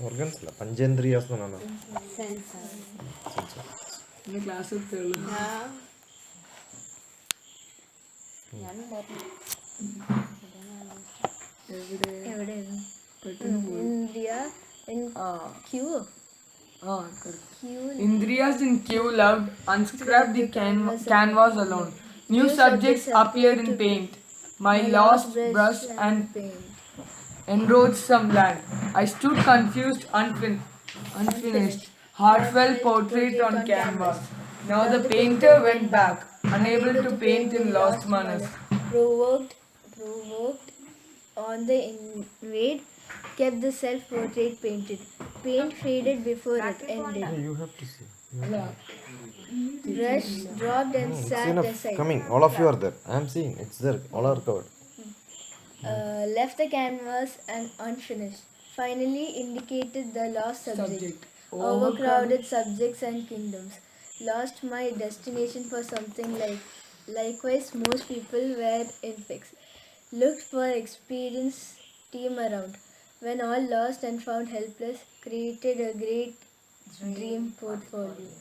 organs അല്ല പഞ്ചേന്ദ്രിയാസ് എന്നാണ്. Class Indriyas in queue loved, unscraped the canvas alone. New subjects appeared in paint. My lost brush and enroched some land. I stood confused, unfinished, heartfelt portrait on canvas. Now the painter went back, unable to paint in lost manners. Provoked on the invade, kept the self-portrait painted. Paint faded before it ended. You have to see. Brush dropped and sat aside. Coming, all of you are there. I am seeing. It's there. All are covered. Left the canvas and unfinished. Finally indicated the lost subject. Overcrowded subjects and kingdoms. Lost my destination for something like. Likewise, most people were in fix. Looked for experienced team around. When all lost and found helpless, created a great dream portfolio.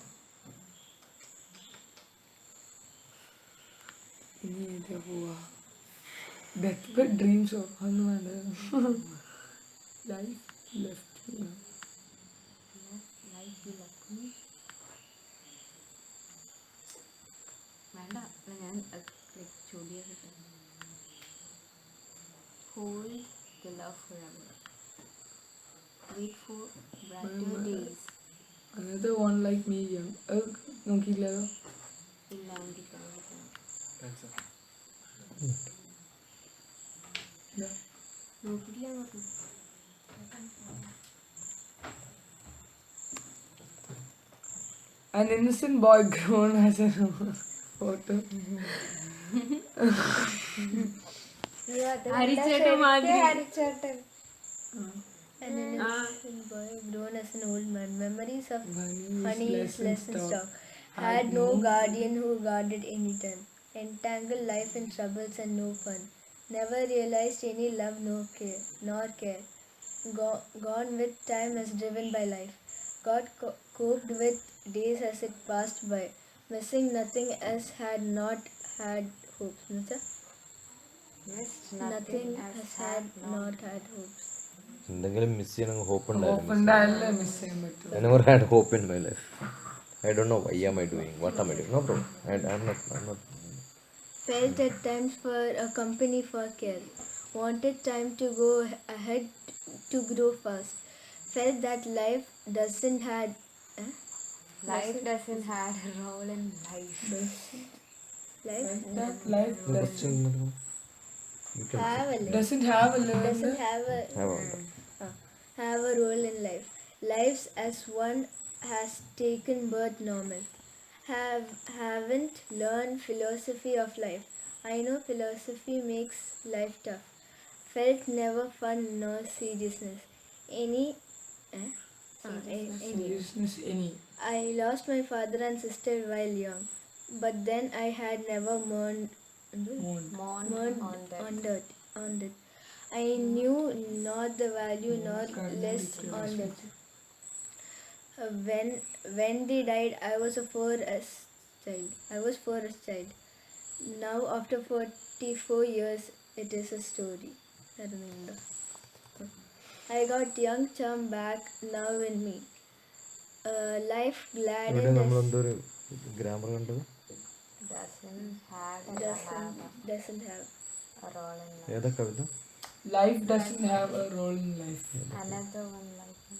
Deathbed dreams of Hanuman. Life left me. Hold the love forever. Wait for brighter days. Another one like me, young. നോക്കിയില്ലോ ഇല്ല നോക്കിക്കാം. An innocent boy grown as a photo. An innocent boy grown as an old man. Memories of honey's lessons talk. Had no guardian who guarded any time. Entangled life in troubles and no fun. Never realized any love nor care. Gone with time as driven by life. Got coped with days as it passed by. Missing nothing as had not had hopes. Yes, Nothing has had not had hopes. എന്തെങ്കിലും miss ചെയ്യണമെങ്കിൽ hope ഉണ്ടായാലേ miss ചെയ്യാൻ പറ്റും. I never had hope in my life. I don't know why am I doing, what am I doing. No problem. I'm not. Felt at times for a company for care. Wanted time to go ahead to grow fast. Felt that life doesn't have a role in life. Life doesn't have a have a role in life. Lives as one has taken birth normal. Haven't learned philosophy of life. I know philosophy makes life tough. Felt never fun nor seriousness. seriousness any. I lost my father and sister while young, but then I had never mourned on it. I knew not the value nor less on it. When they died, I was a forest child. Now, after 44 years, it is a story. I remember. I got young charm back now in me. Life gladdened us. Grammar കണ്ടത് Doesn't have a role in life. ഏതാ കവിത? Life doesn't have a role in life. Another one like me.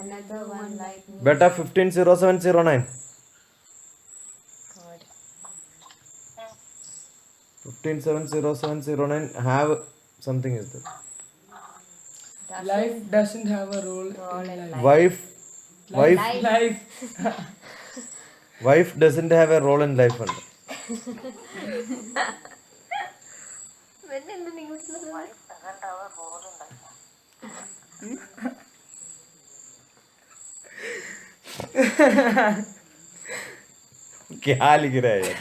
Another one like me. Beta 150709. God. 15070709 have something is there. Life doesn't have a role in life. Wife doesn't have a role in life. क्या लिख रहा है यार?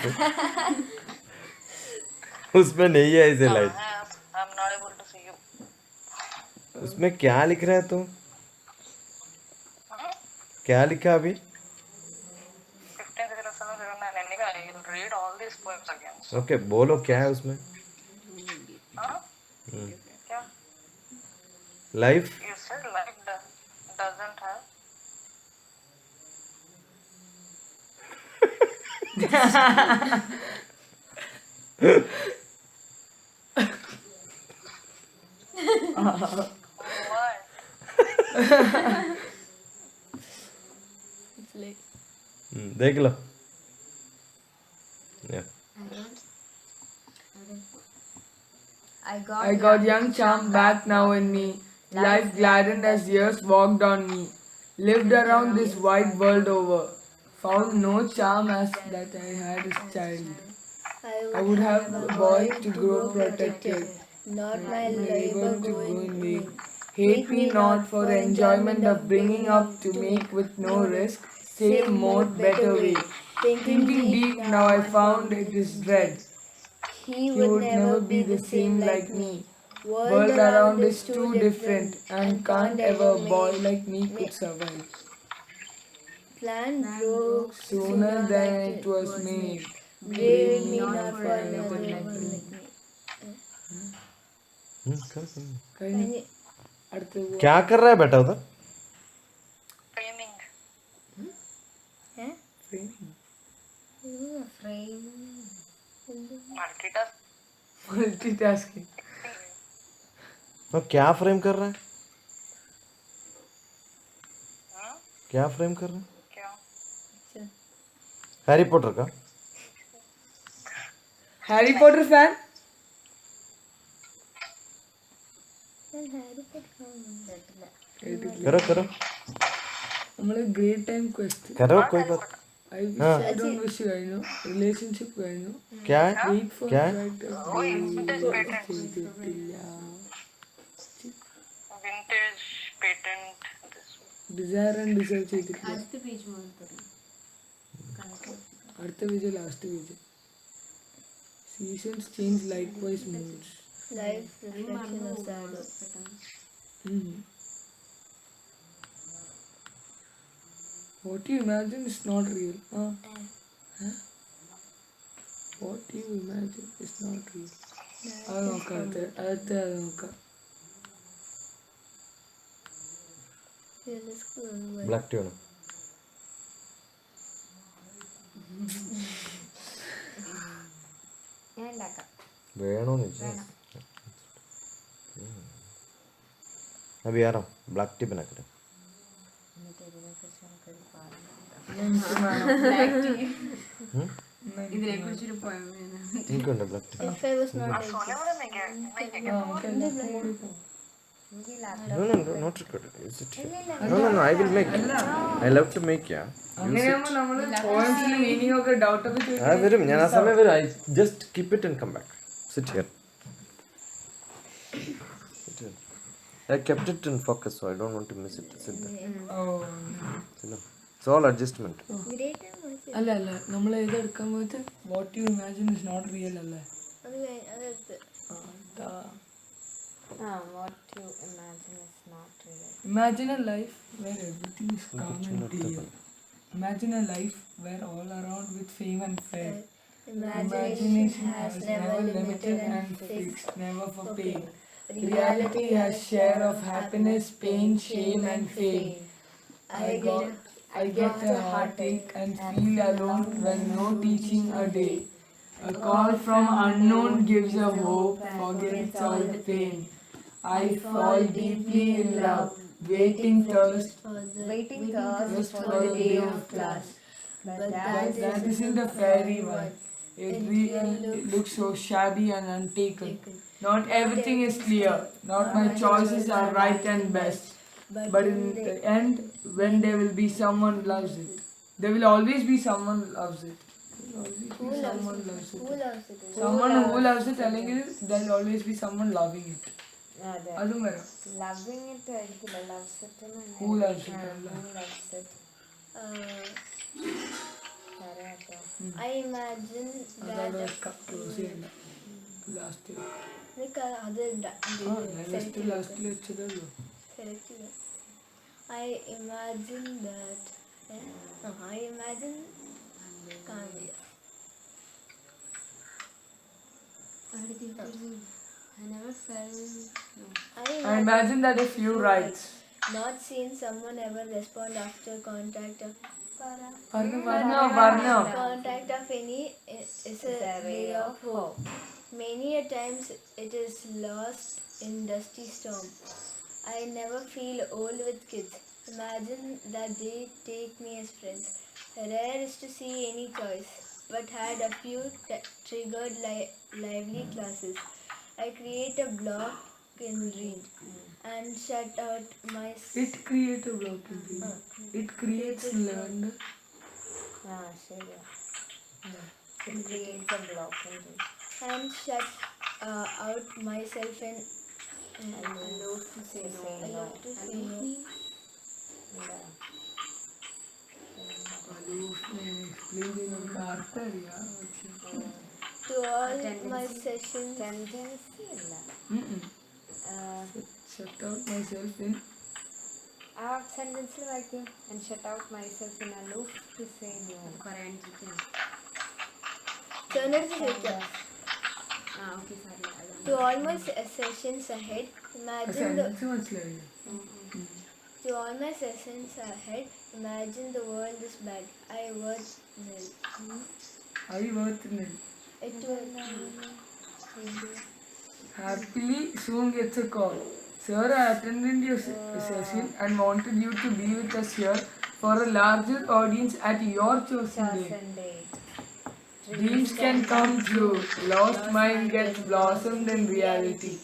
उसमें नहीं है ऐसे light. I'm not able to see you. उसमें क्या लिख रहा है तू? क्या लिखा अभी? 150709 I will read all these poems again. Okay बोलो क्या है उसमें? क्या? Life You said life doesn't have. Why? It's like देख लो. Yeah. I I got young charm back now in me. Life gladdened as years walked on me. Lived around this wide world over. Found no charm as that I had as child. I would have a boy to grow protected. not my Labor labor to go go in in vain. vain. Hate me not for enjoyment of bringing up to make with no risk. Same mode, better way. Thinking deep, now I found it is dread. He You would never be the same like me. World around is too different and can't ever a boy like me could survive. Plant broke Sooner than it was made. Brave me not for another one like me. കഴിഞ്ഞു. അടുത്ത क्या कर रहा है बेटा उधर? Framing. frame. Multitask. Multitasking. तो क्या फ्रेम कर रहा है? क्या फ्रेम कर रहा है? क्या? हैरी पॉटर का? Harry Potter fan? करो करो നമ്മള് ഗ്രേറ്റ് ടൈം ക്വസ്റ്റ്. करो कोई बात. I don't wish you കഴിഞ്ഞു. റിലേഷൻഷിപ്പ് കഴിഞ്ഞു. क्या है? Wait for क्या है? right ചെയ്തിട്ടില്ല. Vintage patent. This desire and decide ചെയ്തിട്ടില്ല. അടുത്ത പേജ് മുതൽ അടുത്ത page last page. Seasons change likewise moods. Life reflection of shadow. What you imagine is not real. Huh? What you imagine is not real. അത് നോക്കാം. അടുത്ത അത് നോക്കാം. Yeah, let's go. Black tune ഞാൻ ഉണ്ടാക്കാം. വേണോന്ന് വെച്ചാൽ अभी आ रहा हूँ ब्लैक टी बना कर. ഇതിനെ കുറിച്ചൊരു പോയം इनको black T. If I was not like सोने वाला नहीं क्या? नहीं क्या? No, not recorded. Is it here? No, I will make. I love to make, yeah. അങ്ങനെയാകുമ്പോൾ നമ്മള് പോയിന്റ്സിന്റെ മീനിങ് ഒക്കെ ഡൗട്ട് ഒക്കെ ചോദിക്കും. വരും ഞാൻ ആ സമയം വരും. I just keep it and come back. Sit here. Sit here. I kept it in focus, so I don't want to miss it. Sit there. Sit down. It's all adjustment. great time was it? അല്ല അല്ല നമ്മൾ ഇത് എടുക്കാൻ പോയിട്ട് what you imagine is not real അല്ലേ? what you imagine is not real. Imagine a life where everything is calm and clear. Imagine a life where all around with fame and fair. Imagination has never limited and fixed, never for pain. Reality has share of happiness, pain, shame and fame. I get a heartache and feel alone when no teaching a day. A call from unknown gives a hope, forgets all the pain. I fall deeply in love, waiting thirst just for the day of class. But that isn't a fairy one. It looks so shabby and untaken. Not everything is clear, not my choices are right and best. But in the end, when there will be someone loves it, there will always be someone loves it. Someone loves it. Someone who loves it, അല്ലെങ്കിൽ there will always be someone loving it. അതും വരാം. Loving it ആയിരിക്കില്ല, loves it Who loves it? who loves it. I imagine അതവിടെ that വെക്കാം. Close ചെയ്യണ്ട. Last ലാസ്റ്റിൽ വെച്ചതേ ഉള്ളൂ. I imagine that. I imagine. Can't be. I never felt. No. I imagine that if you write. Not seen someone ever respond after contact of പറഞ്ഞോ. contact of any is a ray of hope. Many a times it is lost in dusty storm. I never feel old with kids. Imagine that they take me as friends. Rare is to see any choice, but had a few triggered lively classes. I create a block in dream and shut out my It creates a block in dream. It creates learn. ശരിയാ. It creates a block in you. and shut out myself in Aloof to say no. aloof to say no. എന്താ? Explain ചെയ്യുന്ന അർത്ഥം അറിയാം. To all my sessions, Tendency അല്ല. Shut out myself in. ആ സെന്റൻസിൽ വായിക്കും. And shut out myself in aloof to say no. പറയാണ്ടിരിക്കുന്നു. Okay, sorry. to all my sessions ahead, imagine the sense മനസ്സിലായില്ല. to all my sessions ahead, imagine the world is bad. I worth nil. I worth nil. It will Happily soon gets a call. Sir, I attended your session and wanted you to be with us here for a larger audience at your chosen day. Sunday. Dreams can come true. Lost mind gets blossomed in reality.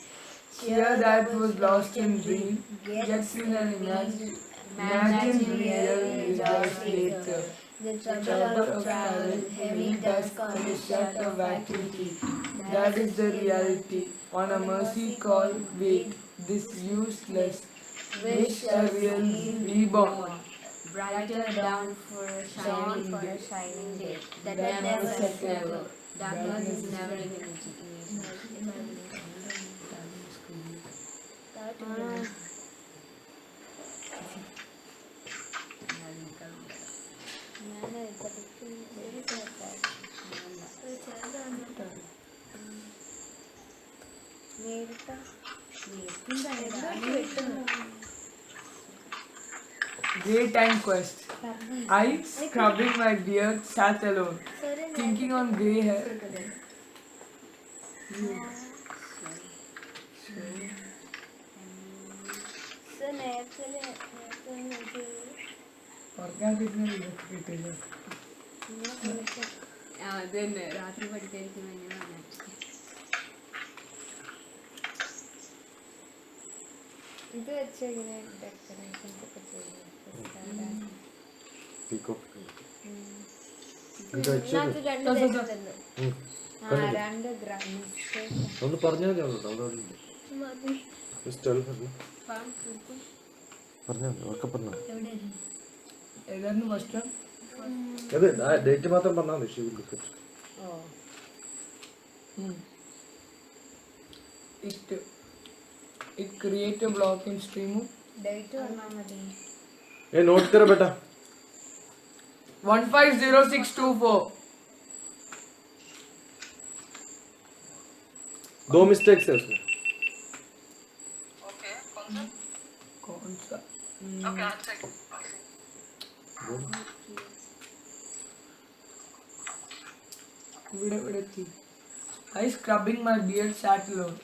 Cheer that was lost in dream gets in an imagined real rejoice later. the trouble of travel, heavy task on the shut of vacuity. That is the reality. On a mercy call, wait. This useless wish a real reborn. Brighter dawn for a shining day. That never says never. Darkness is never in imagination. Daytime quest. I, scrubbing my beard, sat alone, thinking on grey hair. അതന്നെ രാത്രി പഠിക്കാതിരിക്കുന്ന എങ്ങനെയാണ്. ഇത് വെച്ച് ഇങ്ങനെ decorations ഒക്കെ ചെയ്യുന്നത് രണ്ട് ഒന്ന് പറഞ്ഞാൽ പറഞ്ഞാൽ ഒക്കെ പറഞ്ഞാൽ ഏതായിരുന്നു ഫസ്റ്റ്? അതെ ഡേറ്റ് മാത്രം പറഞ്ഞാൽ മതി. It create a block in stream. Date പറഞ്ഞാൽ മതി. नोट करो बेटा 150624. 2 मिस्टेक्स है उसमें. Okay, कौन सा? okay, I'll check. I scrubbing my beard sat alone.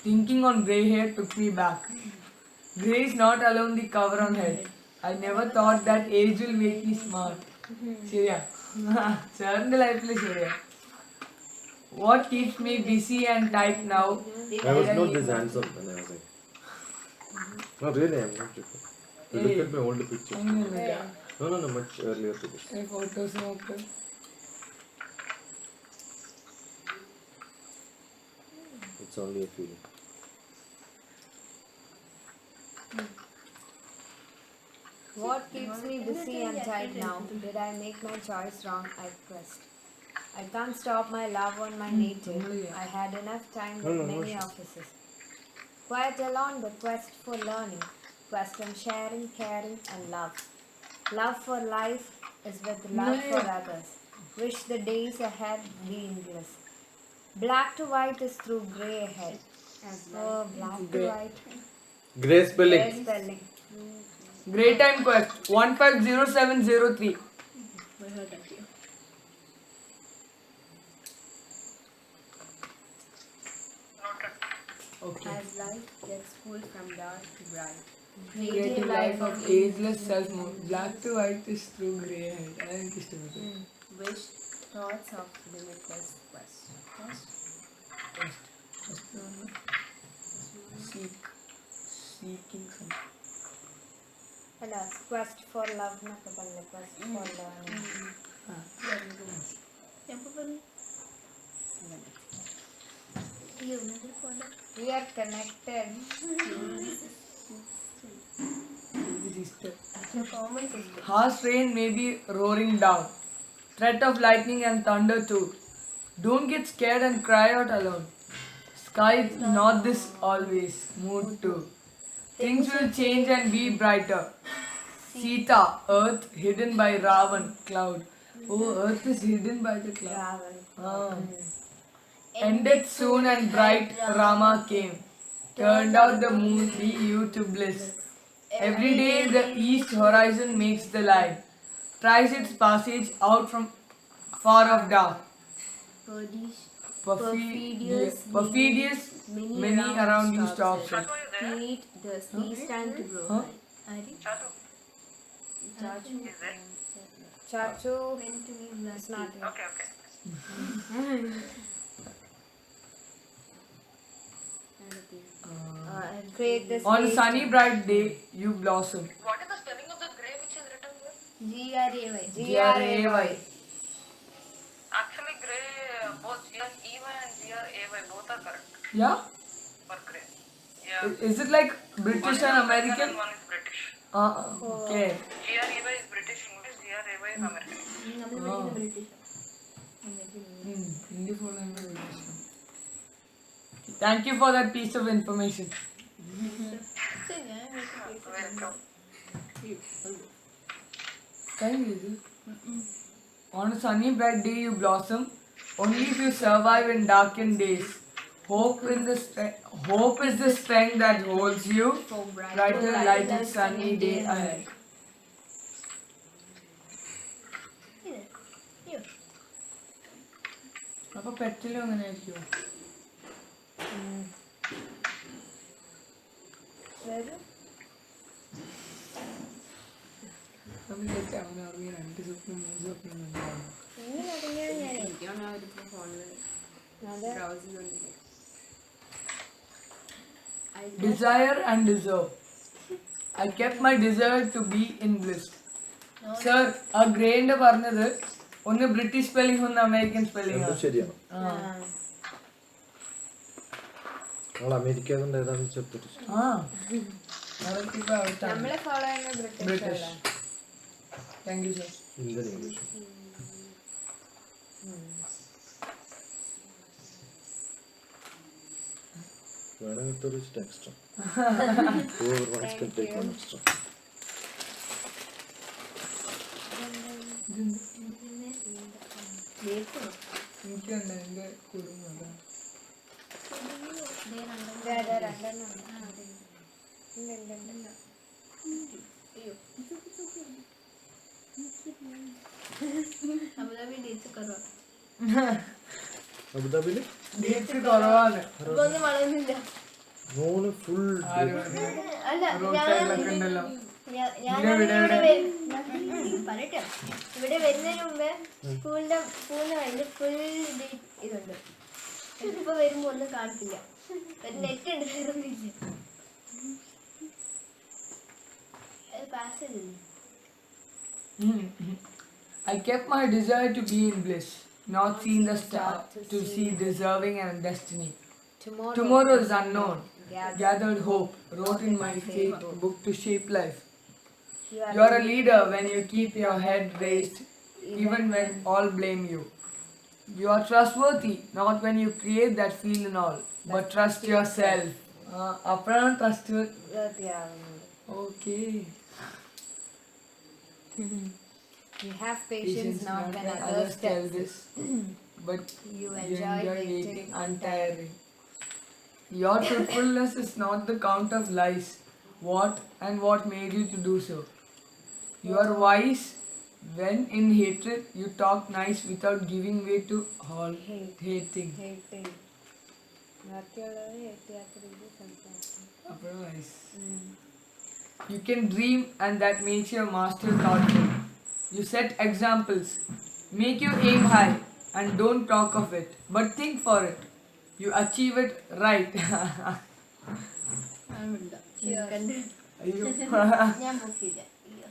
Thinking on grey hair took me back. Grey is not alone the cover on head. I never thought that age will make me smart. ശരിയാ സാറിന്റെ ലൈഫിൽ ശരിയാ. What keeps me busy and tight now? I was not this handsome when I was like. No, really, I'm not. You look at my old pictures. No, much earlier to this. Photos നോക്ക്. It's only a feeling. What keeps me busy and tight now? Did I make my choice wrong? I quest. I can't stop my love on my native. I had enough time with many offices. Quite alone, the quest for learning. Quest on sharing, caring, and love. Love for life is with love for others. Wish the days ahead be endless. Black to white is through grey ahead. Oh, black to white. Grey spelling. Grey spelling. Great time quest 150703. Okay. As life gets pulled from dark to bright. Creative life of ageless self-mode. Black to white is through grey head. I think it's Wish thoughts of limitless quest. seeking something. Hello, quest for love na kapal quest for learning. We are connected. Harsh rain may be roaring down. Threat of lightning and thunder too. Don't get scared and cry out alone. Sky not this always. Mood too. Things will change and be brighter. Sita, earth hidden by Ravan, cloud. Oh, earth is hidden by the cloud. Ended soon and bright Rama came. Turned out the moon, lead you to bliss. Every day the east horizon makes the light. Tries its passage out from far off dark. Perfidious, many around you stops it. Heat the sneeze time to grow. Huh? Chadu, is it? Chachu, it's not here. Okay. Create this On a sunny bright day, you blossom. What is the spelling of the grey which is written there? G-R-A-Y. G-R-A-Y. Actually, grey, both G-R-E-Y and G-R-A-Y, both are correct Yeah? for grey. Yeah. Is it like One British is and American American? and one is British. Okay. G-R-E-Y is British English, G-R-A-Y is American. Hindi for language British. Thank you for that piece of information. Welcome. Can you On a sunny bright day you blossom, only if you survive in darkened days. Hope is the strength that holds you. Brighter light and sunny day ahead. അപ്പോൾ പെറ്റിലും അങ്ങനെ ആയിരിക്കുമോ? നമ്മളൊക്കെ അവനെ അറിയാൻ 2 സ്വപ്നം 3 സ്വപ്നം ഉണ്ടാവും. Desire and deserve. I kept my desire to be in bliss. Sir, ആ ഗ്രേന്റെ പറഞ്ഞത് ഒന്ന് ബ്രിട്ടീഷ് സ്പെല്ലിംഗ് ഒന്ന് അമേരിക്കൻ സ്പെല്ലിംഗ് ശരിയാണ്. നമ്മൾ അമേരിക്ക ഏതാണെന്ന് ചെറുത്തിട്ട് നമ്മളെ ഫോളോ ചെയ്യുന്ന British. Thank you sir. Indian English. വേണമെങ്കിൽ ഒരു extra. Whoever wants can take one extra. എനിക്കുണ്ട് എൻ്റെ കുടുംബം. അബുദാബിയില് ഡേറ്റ്സ് കുറവാണ്. ഒന്നും വളരുന്നില്ല. മോന് ഫുൾ റോഡ് സൈഡിലൊക്കെ ഉണ്ടല്ലോ. പറയട്ടെ, ഇവിടെ വരുന്നതിന് മുമ്പേ സ്കൂളിന്റെ കഴിഞ്ഞ് ഫുൾ ഇതുണ്ട്. ഇപ്പൊ വരുമ്പോ ഒന്നും കാണത്തില്ല. നെറ്റ് ഉണ്ട്, വേറൊന്നുമില്ല. Passage I kept my desire to be in bliss, not seen the star to see deserving and destiny. Tomorrow is unknown. Gathered hope, wrote in my fate book to shape life. You are a leader when you keep your head raised, even when all blame you. You are trustworthy, not when you create that feel and all, but trust yourself. അപ്പോഴാണ് trust. വൃത്തിയാവുന്നത്. Okay. You have patience not when others tell this, but you enjoy waiting untiring. Your truthfulness is not the count of lies. What made you to do so? You are wise when in hatred you talk nice without giving way to all hating. hating. ബാക്കിയുള്ളവരെ hate രീതി സംസാരിക്കും. Apara wise. You can dream and that makes your master thoughtful. You set examples. Make your aim high and don't talk of it, but think for it. You achieve it right. അയ്യോ. ഞാൻ പൊക്കില്ല. അയ്യോ.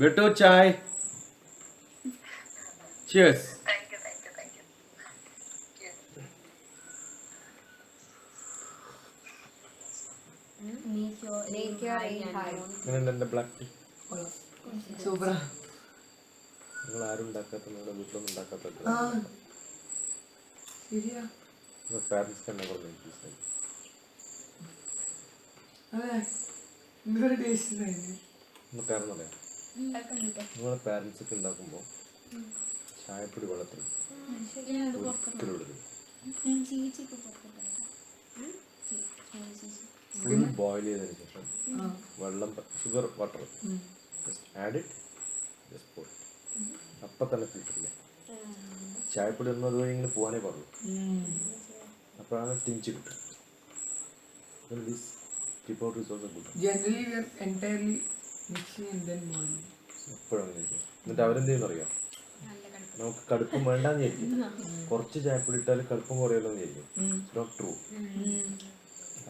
Beto chai. Cheers. Thank you. Make your aim high. എങ്ങനെയുണ്ട് എൻ്റെ black tea? സൂപ്പറാ. നിങ്ങൾ ആരും ഉണ്ടാക്കാത്ത, നിങ്ങളുടെ വീട്ടിലൊന്നും ഉണ്ടാക്കാത്ത ശരിയാ. പാരൻസ് തന്നെ പറഞ്ഞു. അതെ, നിങ്ങളുടെ ടേസ്റ്റ് ഉണ്ടായിരുന്നു. ഒന്ന് കാരണം അറിയാം, നിങ്ങളെ പാരൻസ് ഒക്കെ ഉണ്ടാക്കുമ്പോൾ ചായപ്പൊടി വെള്ളത്തിൽ ഒരിക്കലും ഇടരുത്. ഫുൾ ബോയിൽ ചെയ്തതിന് ശേഷം വെള്ളം, sugar, water just add it, just പോയി അപ്പം തന്നെ ഫിൽറ്ററില്ല. ചായപ്പൊടി ഒന്നും അതുവഴി ഇങ്ങനെ പോകാനേ പാടുള്ളൂ. അപ്പോഴാണ് ടിഞ്ച് കിട്ടും. കീപ്പ് ഔട്ട് റിസോഴ്സ് കിട്ടും. Generally we are entirely mixing and then boiling. എപ്പോഴാണ് ചോദിക്കും. എന്നിട്ട് അവരെന്ത് ചെയ്യുന്ന അറിയാം, നമുക്ക് കടുപ്പം വേണ്ടാന്ന് വിചാരിക്കും. കുറച്ച് ചായപ്പൊടി ഇട്ടാൽ കടുപ്പം കുറയല്ലോ എന്ന് വിചാരിക്കും. Not true.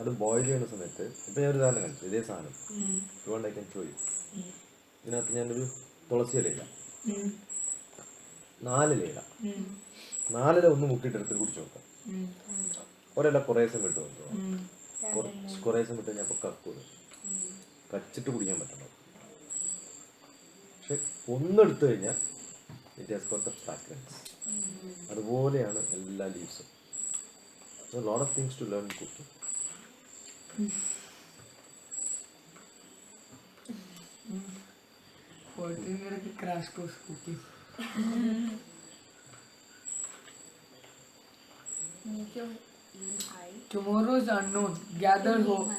അത് ബോയിൽ ചെയ്യുന്ന സമയത്ത് ഇപ്പം ഞാൻ ഒരു ഉദാഹരണം കാണിച്ചു. ഇതേ സാധനം ഐ ക്യാൻ ഷോ യു. ഇതിനകത്ത് ഞാനൊരു തുളസി ഇലയില്ല, 4 ഇല, 4 ഇല ഒന്ന് മുക്കിയിട്ടെടുത്ത് കുടിച്ചു നോക്കാം. ഒരില കുറേ സമയം ഇട്ട് നോക്കുക, കുറേ സമയം ഇട്ട് കഴിഞ്ഞാൽ അപ്പോൾ കക്കൂത് കച്ചിട്ട് കുടിക്കാൻ പറ്റണം. പക്ഷെ ഒന്നെടുത്തു കഴിഞ്ഞാൽ it has got the fragrance. അതുപോലെയാണ് എല്ലാ ലീവ്സും. Lot of things to learn cooking. Crash course cooking. Make your aim high. Tomorrow is unknown. Gather hope.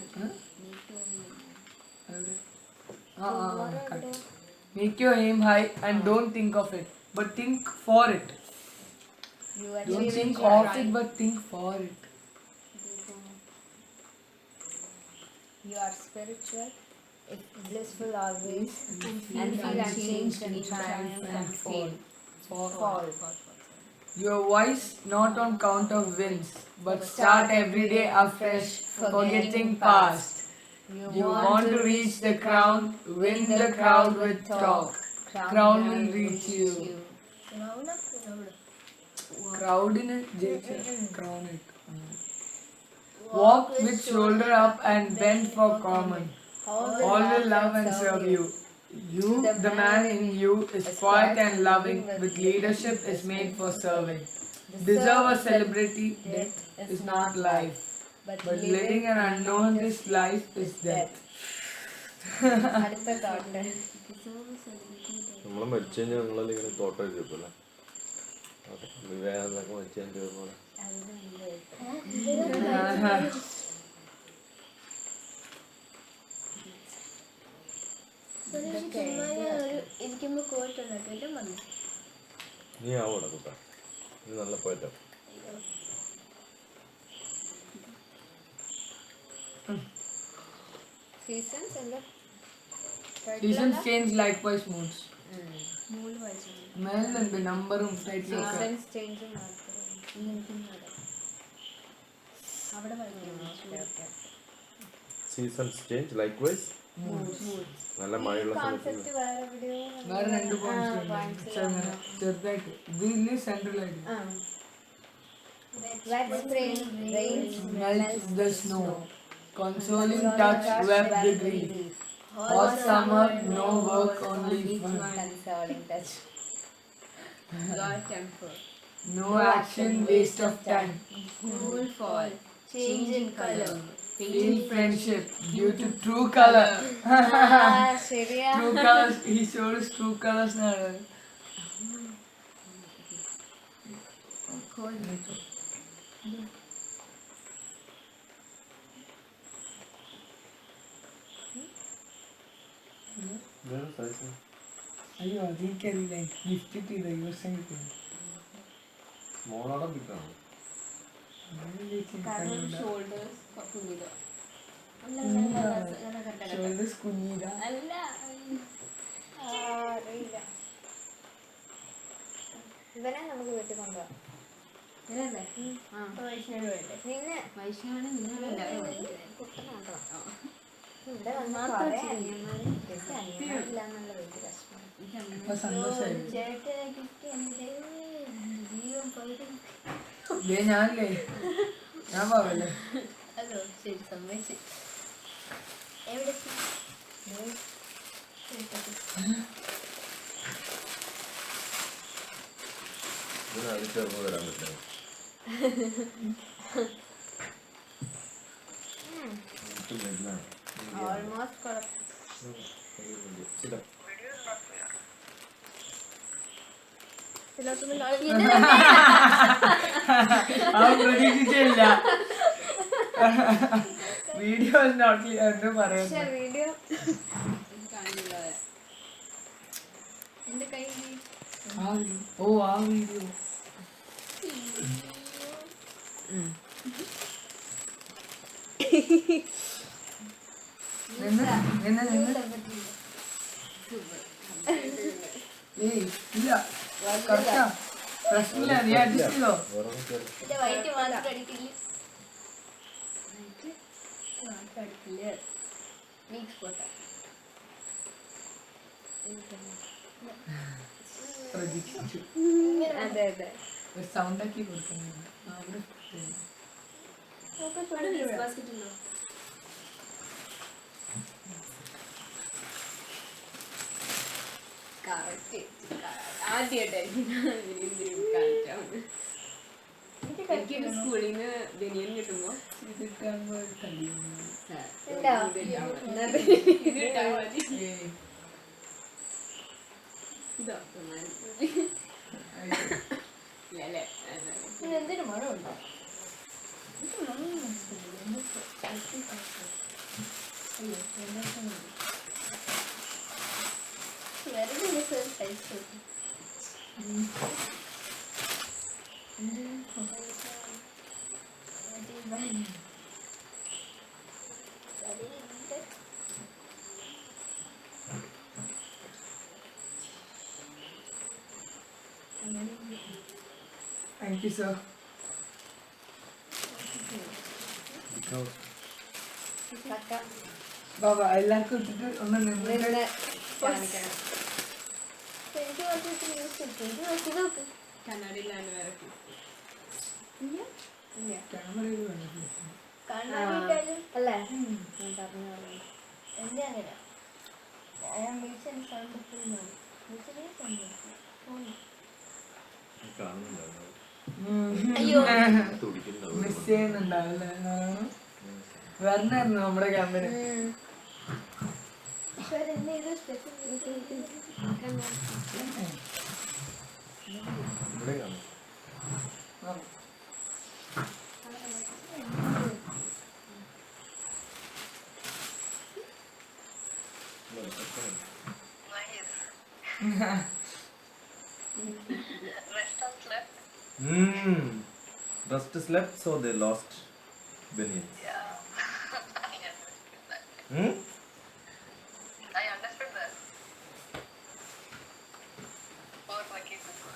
Make your aim high and don't think of it, but think for it. You Don't achieve think it of right. it, but think for it. You are spiritual, blissful always, and feel unchanged and triumph and fall. You are wise not on count of wins, but start every day afresh, forgetting past. You want to reach the crown, win the crowd with talk. Crown will reach you. Crowd in it, crown it. Walk with shoulder up and bend for common. All will love and serve you. You, the man in you, is quiet and loving, with leadership is made for serving. Deserve a celebrity, death is not life. But living an unknown, this life is death. അടുത്ത thought. നമ്മൾ മരിച്ചു കഴിഞ്ഞാൽ നിങ്ങളെല്ലാം ഇങ്ങനെ തോട്ടം എഴുതി വെക്കുമല്ലേ? വിവേകാനന്ദൊക്കെ മരിച്ചു കഴിഞ്ഞ പോലെ. ഇരിക്കുമ്പോ കോട്ടുണ്ടാക്കിയിട്ട് വന്നു. നീ ആവോടാ കൂട്ടാ, നീ നല്ല പോയിട്ടോ. Seasons in the Seasons change likewise moods. മൂന്ന് വയസ്സ് മേലുണ്ട് നമ്പറും സൈറ്റിലും ഒക്കെ. seasons changing അവിടെ വന്നു. Seasons change likewise. നല്ല മഴയുള്ള സമയത്ത് concept വേറെ എവിടെയോ വേറെ 2 പോയിന്റ്സ് ചെറുതായിട്ട് ഇതിന് സെൻട്രലായിട്ട്. wet spring rains Melts the snow, consoling touch wept the grief. Hot summer, no work, only fun. consoling touch. Got temper. No action, waste of time. Cool fall. Change in color. Feel friendship due to true color. ശരിയാ. True colors. He showed us true colors now. അയ്യോ അതെനിക്കറിയില്ല. Gift കിട്ടിയില്ല ഈ വർഷം കിട്ടിയത്. സ്മോളാണോ ബിഗാണോ? Shoulders. കുഞ്ഞിതോ. Shoulders കുഞ്ഞിതാ. അല്ല. അറിയില്ല. ഇവനെ നമുക്ക് വീട്ടിൽ കൊണ്ടുപോകാം. ഇവനല്ലേ? വൈഷ്ണവ് വേണ്ടേ? നിന്നെ വൈഷ്ണവനെ നിന്നെ കുട്ടനാട്ടോ. ഇവിടെ വന്ന് കുറേ അനിയന്മാര് അനിയന്മാരില്ലാന്നുള്ള വലിയ കഷ്ടമാണ്. അപ്പൊ സന്തോഷായി. ചേട്ടനെ കിട്ടി എന്റെ ജീവൻ പോയിട്ട്. ഞാനല്ലേ ഞാൻ പോവല്ലേ. അതോ ശരി സമ്മതിച്ച്. എവിടെ ഇതിനത് ചേർന്ന് വരാൻ പറ്റില്ല. ഓൾമോസ്റ്റ് കുഴപ്പം. ആ പ്രതീക്ഷിച്ചില്ല. വീഡിയോ നോട്ട് എന്ന് പറയുന്നു. വീഡിയോ എന്റെ കൈ ഓ ആ വീഡിയോ ഏയ് ഇല്ല കറക്റ്റാ. പ്രശ്നമില്ല, നീ അഡ്ജസ്റ്റ് ചെയ്തോ. എന്റെ വയറ്റ് മാത്രം അടിക്കില്ല. അടിക്കില്ല. വീക്ക് സ്പോട്ടാ. പ്രതീക്ഷിച്ചു. അതെ അതെ. ഒരു സൗണ്ട് ആക്കി കൊടുക്കുന്നത്. ആദ്യമായിട്ട് സ്കൂളിൽ നിന്ന് ബനിയൻ കിട്ടുമ്പോ ഇത് കാണുമ്പോ ഒരു കല്യാണം. എന്തിനു മണമുണ്ടോ? Thank you, sir. ബാബ എല്ലാവർക്കും ഇട്ടിട്ട് ഒന്ന് നിന്നിട്ട് കണ്ണാടിയില്ലാണ്ട് വേറെ ക്യാമറയിൽ വേണം. അല്ലേ എന്റെ അങ്ങനെ ഞാൻ മീച്ചൻ സൗണ്ട് അയ്യോ മിസ് ചെയ്യുന്നുണ്ടാവില്ലേ? വരണായിരുന്നു നമ്മുടെ ക്യാമ്പിന്. ഇവിടെ കാണും. Rest slept, so they lost Benians. I understood that. Poor lucky people.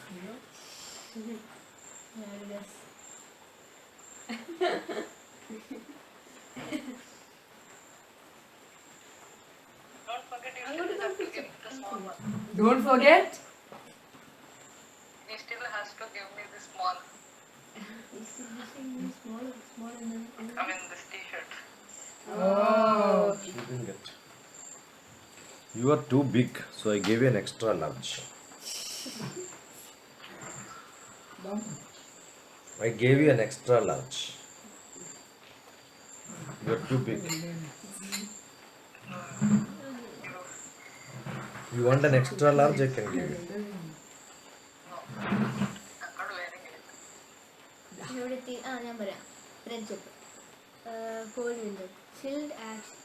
Don't forget you still have to give the small one. Don't forget. You still has to give me the small. I mean this t-shirt. Oh. You didn't get. You are too big, so I gave you an extra large. I gave you an extra large. You're too big. You want an extra large? I can give you. ഇവിടെ ഞാൻ പറയാം friendship cold window chilled action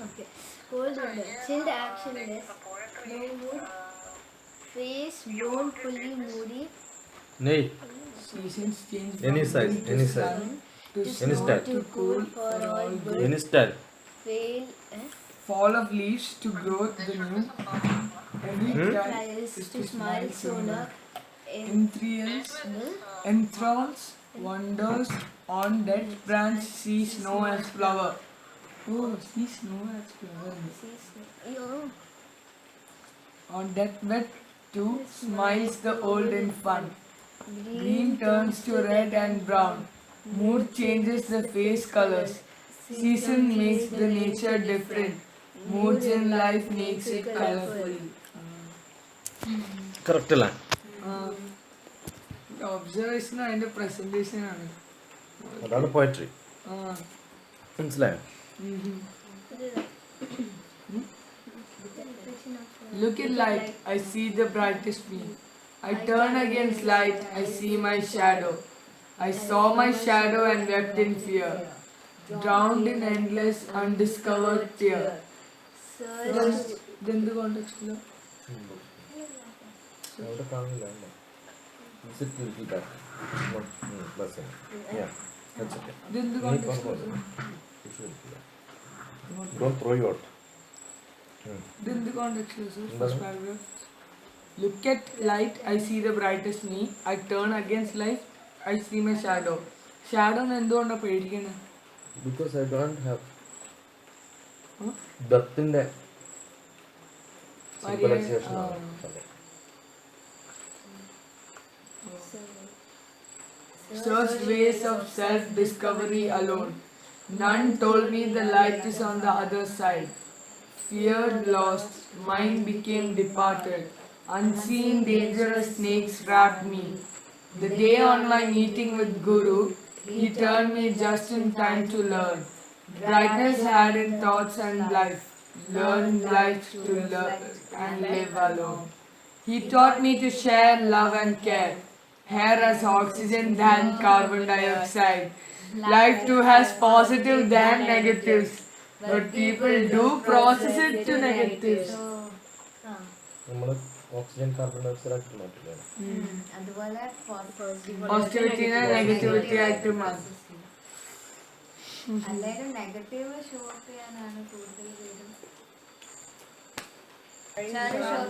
okay cold window chilled actionless no mood face blown fully moody Nay, Seasons change any size, any size, any style, too cool for all good any style. fail fall of leaves to grow the new. Every child tries to smile sooner enthralls wonders on that branch see snow as flower. Oh, see snow as flower. On that wet too smiles the old in fun. Green turns to red and brown. Mood changes the face colors. Season makes the nature different. Moods in life makes it colorful. Correct line. Observation and presentation. അതാണ് poetry. മനസ്സിലായോ? Look at light, I see the brightest beam. I turn against light, I see my shadow. I saw my shadow and wept in fear, drowned in endless undiscovered tear. Then the context below. അവിടെ കാണുന്നില്ല. Sit little back. That's it. Yeah, that's okay. Then the നീ context ഇപ്പോൾ below. Don't throw you out. Then the context below. Enതാണ്? First paragraph. Look at light, I see the brightest me. I turn against light, I see my shadow. Shadow എന്തുകൊണ്ടാണ് പേടിക്കുന്നത്? Because I don't have Huh? ദത്തിന്റെ Maria, symbolization ആണ്. Searched ways of self-discovery alone. None told me the light is on the other side. Feared lost, mind became departed. Unseen dangerous snakes wrapped me. The day on my meeting with Guru, he turned me just in time to learn. Brightness had in thoughts and life. Learn life to learn and live alone. He taught me to share love and care. Hair as oxygen than carbon dioxide. Life too has positive than negatives. But people do process it to negatives. നമ്മൾ oxygen carbon dye oxide ആക്കി മാറ്റില്ലേ? അതുപോലെ Positivity and negativity ആയിട്ട് മാറ്റും. അല്ലെങ്കിൽ negative short ചെയ്യാനാണ് കൂടുതൽ പേരും.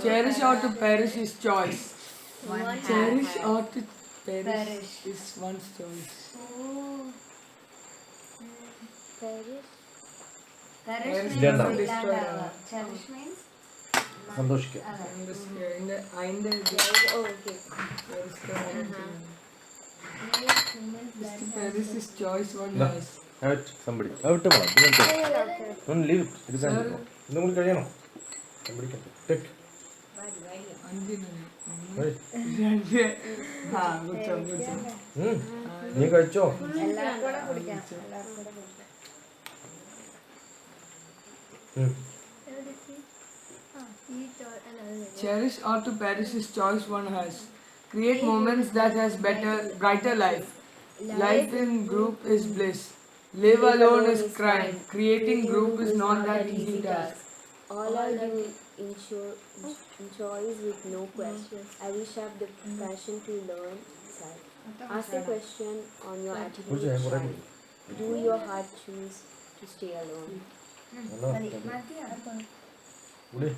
Cherish or to perish is choice. One Cherish hand. or to perish Perish. is one's choice. Paris Perish means ഇല്ലാണ്ടാവും. ഇല്ലാണ്ടാവുക. Cherish means സന്തോഷിക്കുക. അതിന്റെ okay perish is choice one No. has. Have it, somebody. Have it, don't leave it. It is animal. ഇന്നും കൂടി കഴിയണോ? Somebody can take. Hey. നീ കഴിച്ചോ? എല്ലാവർക്കും കൂടെ കുടിക്കാം. എല്ലാവർക്കും കൂടെ കുടിക്കാം. eat or another Cherish or to perish is choice one has. Create moments that has brighter life. Life in group is bliss. Live alone is crime. Creating group is not that easy task. All I do enjoys with no question. I wish I have the passion to learn. Ask a question on your attitude. Shine. Do your heart choose to stay alone? കൂടി.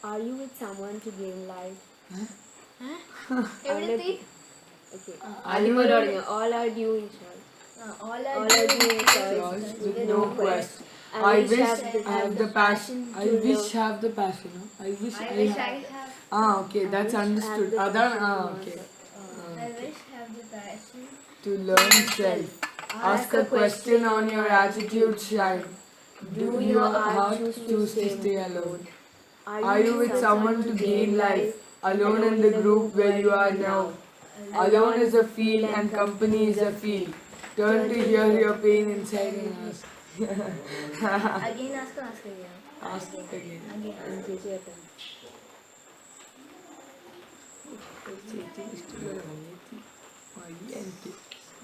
Are you with someone to gain life? എവിടെത്തി Okay. All I do enjoys. all All I do enjoys With no quest. I wish I have the passion. I wish I have the passion. No? I wish I have. Okay, that's understood. Okay. I wish have the passion To learn self. Ask a question on your attitude shine. Do your heart choose to stay alone. Are you with someone to gain life? Alone in the group where you are now. Alone is a field and company is a field. Turn to hear your pain inside and ask. Again, ask again. Ask again. ചേച്ചി കേട്ടോ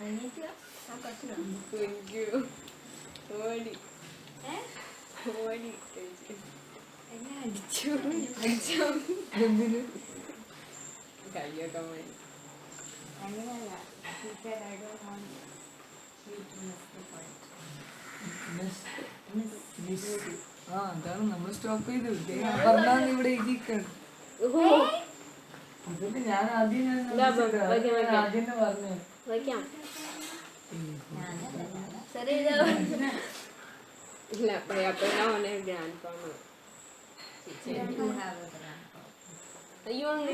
Anitya, how question? അങ്ങനെയല്ല. He said, I don't want you to miss the point. അതാണ് നമ്മൾ stop ചെയ്തു. പറഞ്ഞാൽ ഇവിടെ ഇരിക്കണം. അതിന് ഞാൻ ആദ്യം പറഞ്ഞു. വയ്ക്കാം Sorry, ഇല്ല പറയാപ്പോ ഓനെ grand farmer You have a grandpa. അയ്യോ I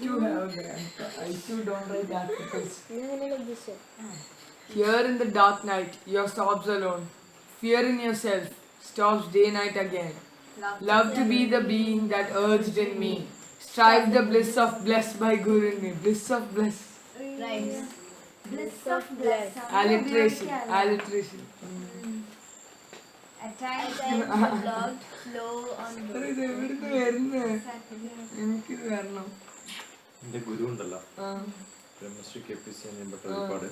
too have a grandpa. I too don't write articles. അങ്ങനെയല്ല ഉദ്ദേശിച്ചത് Here in the dark night, your sobs alone. Fear in yourself stops day night again. Love to be the being that urged in me. Strive the bliss of blessed by Guru in me. Bliss of bless. Right. Bliss of bless. Alliteration. Alliteration. At times, Vlogged slow on അതെ, ഇത് എവിടുന്ന് വരുന്നേ? എനിക്കിത് വരണം. എൻ്റെ ഗുരു ഉണ്ടല്ലോ ആ, Brahmashri KPC അനിയമ്പട്ട ഒരുപാട്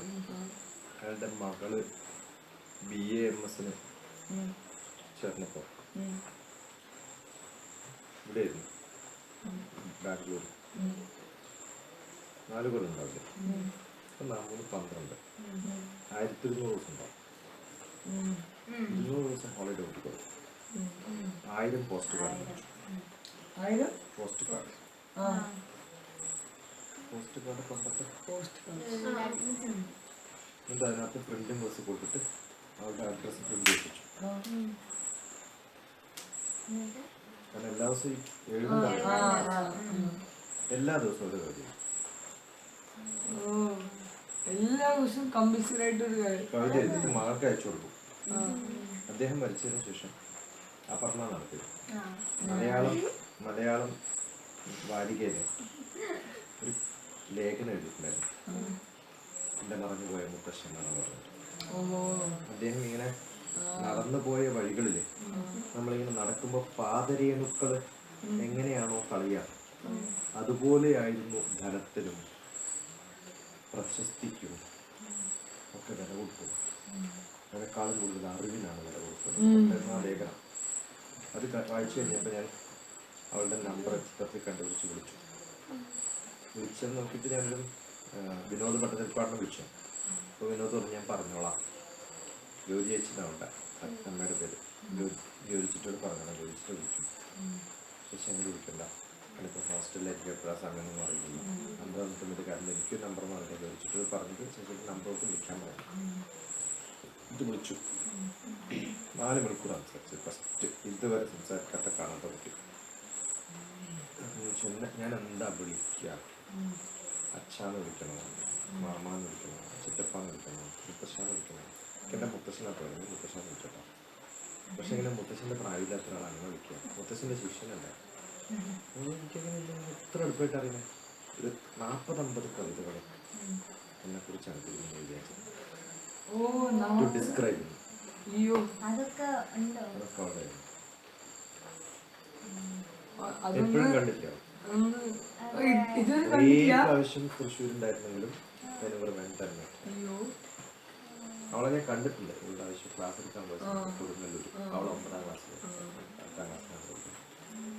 അയാളുടെ മകള് BA-MS ചേർന്നപ്പോൾ ഇവിടെ ആയിരുന്നു ബാംഗ്ലൂർ 4 കൊല്ലം ഉണ്ടാവില്ല. ഇപ്പം 12 1200 ദിവസം ഉണ്ടാവും. 200 ദിവസം ഹോളിഡേ കൊടുക്കും. 1000 പോസ്റ്റ് കാർഡ് ആയിരം? പോസ്റ്റ് കാർഡ് ആ, പോസ്റ്റ് കാർഡ് കൊണ്ടിട്ട് post cards. എന്നിട്ട് അതിനകത്ത് പ്രിന്റിംഗ് ബസ് കൊടുത്തിട്ട് അവരുടെ അഡ്രസ്സ് പ്രിന്റ് ചെയ്യിപ്പിച്ചു. കാരണം എല്ലാ ദിവസവും എല്ലാ ദിവസവും ഒരു കാര്യം ഓ, എല്ലാ ദിവസവും കമ്പൽസറി ആയിട്ട് ഒരു കാര്യം. കവിത എഴുതിയിട്ട് മകൾക്ക് അയച്ചു കൊടുക്കും. അദ്ദേഹം മരിച്ചതിന് ശേഷം ആ പറഞ്ഞ നടത്തിയത് മലയാളം വാരികയില് ഒരു ലേഖനം എഴുതിയിട്ടുണ്ടായിരുന്നു. എൻ്റെ മറഞ്ഞുപോയ മുത്തശ്ശൻ എന്നാണ് പറഞ്ഞത്. അദ്ദേഹം ഇങ്ങനെ നടന്നു പോയ വഴികളില് നമ്മളിങ്ങനെ നടക്കുമ്പോൾ പാദരേണുക്കള് എങ്ങനെയാണോ കളിയാ അതുപോലെയായിരുന്നു ധനത്തിനും പ്രശസ്തിക്കും ഒക്കെ വില കൊടുത്തത്. അതിനേക്കാളും കൂടുതൽ അറിവിനാണ് വില കൊടുത്തത്. ആ ലേഖനം അത് വായിച്ചു കഴിഞ്ഞപ്പോൾ ഞാൻ അവളുടെ നമ്പർ ചിത്രത്തിൽ കണ്ടുപിടിച്ച് വിളിച്ചത് നോക്കിയിട്ട് ഞാനൊരു വിനോദ് പട്ടതിരിപ്പാടിനെ വിളിച്ചു. അപ്പോൾ വിനോദ് പറഞ്ഞു ഞാൻ പറഞ്ഞോളാം. ജോലി ചേച്ചിനാവണ്ട അമ്മയുടെ പേര് ജോലിച്ചിട്ടോട് പറഞ്ഞോളാം. ജോലിച്ചിട്ട് വിളിച്ചു. പക്ഷെ അങ്ങനെ വിളിക്കണ്ട, എനിപ്പോൾ ഹോസ്റ്റലിലേക്ക് എപ്പോഴാ സമയം ഒന്നും അറിയില്ല. നമ്പർ തന്നിട്ട് കാരണം എനിക്കൊരു നമ്പർ പറഞ്ഞില്ല. ജോലിച്ചിട്ടോട് പറഞ്ഞിട്ട് ചേച്ചിയുടെ നമ്പറൊക്കെ വിളിക്കാൻ പറഞ്ഞു. ഇത് വിളിച്ചു. 4 മണിക്കൂർ സംസാരിച്ചു. ഫസ്റ്റ് ഇതുവരെ സംസാരിക്കാത്ത കാണാത്ത കുട്ടി. ഞാൻ എന്താ വിളിക്കുക? അച്ഛാന്ന് വിളിക്കണോ, മാമാന്ന് വിളിക്കണോ, ചിറ്റപ്പാന്ന് വിളിക്കണോ, മുത്തശ്ശാന്ന് വിളിക്കണോ? എൻ്റെ മുത്തശ്ശനാ പറയുന്നത്, മുത്തശ്ശാന്ന് വിളിച്ചോട്ടോ. പക്ഷെ ഇങ്ങനെ മുത്തശ്ശൻ്റെ പ്രായമില്ലാത്ത ഒരാളാണ് അങ്ങനെ വിളിക്കുക. മുത്തശ്ശൻ്റെ ശിഷ്യനല്ല. എനിക്കങ്ങനെ എത്ര അടുപ്പായിട്ട് അറിയണേ. ഒരു 40-50 കവിതകൾ എന്നെക്കുറിച്ചാണ് തിരുമേനി എഴുതിയത്. ഡിസ്ക്രൈബ് അതൊക്കെ ഉണ്ടോ? അതൊക്കെ അവിടെ അതൊന്ന് എപ്പോഴും കണ്ടില്ല. ഇതൊരു ഒരേ കണ്ടില്ല. പ്രാവശ്യം തൃശ്ശൂരുണ്ടായിരുന്നെങ്കിലും ഞാനിവിടെ തന്നെ. അവളെ ഞാൻ കണ്ടിട്ടുണ്ട്. ഒരു പ്രാവശ്യം ക്ലാസ് എടുക്കാൻ പോയി കൊടുങ്ങല്ലൂർ. അവൾ 9ാം ക്ലാസ്സിൽ 10ാം ക്ലാസ്സിലാണ് പഠിക്കുന്നത്.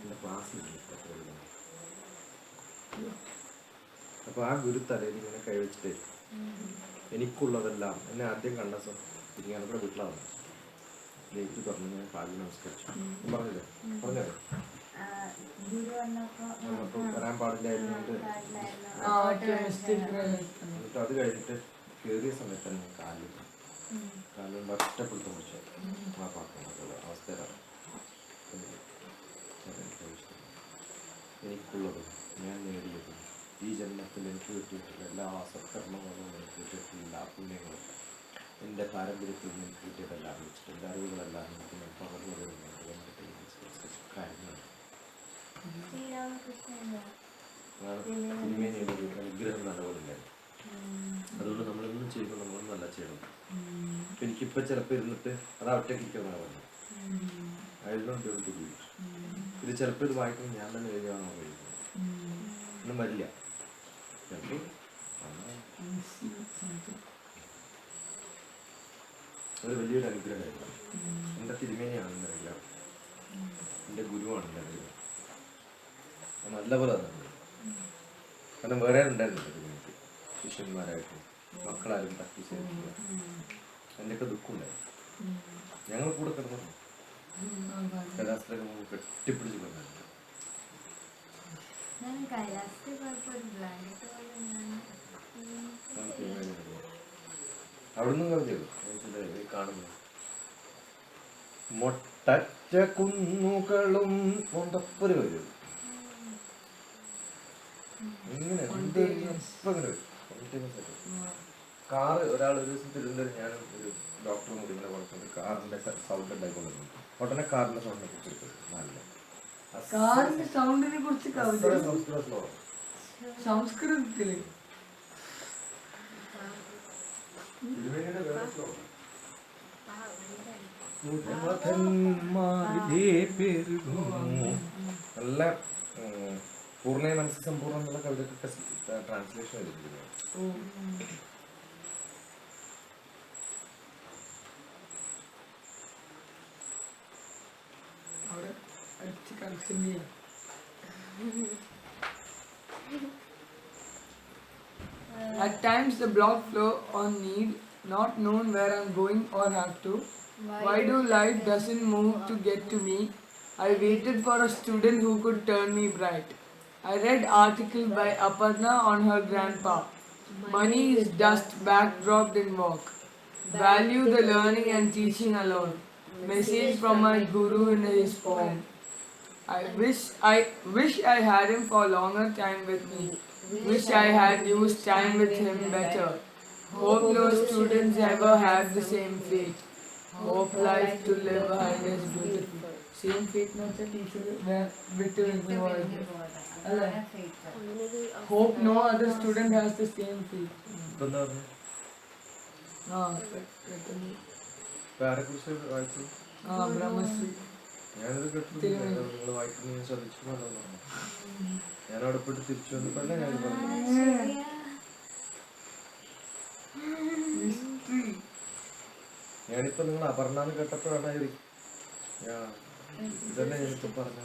എൻ്റെ ക്ലാസ്സിലില്ല. അപ്പോൾ ആ ഗുരു തലയിൽ ഇങ്ങനെ കൈവച്ചിട്ടേ എനിക്കുള്ളതെല്ലാം എന്നെ ആദ്യം കണ്ട ഞാനിവിടെ വീട്ടിലാണ്. ലേറ്റ് പറഞ്ഞു. ഞാൻ പാടി നമസ്കരിച്ചു. പറഞ്ഞില്ലേ പറഞ്ഞത് നമുക്ക് വരാൻ പാടില്ലായിരുന്നു. എന്നിട്ട് അത് കഴിഞ്ഞിട്ട് കയറിയ സമയത്ത് തന്നെ കാലുകൊണ്ട് ഒറ്റപ്പെടുത്തം പിടിച്ചു ആ പാട്ടുള്ള അവസ്ഥയിലാണ്. എനിക്കുള്ളതും ഞാൻ നേടിയതും ഈ ജന്മത്തിൽ എനിക്ക് കിട്ടിയിട്ടുള്ള എല്ലാ സത്കർമ്മങ്ങളും എനിക്ക് കിട്ടിയിട്ടുള്ള എല്ലാ പുണ്യങ്ങളും എൻ്റെ പാരമ്പര്യത്തിൽ നിന്ന് എനിക്ക് കിട്ടിയതെല്ലാം വെച്ചിട്ട് എൻ്റെ അറിവുകളെല്ലാം എനിക്ക് ഞാൻ പകർന്നു വരുന്നുണ്ട്. കാര്യങ്ങളുണ്ട്. തിരുമേനിയുടെ ഒരു അനുഗ്രഹം നല്ലപോലെ. അതുകൊണ്ട് നമ്മളൊന്നും ചെയ്യുമ്പോൾ നമ്മളൊന്നും അല്ല ചെയ്യണം. എനിക്കിപ്പോൾ ചിലപ്പോൾ ഇരുന്നിട്ട് അത് ഒറ്റയ്ക്ക് ഇരിക്കുന്ന പറഞ്ഞു ഇത് ചിലപ്പോൾ ഇത് വായിക്കുമ്പോൾ ഞാൻ തന്നെ എഴുതിയാണോ കഴിക്കുന്നത് ഒന്നും വരില്ല. അത് വലിയൊരു അനുഗ്രഹമായിരുന്നു. എൻ്റെ തിരുമേനിയാണെന്ന് അറിയാം, എൻ്റെ ഗുരുവാണെന്ന് അറിയാം. നല്ലപോലെ തന്നെ കാരണം വേറെ ഉണ്ടായിരുന്നില്ല തിരുമേനിക്ക് ശിഷ്യന്മാരായിട്ടും മക്കളാരും പ്രാക്ടീസ് ചെയ്തിട്ടില്ല. എൻ്റെയൊക്കെ ദുഃഖമുണ്ടായിരുന്നു. ഞങ്ങൾ കൂടെ കിടന്നു കലാസ്ഥലം കെട്ടിപ്പിടിച്ച് കൊണ്ടായിരുന്നു. അവിടുന്ന് കളഞ്ഞു കാണുന്നു മൊട്ടറ്റ കുന്നുകളും കൊണ്ടപ്പൊരു വരും ഇങ്ങനെ കാറ് ഒരാൾ ഒരു ദിവസം തിരുവനന്തപുരം ഞാനും ഒരു ഡോക്ടറും കൂടി ഇങ്ങനെ കൊടുക്കുന്നത് കാറിന്റെ സൗണ്ട് ഉണ്ടായിക്കൊണ്ടിരുന്നു. ഉടനെ കാറിന്റെ സൗണ്ടിനെ കുറിച്ച് നല്ല കാറിന്റെ സൗണ്ടിനെ കുറിച്ച് സംസ്കൃതത്തിലോ സംസ്കൃതത്തില് നല്ല പൂർണ്ണ മനസ്സ് സമ്പൂർണ്ണം എന്നുള്ള കവിതയൊക്കെ ട്രാൻസ്ലേഷൻ ചെയ്തിരിക്കുന്നു. At times the block flow on need, not known where I'm going or have to. Why do life doesn't move to get to me? I waited for a student who could turn me bright. I read article by Aparna on her grandpa. Money is dust backdropped in work. Value the learning and teaching alone. Message from my guru in his poem. I wish I had him for longer time with me. Wish I had used time with him better. Hope no students ever have the same fate. Hope life to live behind is beautiful. Same fate not the teacher where bitter is the world. Hope no other student has the same fate. Brahmasri. ഞാനത് കേട്ടിട്ടില്ല. നിങ്ങൾ വായിക്കുന്നത് ഞാൻ ശ്രദ്ധിച്ചിട്ടുണ്ടോ? ഞാനവിടെ പോയിട്ട് തിരിച്ചു വന്നപ്പോഴല്ലേ ഞാൻ പറഞ്ഞു. ഞാനിപ്പോ നിങ്ങൾ അപർണാന്ന് കേട്ടപ്പോഴാണ് ഇതന്നെ ഞാനിപ്പോ പറഞ്ഞു.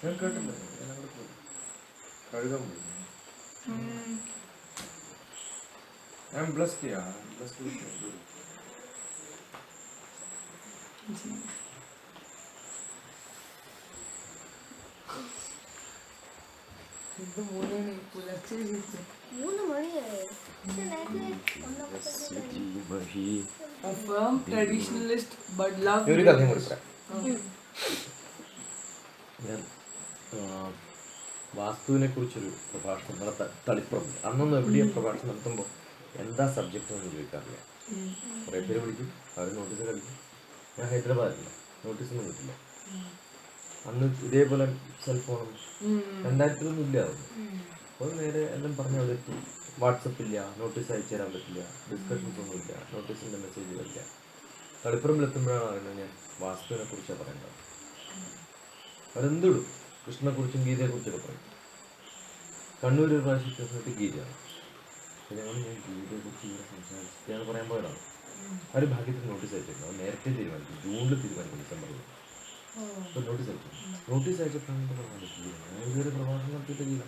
ഞാൻ കേട്ടില്ല. ഞാനവിടെ പോയി കഴുകാൻ പോയി. I'm blessed, yeah. I'm blessed with you. A firm traditionalist but love. ഒരു കഥയും കൂടി പറയാം. ഞാൻ വാസ്തുവിനെ കുറിച്ചൊരു പ്രഭാഷണം തളിപ്പുറം അന്നൊന്നും എവിടെയും പ്രഭാഷണം നടത്തുമ്പോൾ എന്താ സബ്ജക്റ്റ് എന്ന് ചോദിക്കാറില്ല. കുറേ പേര് വിളിക്കും, അവർ നോട്ടീസ് കളിക്കും. ഞാൻ ഹൈദരാബാദില്ല, നോട്ടീസൊന്നും കിട്ടില്ല. അന്ന് ഇതേപോലെ സെൽഫോണും 2000 ഇല്ല. അപ്പോൾ നേരെ എല്ലാം പറഞ്ഞ് അവിടെ എത്തും. വാട്സപ്പില്ല, നോട്ടീസ് അയച്ചു തരാൻ പറ്റില്ല, ഡിസ്കഷൻസ് ഒന്നുമില്ല, നോട്ടീസിൻ്റെ മെസ്സേജ് വരില്ല. തളിപ്പുറമ്പിലെത്തുമ്പോഴാണ് അറിയുന്നത് ഞാൻ വാസ്തുവിനെ കുറിച്ചാണ് പറയേണ്ടത്. അവരെന്തിടും കൃഷ്ണനെക്കുറിച്ചും ഗീതയെക്കുറിച്ചൊക്കെ പറയും. കണ്ണൂർ ഒരു പ്രാവശ്യം ഗീതയാണ്. ഞങ്ങൾ ഞാൻ ഗീതയെക്കുറിച്ച് ഇവിടെ സംസാരിച്ചിട്ടാണ് പറയാൻ പോയതാണ്. അവർ ഭാഗ്യത്തിൽ നോട്ടീസ് അയച്ചിരുന്നു. അവർ നേരത്തെ തീരുമാനിച്ചു, ജൂണിൽ തീരുമാനിക്കും, ഡിസംബറിൽ. അപ്പോൾ നോട്ടീസ് അയച്ചപ്പോഴാണ് പറയാൻ പറ്റില്ല. ഞാൻ ഇതുവരെ പ്രഭാഷണം നടത്തിയിട്ട് ചെയ്യില്ല.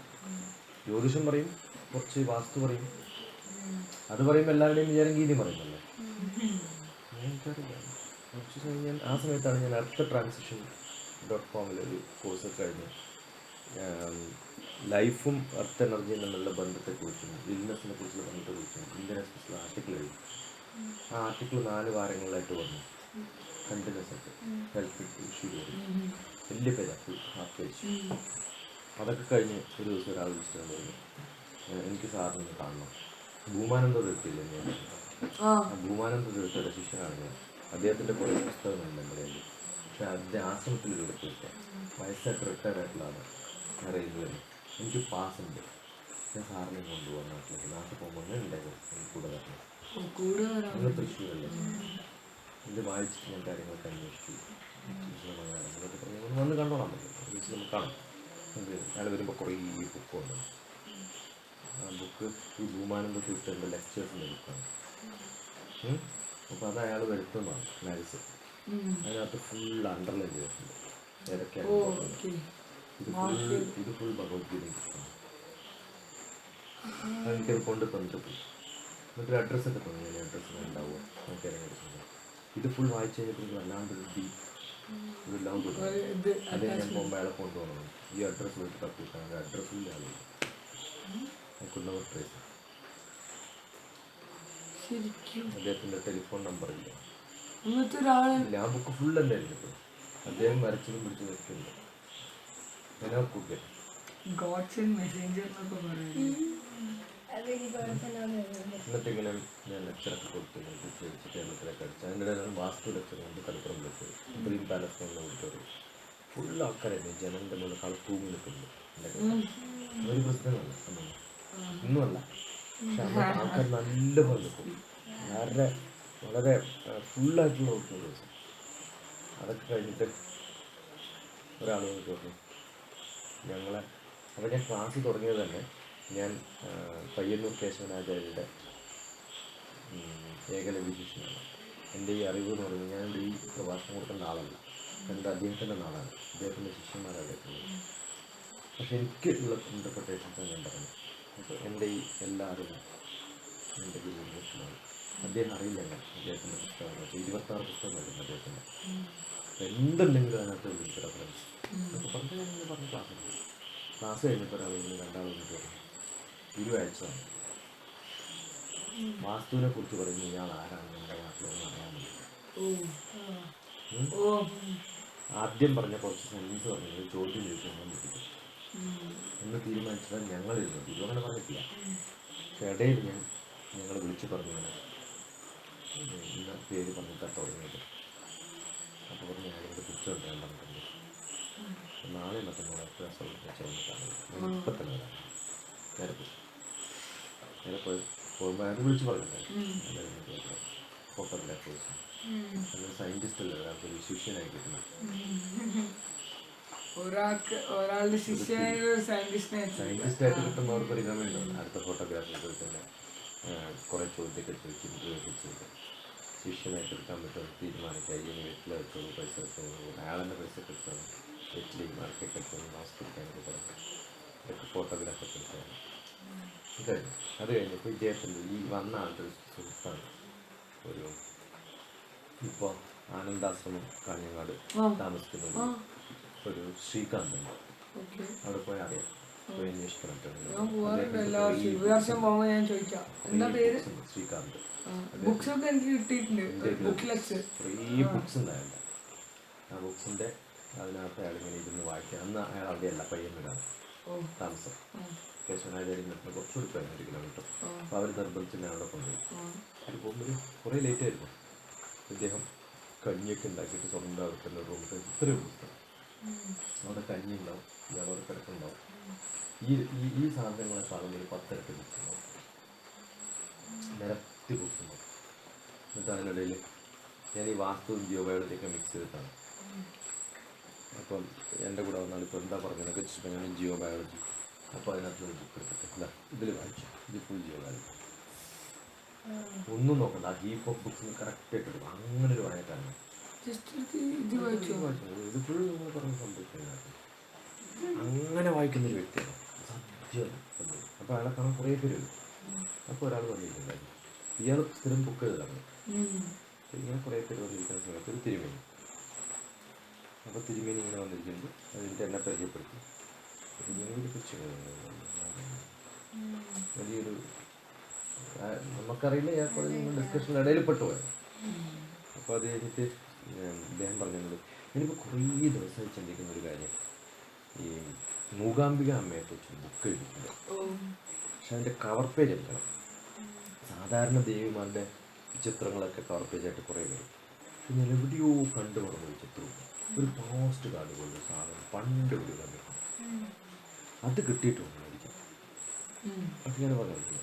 ജ്യോതിഷം പറയും, കുറച്ച് വാസ്തു പറയും. അത് പറയുമ്പോൾ എല്ലാവരുടെയും വിചാരം ഗീതയും പറയുന്നല്ലോ. എനിക്കറിയില്ല. കുറച്ച് ഞാൻ ആ സമയത്താണ് ഞാൻ അടുത്ത transition.com ഒരു കോഴ്സൊക്കെ കഴിഞ്ഞ് ലൈഫും എർത്ത് എനർജിയും തമ്മിലുള്ള ബന്ധത്തെക്കുറിച്ചും ബിസിനസ്സിനെ കുറിച്ചുള്ള ബന്ധത്തെക്കുറിച്ചും ഇന്ത്യൻ എക്സ്പ്രസ്സിൽ ആർട്ടിക്കിൾ എഴുതി. ആ ആർട്ടിക്കിൾ 4 വാരങ്ങളിലായിട്ട് വന്നു. കണ്ടിന്യൂസ് ആയിട്ട് ഹെൽത്ത് ഇഷ്യൂ വരും, വലിയ പേര് ഹാഫ് പേജ്. അതൊക്കെ കഴിഞ്ഞ് ഒരു ദിവസം ഒരാൾ വിളിച്ചിട്ടുണ്ട്, എനിക്ക് സാറിന് കാണണം. ഭൂമാനന്ദ തീർത്തില്ലേ ഞാൻ, ആ ഭൂമാനന്ദ തീർത്തയുടെ ശിഷ്യനാണ് ഞാൻ. അദ്ദേഹത്തിൻ്റെ കുറേ പുസ്തകങ്ങളുണ്ട് എൻ്റെ കയ്യിൽ. പക്ഷേ അദ്ദേഹം ആശ്രമത്തിലൂടെ പോയിട്ട് വയസ്സായിട്ട് റിട്ടയർ ആയിട്ടുള്ള ആളാണ്. ഞാൻ റെയിൽവേയിൽ എനിക്ക് പാസ് ഉണ്ട്. ഞാൻ സാറിനെ കൊണ്ടുപോകാൻ നാട്ടിൽ പോകുമ്പോൾ ഉണ്ടായിരുന്നു എനിക്ക് കൂടെ വരണം. നിങ്ങൾ തൃശ്ശൂരല്ലേ, ഇത് വായിച്ചിട്ട് ഞാൻ കാര്യങ്ങളൊക്കെ അന്വേഷിച്ചു. കാര്യങ്ങളൊക്കെ പറഞ്ഞ് വന്ന് കണ്ടോളാൻ പറ്റും. നമുക്ക് കാണാം. അയാൾ വരുമ്പോൾ കുറേ ബുക്കുണ്ട്. ആ ബുക്ക് ഈ ഭൂമാനന്ദ തീർത്ഥൻ്റെ ലെക്ചേഴ്സിൻ്റെ ബുക്കാണ്. അപ്പോൾ അത് അയാൾ വരുത്തുന്നതാണ് മാത്സ്. അതിനകത്ത് ഫുൾ അണ്ടർലൈൻ ചെയ്തിട്ടുണ്ട് ഏതൊക്കെയാണ്. ഇത് ഫുൾ ഭഗവത്ഗീത ബുക്കാണ്. എനിക്കത് കൊണ്ട് തന്നിട്ട് പോയി. എന്നിട്ടൊരു അഡ്രസ്സൊക്കെ തന്നു. ഞാൻ അഡ്രസ്സ് ഉണ്ടാവുമോ നമുക്ക് ഇറങ്ങിയെടുക്കുന്നത്. ഇത് ഫുൾ വായിച്ചു കഴിഞ്ഞപ്പോൾ എനിക്ക് വല്ലാണ്ടൊരു ഒരു ലവ് കിട്ടും. അതേ ഞാൻ പോകുമ്പോൾ അയാളെ കൊണ്ടുപോകണം. ഈ അഡ്രസ്സ് വെച്ച് തപ്പിട്ടാണ് അഡ്രസ്സില്ല ആളുകൾ എനിക്കുള്ളവർ ട്രേസ്. അദ്ദേഹത്തിൻ്റെ ടെലിഫോൺ നമ്പറില്ല. ആ ബുക്ക് ഫുൾ എന്തായിരുന്നു ഇപ്പോൾ അദ്ദേഹം വരച്ചതും പിടിച്ചു വെക്കുന്നുണ്ട്. എന്നിട്ട് ഇങ്ങനെ ഞാൻ ലെക്ചറൊക്കെ കൊടുത്തു. കേരളത്തിലൊക്കെ അടിച്ചു. അതിൻ്റെ ഇടയിൽ വാസ്തു ലെക്ചർ കൊണ്ട് കലപ്പുറം വെച്ചു. ഗ്രീൻ പാലസ് എന്ന ഓഡിറ്റോറിയം ഫുൾ ആൾക്കാരായിരുന്നു. ജനലിൻ്റെ മുകളിൽ കളത്തൂങ്ങി നിൽക്കുന്നു. ഒരു പ്രശ്നമല്ല അന്ന്, ഇന്നുമല്ല. പക്ഷെ അന്ന് ആൾക്കാർ നല്ലപോലെ നിൽക്കും. വളരെ ഫുള്ളായിട്ടുള്ള ഓഡിറ്റോറിയം. അതൊക്കെ കഴിഞ്ഞിട്ട് ഒരാൾ നോക്കി ഞങ്ങളെ അപ്പോൾ ഞാൻ ക്ലാസ് തുടങ്ങിയത് തന്നെ ഞാൻ പയ്യന്നൂർ കേശവനാചാര്യരുടെ ഏകലവ്യ ശിഷ്യനാണ്. എൻ്റെ ഈ അറിവ് എന്ന് പറയുന്നത് ഞാൻ ഈ പ്രഭാഷണം കൊടുക്കേണ്ട ആളല്ല, എൻ്റെ അദ്ദേഹത്തിൻ്റെ നാളാണ്, അദ്ദേഹത്തിൻ്റെ ശിഷ്യന്മാരാണ്. പക്ഷെ എനിക്ക് ഉള്ള ഇൻ്റർപ്രിട്ടേഷൻസ് ഞാൻ പറഞ്ഞു. അപ്പോൾ എൻ്റെ ഈ എല്ലാ അറിവും എൻ്റെ ഗുരുവിനാണ്. അദ്ദേഹം അറിയില്ല ഞാൻ അദ്ദേഹത്തിൻ്റെ പുസ്തകങ്ങൾ 26 പുസ്തകമായിരുന്നു അദ്ദേഹത്തിൻ്റെ. എന്തുണ്ടെങ്കിലും അതിനകത്ത് വിളിച്ച റെഫറൻസ് അപ്പോൾ പറഞ്ഞ ക്ലാസ് കഴിഞ്ഞപ്പോൾ ഒരാൾ രണ്ടാൾ വന്നിട്ട് പറഞ്ഞു ഗുരുവാഴ്ചയാണ് വാസ്തുവിനെ കുറിച്ച് പറയുന്നു. ഇയാൾ ആരാണ് എൻ്റെ നാട്ടിലൊന്നും അറിയാൻ പറ്റില്ല. ആദ്യം പറഞ്ഞ കുറച്ച് സെൻറ്റൻസ് പറഞ്ഞത് ചോദ്യം ചോദിച്ചാൽ പറ്റില്ല എന്ന് തീരുമാനിച്ചത് ഞങ്ങളിരുന്നു. ഗുരു അങ്ങനെ പറഞ്ഞിട്ടില്ല. പക്ഷെ ഇടയിൽ ഞങ്ങൾ വിളിച്ച് പറഞ്ഞു ഇന്ന പേര് പറഞ്ഞിട്ടാണ് തുടങ്ങിയത്. അപ്പോൾ പറഞ്ഞു ഞാനിവിടെ പിടിച്ചോണ്ട് ഞാൻ പറഞ്ഞിട്ടുണ്ട്. നാളെ മറ്റന്നാളെ ചേർന്നിട്ടാണ് ഇപ്പം തന്നെ വരാം. നേരെ പോകുമ്പോൾ അത് വിളിച്ച് പറഞ്ഞിട്ടുണ്ടായിരുന്നു. ഫോട്ടോഗ്രാഫേഴ്സ് അങ്ങനെ സയൻറ്റിസ്റ്റ് അല്ലേ ഒരാൾക്കൊരു ശിഷ്യനായി കിട്ടുന്നത്. സയൻറ്റിസ്റ്റായിട്ട് കിട്ടുന്നവർക്ക് ഒരു ഗമയുണ്ടാവും. അടുത്ത ഫോട്ടോഗ്രാഫേഴ്സ് തന്നെ കുറേ ചോദ്യമൊക്കെ ചോദിച്ച് ഇൻട്രോയൊക്കെ ചെയ്ത് ശിഷ്യനായിട്ട് എടുക്കാൻ പറ്റുമെന്ന് തീരുമാനിക്കുക. ഈ വീട്ടിൽ വെച്ചോളൂ, പൈസ വെച്ചോളൂ, അയാളെന്നെ പൈസ കിട്ടുന്നു, വീട്ടിൽ മാർക്കറ്റ് എടുക്കുന്നു, മാസ്ക് എടുക്കാനൊക്കെ പറഞ്ഞു. ഇതൊക്കെ ഫോട്ടോഗ്രാഫൊക്കെ എടുക്കാനും കഴിഞ്ഞു. അത് കഴിഞ്ഞപ്പോൾ ഇദ്ദേഹത്തിൻ്റെ ഈ വന്ന ആളുടെ സുഹൃത്താണ് ഒരു ഇപ്പോൾ ആനന്ദാശ്രമം കാഞ്ഞങ്ങാട് താമസിക്കുന്നത് ഒരു ശ്രീകാന്ത് ഉണ്ട്. അവിടെ പോയി അറിയാം, പോയി അന്വേഷിക്കണം. ശ്രീകാന്ത് കുറേ ബുക്സ് ഉണ്ടായിരുന്നു. ആ ബുക്സിൻ്റെ അതിനകത്ത് അയാളിങ്ങനെ ഇരുന്ന് വായിക്കുക. അന്ന് അയാൾ അവിടെയല്ല, പയ്യന്നൂരാണ് താമസം. കേശവനാചാര്യം നിന്ന് കുറച്ചുകൂടി പോയി 1 കിലോമീറ്റർ. അപ്പോൾ അവർ നിർബന്ധിച്ചിട്ട് അവിടെ കൊണ്ടുപോയി. അത് പോകുമ്പോൾ കുറേ ലേറ്റ് ആയിരുന്നു. അദ്ദേഹം കഞ്ഞിയൊക്കെ ഉണ്ടാക്കിയിട്ട് സ്വന്തം അവർക്കുള്ള റൂമിൽ ഇത്രയും പുസ്തകം അവിടെ കഞ്ഞി ഉണ്ടാവും, ഇയാളൊരു കിടക്കുണ്ടാവും. ഈ സാധനങ്ങളൊക്കെ ആകുമ്പോൾ 10 ഇരട്ടി ബുക്സ് ഉണ്ടാവും, നിരത്തി ബുക്സ് ഉണ്ടാവും. എന്നിട്ട് അതിനിടയിൽ ഞാൻ ഈ വാസ്തുവും ജിയോബയോളജിയൊക്കെ മിക്സ് ചെയ്തിട്ടാണ്. അപ്പം എൻ്റെ കൂടെ വന്നാൽ ഇപ്പോൾ എന്താ പറഞ്ഞതൊക്കെ വെച്ചിട്ട് ഞാൻ ജിയോബയോളജി. അപ്പോൾ അതിനകത്ത് ഒരു ബുക്ക് എടുത്തിട്ട് ഇല്ല ഇതിൽ വായിച്ചു. ഇത് ഫുൾ ജിയോബയോളജി, ഒന്നും നോക്കണ്ട. ആ ഹീപ്പ് ഓഫ് ബുക്സിന് കറക്റ്റായിട്ട് എടുക്കും. അങ്ങനെ ഒരു വായനക്കാരനാണ്. ഇത് ഫുൾ നിങ്ങൾ പറഞ്ഞ സംഭവിക്കുന്നത് അങ്ങനെ വായിക്കുന്നൊരു വ്യക്തിയാണ് സത്യമാണ്. അപ്പോൾ അയാളെ കാണാൻ കുറേ പേര് വരും. അപ്പോൾ ഒരാൾ പറഞ്ഞിട്ടുണ്ടായിരുന്നു ഇയാൾ സ്ഥിരം ബുക്ക് എഴുതാണ്. ഇങ്ങനെ കുറേ പേര് വന്നിരിക്കുന്ന സമയത്ത് ഒരു തിരുമേനി. അപ്പോൾ തിരുമേനി ഇങ്ങനെ വന്നിരിക്കുന്നത് അതിൻ്റെ എന്നെ പരിചയപ്പെടുത്തി. തിരുമേനിയെ കുറിച്ച് വലിയൊരു നമുക്കറിയില്ല, ഞാൻ ഡിസ്കഷൻ ഇടയിൽ പെട്ടുപോയത്. അപ്പോൾ അത് കഴിഞ്ഞിട്ട് അദ്ദേഹം പറഞ്ഞത് എനിക്ക് കുറേ ദിവസമായി ചിന്തിക്കുന്ന ഒരു കാര്യം, ഈ മൂകാംബിക അമ്മയെക്കുറിച്ച് ബുക്ക് എഴുതിയിട്ടുണ്ട്. പക്ഷെ അതിൻ്റെ കവർ പേജ് എടുക്കണം. സാധാരണ ദേവിമാരുടെ ചിത്രങ്ങളൊക്കെ കവർ പേജായിട്ട് കുറേ വരും. ഞാൻ എവിടെയോ കണ്ടു മറന്നു വെച്ചിട്ടു ഒരു പോസ്റ്റ് കാർഡ് പോലൊരു സാധനം പണ്ട് എവിടെയോ കണ്ടിട്ടുണ്ട്. അത് കിട്ടിയിട്ടുണ്ട് മേടിക്കാൻ. അത് ഞാൻ പറഞ്ഞു.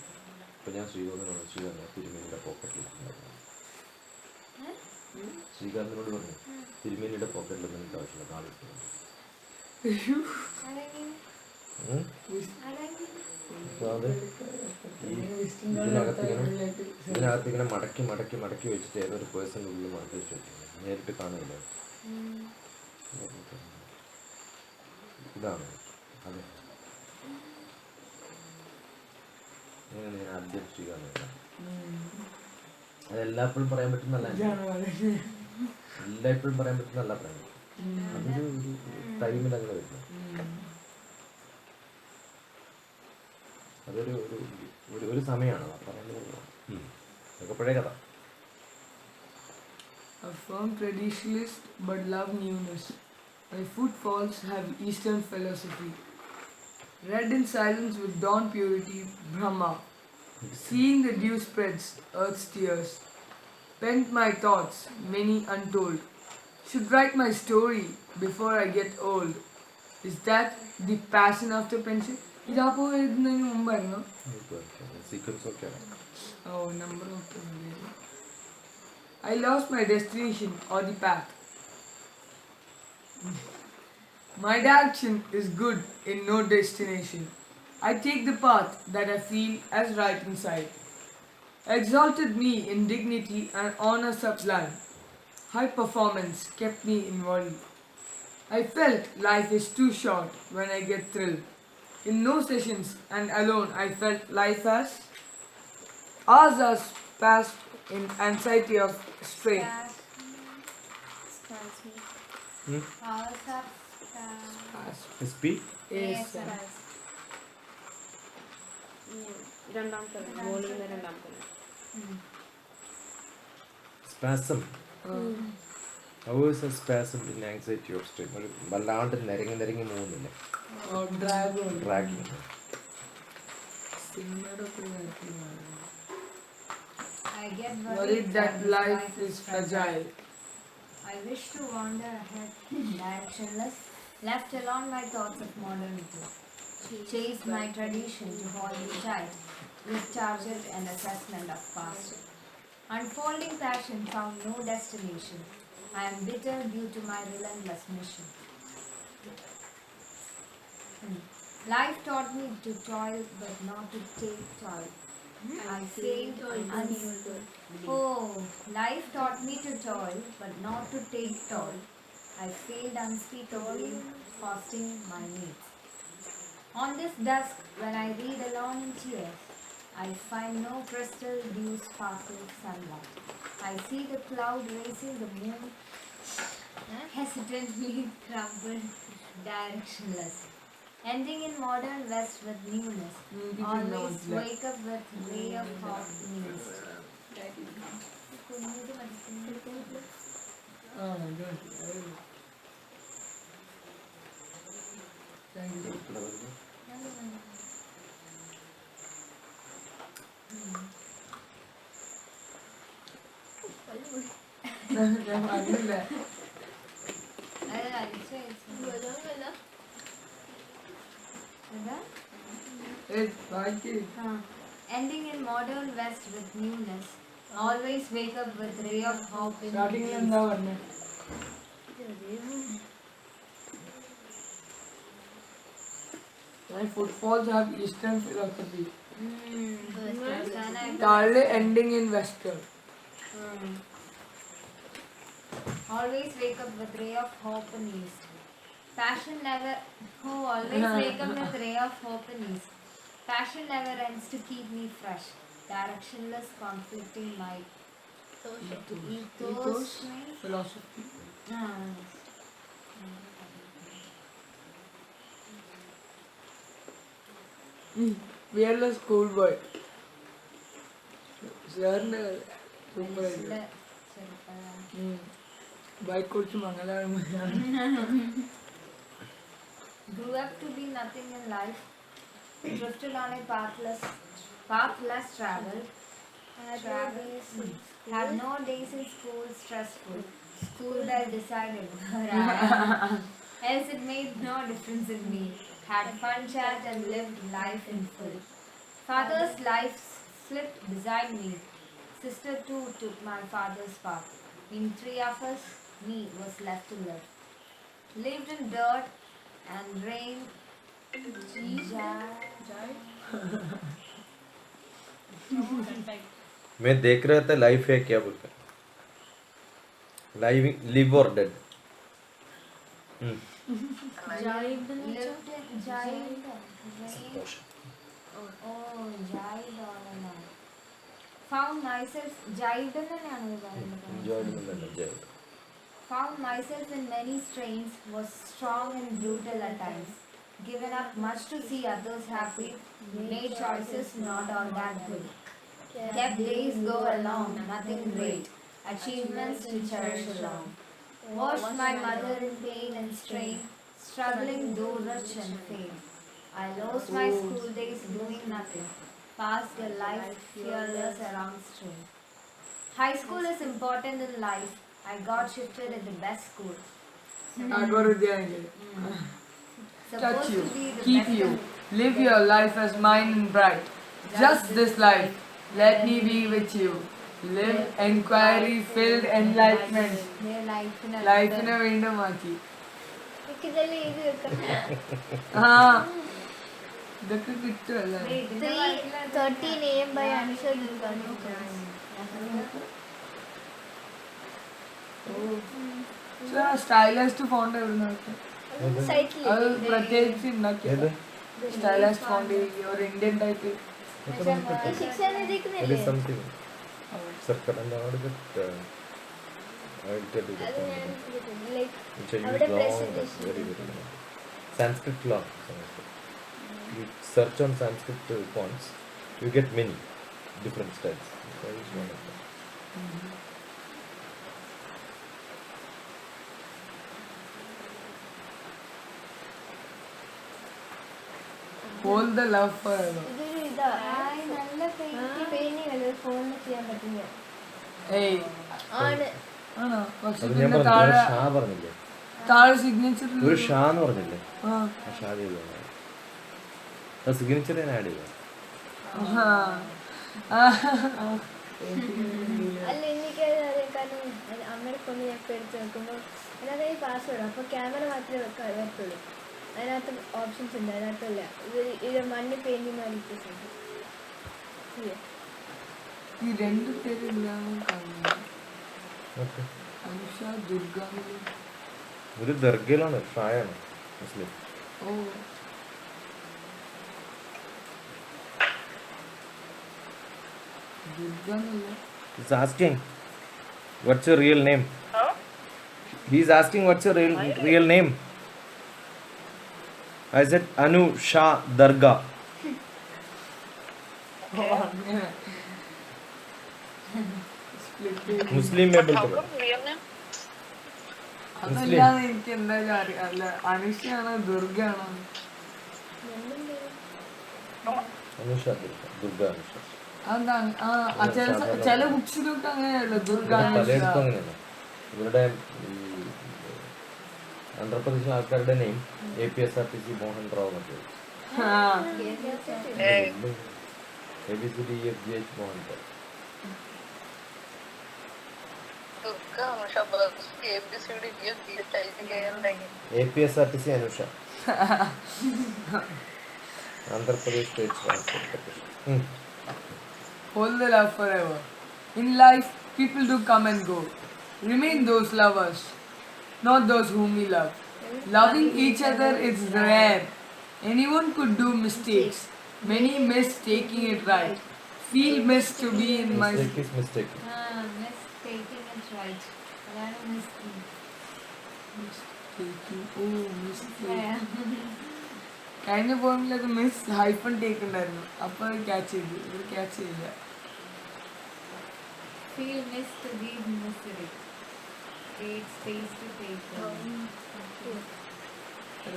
അപ്പം ഞാൻ ശ്രീകാന്തിനോട് തിരുമേനിയുടെ പോക്കറ്റിൽ ശ്രീകാന്തിനോട് പറഞ്ഞു തിരുമേനിയുടെ പോക്കറ്റിൽ എനിക്ക് ആവശ്യമില്ല കാർഡ് കിട്ടുന്നുണ്ട്. അപ്പോൾ അത് ഇതിനകത്തിങ്ങനെ മടക്കി മടക്കി മടക്കി വെച്ചിട്ട് ഏതൊരു പേഴ്സൻ്റെ ഉള്ളിൽ മടക്കി വെച്ച് വെച്ചിട്ടുണ്ട്. നേരിട്ട് കാണില്ല. ഇതാണ് അതെ. ഞാൻ ആദ്യം ചെയ്യാന്നില്ല. അതെല്ലായ്പ്പോഴും പറയാൻ പറ്റുന്നല്ല, എല്ലായ്പ്പോഴും പറയാൻ പറ്റുന്നല്ല പറയാൻ. അതൊരു ടൈമിൽ അങ്ങനെ വരുന്നത്. അതൊരു ഒരു സമയമാണ് പറയുന്നത്. അതൊക്കെ പഴയ കഥ. A firm traditionalist but love newness. My footfalls have Eastern philosophy. Read in silence with dawn purity, Brahma. Seeing the dew spreads, earth's tears. Pent my thoughts, many untold. Should write my story before I get old. Is that the passion after pension? ഇതാപ്പോ എഴുതുന്നതിന് മുമ്പായിരുന്നു. Sequence ഒക്കെ Number of I lost my destination or the path. My direction is good in no destination. I take the path that I feel as right inside. Exalted me in dignity and honor sublime. High performance kept me in worry. I felt life is too short when I get thrilled. In no sessions and alone I felt life as hours has passed in anxiety of strain. SP Yes, sir. രണ്ടാമത്തെ മോളിൽ രണ്ടാമത്തെ spasm. Hours spasm in anxiety of strain. ഒരു വല്ലാണ്ട് നിരങ്ങി പോകുന്നില്ലേ, dragging. I get Worried that life is fragile. I wish to wander ahead, directionless, left alone my thoughts of modernity. Chase my tradition to hold me tight, with charges and assessment of past. Unfolding passion found no destination. I am bitter due to my relentless mission. Life taught me to toil but not to take toil. I failed life taught me to toil but not to take toil. I failed unspeakably, costing my needs. On this dusk, when I read alone in tears, I find no crystal dew sparkle sunlight. I see the cloud racing the moon, hesitantly crumbled, directionless. Ending in modern west with newness, always wake up with ray of hope in east. Ending in modern west with newness, always wake up with ray of hope in east. My footfalls have Eastern philosophy. Darle ending in Western. Always wake up with ray of hope in east. Passion never. Always wake up with ray of hope in east. Passion never ends to keep me fresh. Directionless, conflicting my ethos. Philosophy. Fearless schoolboy. സാറിന് super bike കുറിച്ച് മംഗളാണ്. Grew up to be nothing in life. Drifted on a path less traveled. Had no days in school stressful. School bell decided where I am. Else it made no difference in me. Had fun chat and lived life in full. Father's life slipped beside me. Sister too took my father's part. In three of us, me was left to live. Lived in dirt and rain. मैं देख रहा था life है क्या बोलकर live और dead Lived in giant rain. Oh, jived all along. Found myself jived തന്നെയാണ് പറയുന്നത്. Found myself in many strains, was strong and brutal at times. Given up much to see others happy, made choices not all that good. Kept days go along, nothing great. Achievements to cherish along. Watched my mother in pain and strain, struggling though rich and famed. I lost my school days doing nothing, passed a life fearless around strain. High school is important in life. I got shifted at the best school. Touch you, keep you, live your life as mine and bright. Just this life, let me be with you. Live enquiry filled enlightenment. ലൈഫിനെ വീണ്ടും മാറ്റി. ഇതൊക്കെ കിട്ടുമല്ലേ? 3:13 AM by Anisha Dulgani. Stylised font എവിടുന്ന് അത് പ്രത്യേകിച്ച് ഏത് ഉണ്ടാക്കിയത് stylised font ഒരു ഇന്ത്യൻ ടൈപ്പ് ശിക്ഷ it is something circle and all that I'll tell you അത് that ഞാൻ one. ലൈക്ക് Which I അവിടെ use long, presentation. very long. Sanskrit law. You search on Sanskrit fonts, you get many different styles. So I use one of them. Hold the love forever. ഇതൊരു ഇതാ നല്ല painting അല്ല ഫോണിൽ ചെയ്യാൻ പറ്റുന്ന ഏയ് ആണ്. ആണോ? പക്ഷെ അത് ഞാൻ പിന്നെ പറഞ്ഞു താഴെ ഷാ പറഞ്ഞില്ലേ താഴെ സിഗ്നേച്ചർ ഒരു ഷാ എന്ന് പറഞ്ഞില്ലേ ആ ആ ഷാ ചെയ്തു സിഗ്നേച്ചർ ഞാൻ ആഡ് ചെയ്തു അല്ല എനിക്ക് അറിയാം കാരണം അമ്മയുടെ ഫോണിൽ ഞാൻ ഇപ്പോൾ എടുത്ത് നോക്കുമ്പോൾ അതിനകത്ത് ഈ പാസ്വേഡ് അപ്പോൾ ക്യാമറ മാത്രമേ വരത്തുള്ളൂ. അതിനകത്ത് ഓപ്ഷൻസ് ഉണ്ട്, അതിനകത്തല്ല ഇത് മണ്ണ് പെയിന്റിങ് വാങ്ങിക്കുന്നുണ്ട്. ഈ രണ്ട് പേരില്ലാന്ന് കാണുന്നു. ഓക്കെ അനുഷ ദുർഗാമിലി. ഒരു ദർഗയിലാണ് ഷായാണ് മുസ്ലിം ഓ ദുർഗാമില്ല. He's asking what's your real name. He's asking what's your real name. I said Anu Shah Darga. Muslim में बोलते हैं. real name? അതല്ലാതെ എനിക്ക് എന്തായാലും അറിയാം. അല്ല അനുഷയാണോ ദുർഗയാണോ? Anusha Durga Anusha. അതെന്താ ചില ബുക്സിലൊക്കെ അങ്ങനെയല്ലോ ദുർഗ പലയിടത്തും അങ്ങനെയല്ല. ഇവരുടെ ആന്ധ്രാപ്രദേശിലെ ആൾക്കാരുടെ നെയിം APSRTC മോഹൻ റാവു എന്നൊക്കെ ABCDEFGH Mohan Rao. Durga, Anusha, ABCD, APSRTC Anusha. Andhra Pradesh state transport corporation. Hold the love forever. In life, people do come and go. Remain those lovers, not those whom we love. Loving each other is rare. Anyone could do mistakes. Many miss taking it right. Feel missed to be in my... Mistake is mistake. mistaking it right. അതാണ് mistake. Oh, mistake. കഴിഞ്ഞ പോയിന്റിലൊക്കെ miss hyphen take ഉണ്ടായിരുന്നു. അപ്പോൾ അത് catch ചെയ്തു. ഇത് catch ചെയ്യില്ല. Feel missed to be in misery. Take space to take them.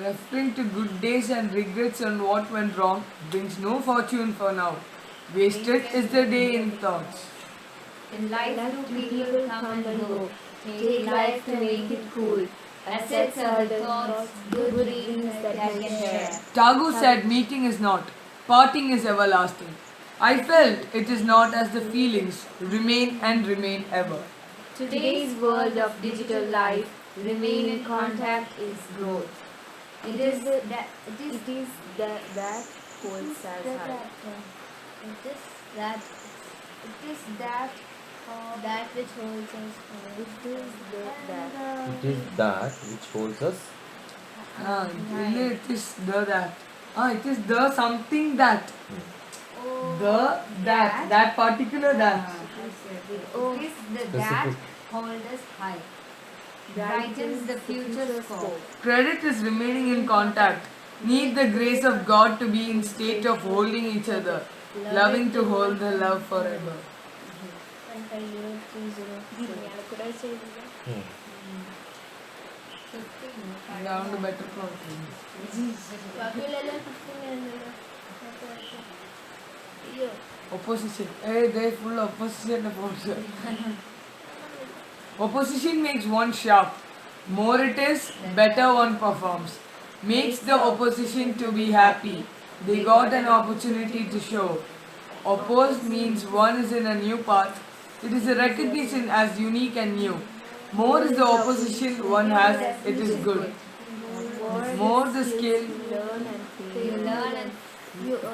Referring to good days and regrets on what went wrong brings no fortune for now. Wasted is the day in thoughts. In life, two people come and go. Take life to make it cool. Assets are the thoughts, good readings that can share. Tagore said meeting is not, parting is everlasting. I felt it is not as the feelings remain and remain ever. Today's world of digital life, remain in contact is growth. It is that holds us high. It is that which holds us high. It is that. It is that which holds us. It is the that. It is the something that. That particular that. It is the that hold us high. Brightens the future scope. Credit is remaining in contact. Need the grace of God to be in state of holding each other, loving to hold the love forever. 15030. Down to better problem. ബാക്കിയുള്ളതെല്ലാം 15 ആണല്ലോ. അയ്യോ Opposition. Hey, they full opposition about it. Opposition makes one sharp. More it is, better one performs. Makes the opposition to be happy. They got an opportunity to show. Opposed means one is in a new path. It is a recognition as unique and new. More is the opposition one has, it is good. More the skill, you learn and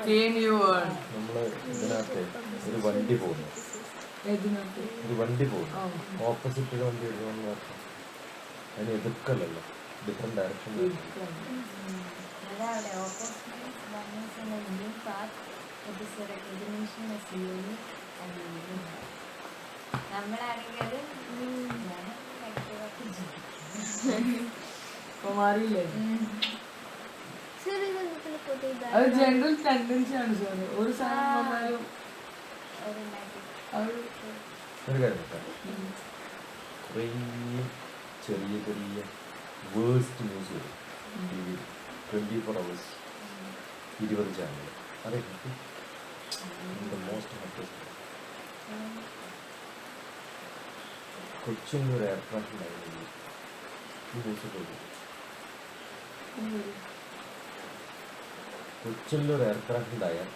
pain you earn. നമ്മൾ ഇതിനകത്ത് ഒരു വണ്ടി പോകുന്നു, ഒരു വണ്ടി പോകുന്നു, opposite ഒരു വണ്ടി എടുക്കണമെന്ന് പറഞ്ഞു അതിന് എതിർക്കല്ലല്ലോ, ഡിഫറെൻറ്റ് ഡയറക്ഷനിൽ. അതവിടെ opposite one is in a new path. It is a recognition as unique and new. നമ്മളാണെങ്കിൽ അത് കുമാരിയില്ലേ? ശരി നമുക്ക് ഫോട്ടോ അത് ജനറൽ ടെൻഡൻസി ആണ് സാർ. ഒരു സാധനം വന്നാലും അത് ഒരു കാര്യം നോക്കാം, കുറേ ചെറിയ ചെറിയ വേഴ്സ്റ്റ് ന്യൂസ് വരും ടി വി 24 hours 20 ചാനൽ. അറിയാം മോസ്റ്റ് ഹോട്ടസ്റ്റ് കൊച്ചിൻ്റെ ഒരു എയർക്രാഫ്റ്റ് ഉണ്ടായിരുന്നു ഈ ന്യൂസ് പോയി. കൊച്ചിൻ്റെ ഒരു എയർക്രാഫ്റ്റ് ഉണ്ടായാൽ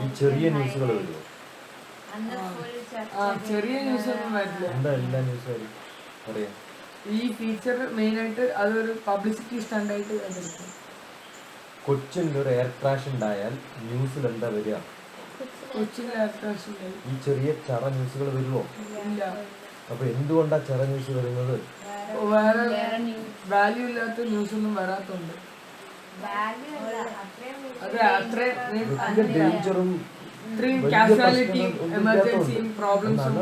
ഈ ചെറിയ ന്യൂസുകൾ വരുമോ? ചെറിയ ന്യൂസ് ഒന്നും വരില്ല. എന്താ എല്ലാ ന്യൂസും വരും അറിയാം. ഈ ഫീച്ചർ മെയിനായിട്ട് അതൊരു പബ്ലിസിറ്റി സ്റ്റണ്ടായിട്ട് അതെടുക്കും. കൊച്ചിൻ്റെ ഒരു എയർ ക്രാഷ് ഉണ്ടായാൽ ന്യൂസിൽ എന്താ വരിക? കൊച്ചിയിൽ എയർ ക്രാഷ് ഉണ്ടായി. ഈ ചെറിയ ചറ ന്യൂസുകൾ വരുമോ? ഇല്ല. അപ്പൊ എന്തുകൊണ്ടാ ചറ ന്യൂസ് വരുന്നത്? വേറെ വാല്യൂ ഇല്ലാത്ത ന്യൂസ് ഒന്നും വരാത്തുണ്ട്. അത് അത്രയും ഡേഞ്ചറും ഇത്രയും കാഷ്വാലിറ്റിയും എമർജൻസിയും പ്രോബ്ലംസും.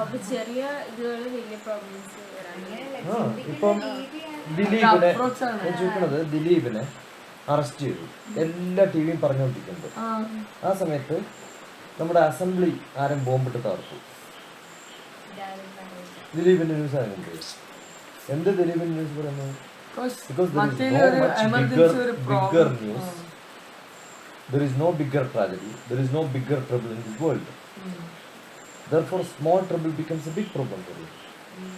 അപ്പൊ ചെറിയ ഇതുകൾ വലിയ പ്രോബ്ലംസ് ഇപ്പം ദിലീപിനെ ഞാൻ ചോദിക്കണത്, ദിലീപിനെ അറസ്റ്റ് ചെയ്തു, എല്ലാ ടി വിയും പറഞ്ഞുകൊണ്ടിരിക്കുന്നത്. ആ സമയത്ത് നമ്മുടെ അസംബ്ലി ആരും ബോംബിട്ട് തകർത്തു. ദിലീപിന്റെ ന്യൂസ് ആയിരുന്നു. എന്ത് ദിലീപിന്റെ ന്യൂസ് പറയുന്നത്? Because there is no much bigger news. There is no bigger tragedy. There is no bigger trouble in this world. Therefore, small trouble becomes a big problem for you.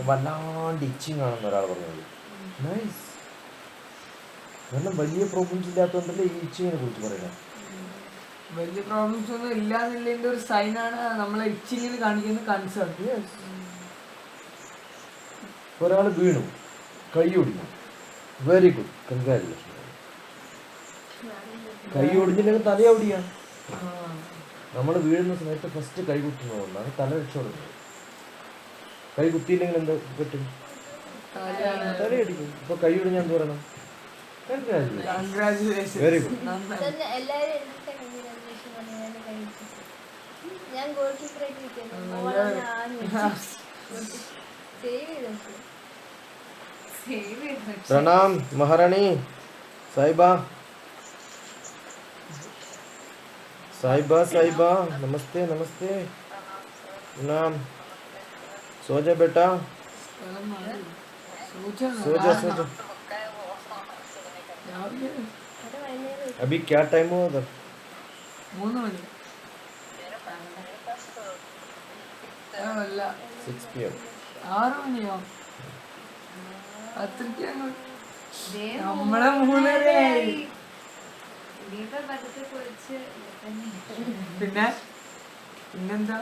വല്ലാണ്ട് etching ആണെന്ന് ഒരാൾ പറഞ്ഞത്. Nice. കാരണം വലിയ problems ഇല്ലാത്തതുകൊണ്ടല്ലേ ഈ ഇച്ചിങ്ങിനെ കുറിച്ച് പറയുന്നത്. വലിയ പ്രോബ്ലംസ് ഒന്നും ഇല്ലാന്നില്ലതിന്റെ ഒരു സൈനാണ് നമ്മളെ ഇച്ചിങ്ങിന് കാണിക്കുന്ന കൺസേൺ. ഒരാൾ വീണു, കൈ ഒടിഞ്ഞു, വെരി ഗുഡ്, കൺഗ്രാജുലേഷൻ. കൈ ഒടിഞ്ഞില്ലെങ്കിൽ തല ഒടിയാണ്. നമ്മൾ വീഴുന്ന സമയത്ത് ഫസ്റ്റ് കൈ കുത്തുന്നതുകൊണ്ടാണ് തല രക്ഷപ്പെടുന്നത്. കൈ കുത്തിയില്ലെങ്കിൽ എന്താ പറ്റും? തലയടിക്കും. ഇപ്പൊ കൈ ഒടിഞ്ഞാൽ എന്ത് പറയണം? Congratulation, very good. എല്ലാവരും ഞാൻ ഗോൾ കീപ്പറായിട്ട് प्रणाम महारानी साहिबा. साहिबा साहिबा नमस्ते नमस्ते, प्रणाम. सो जा बेटा, सो जा सो जा. अभी क्या टाइम हुआ उधर? 3 മണി. അല്ല 6 p.m. 6 മണിയോ അത്രയ്ക്ക് നമ്മളെ 3:30 ഇനിയിപ്പോ പതുക്കെ കുളിച്ച് പിന്നെ പിന്നെന്താ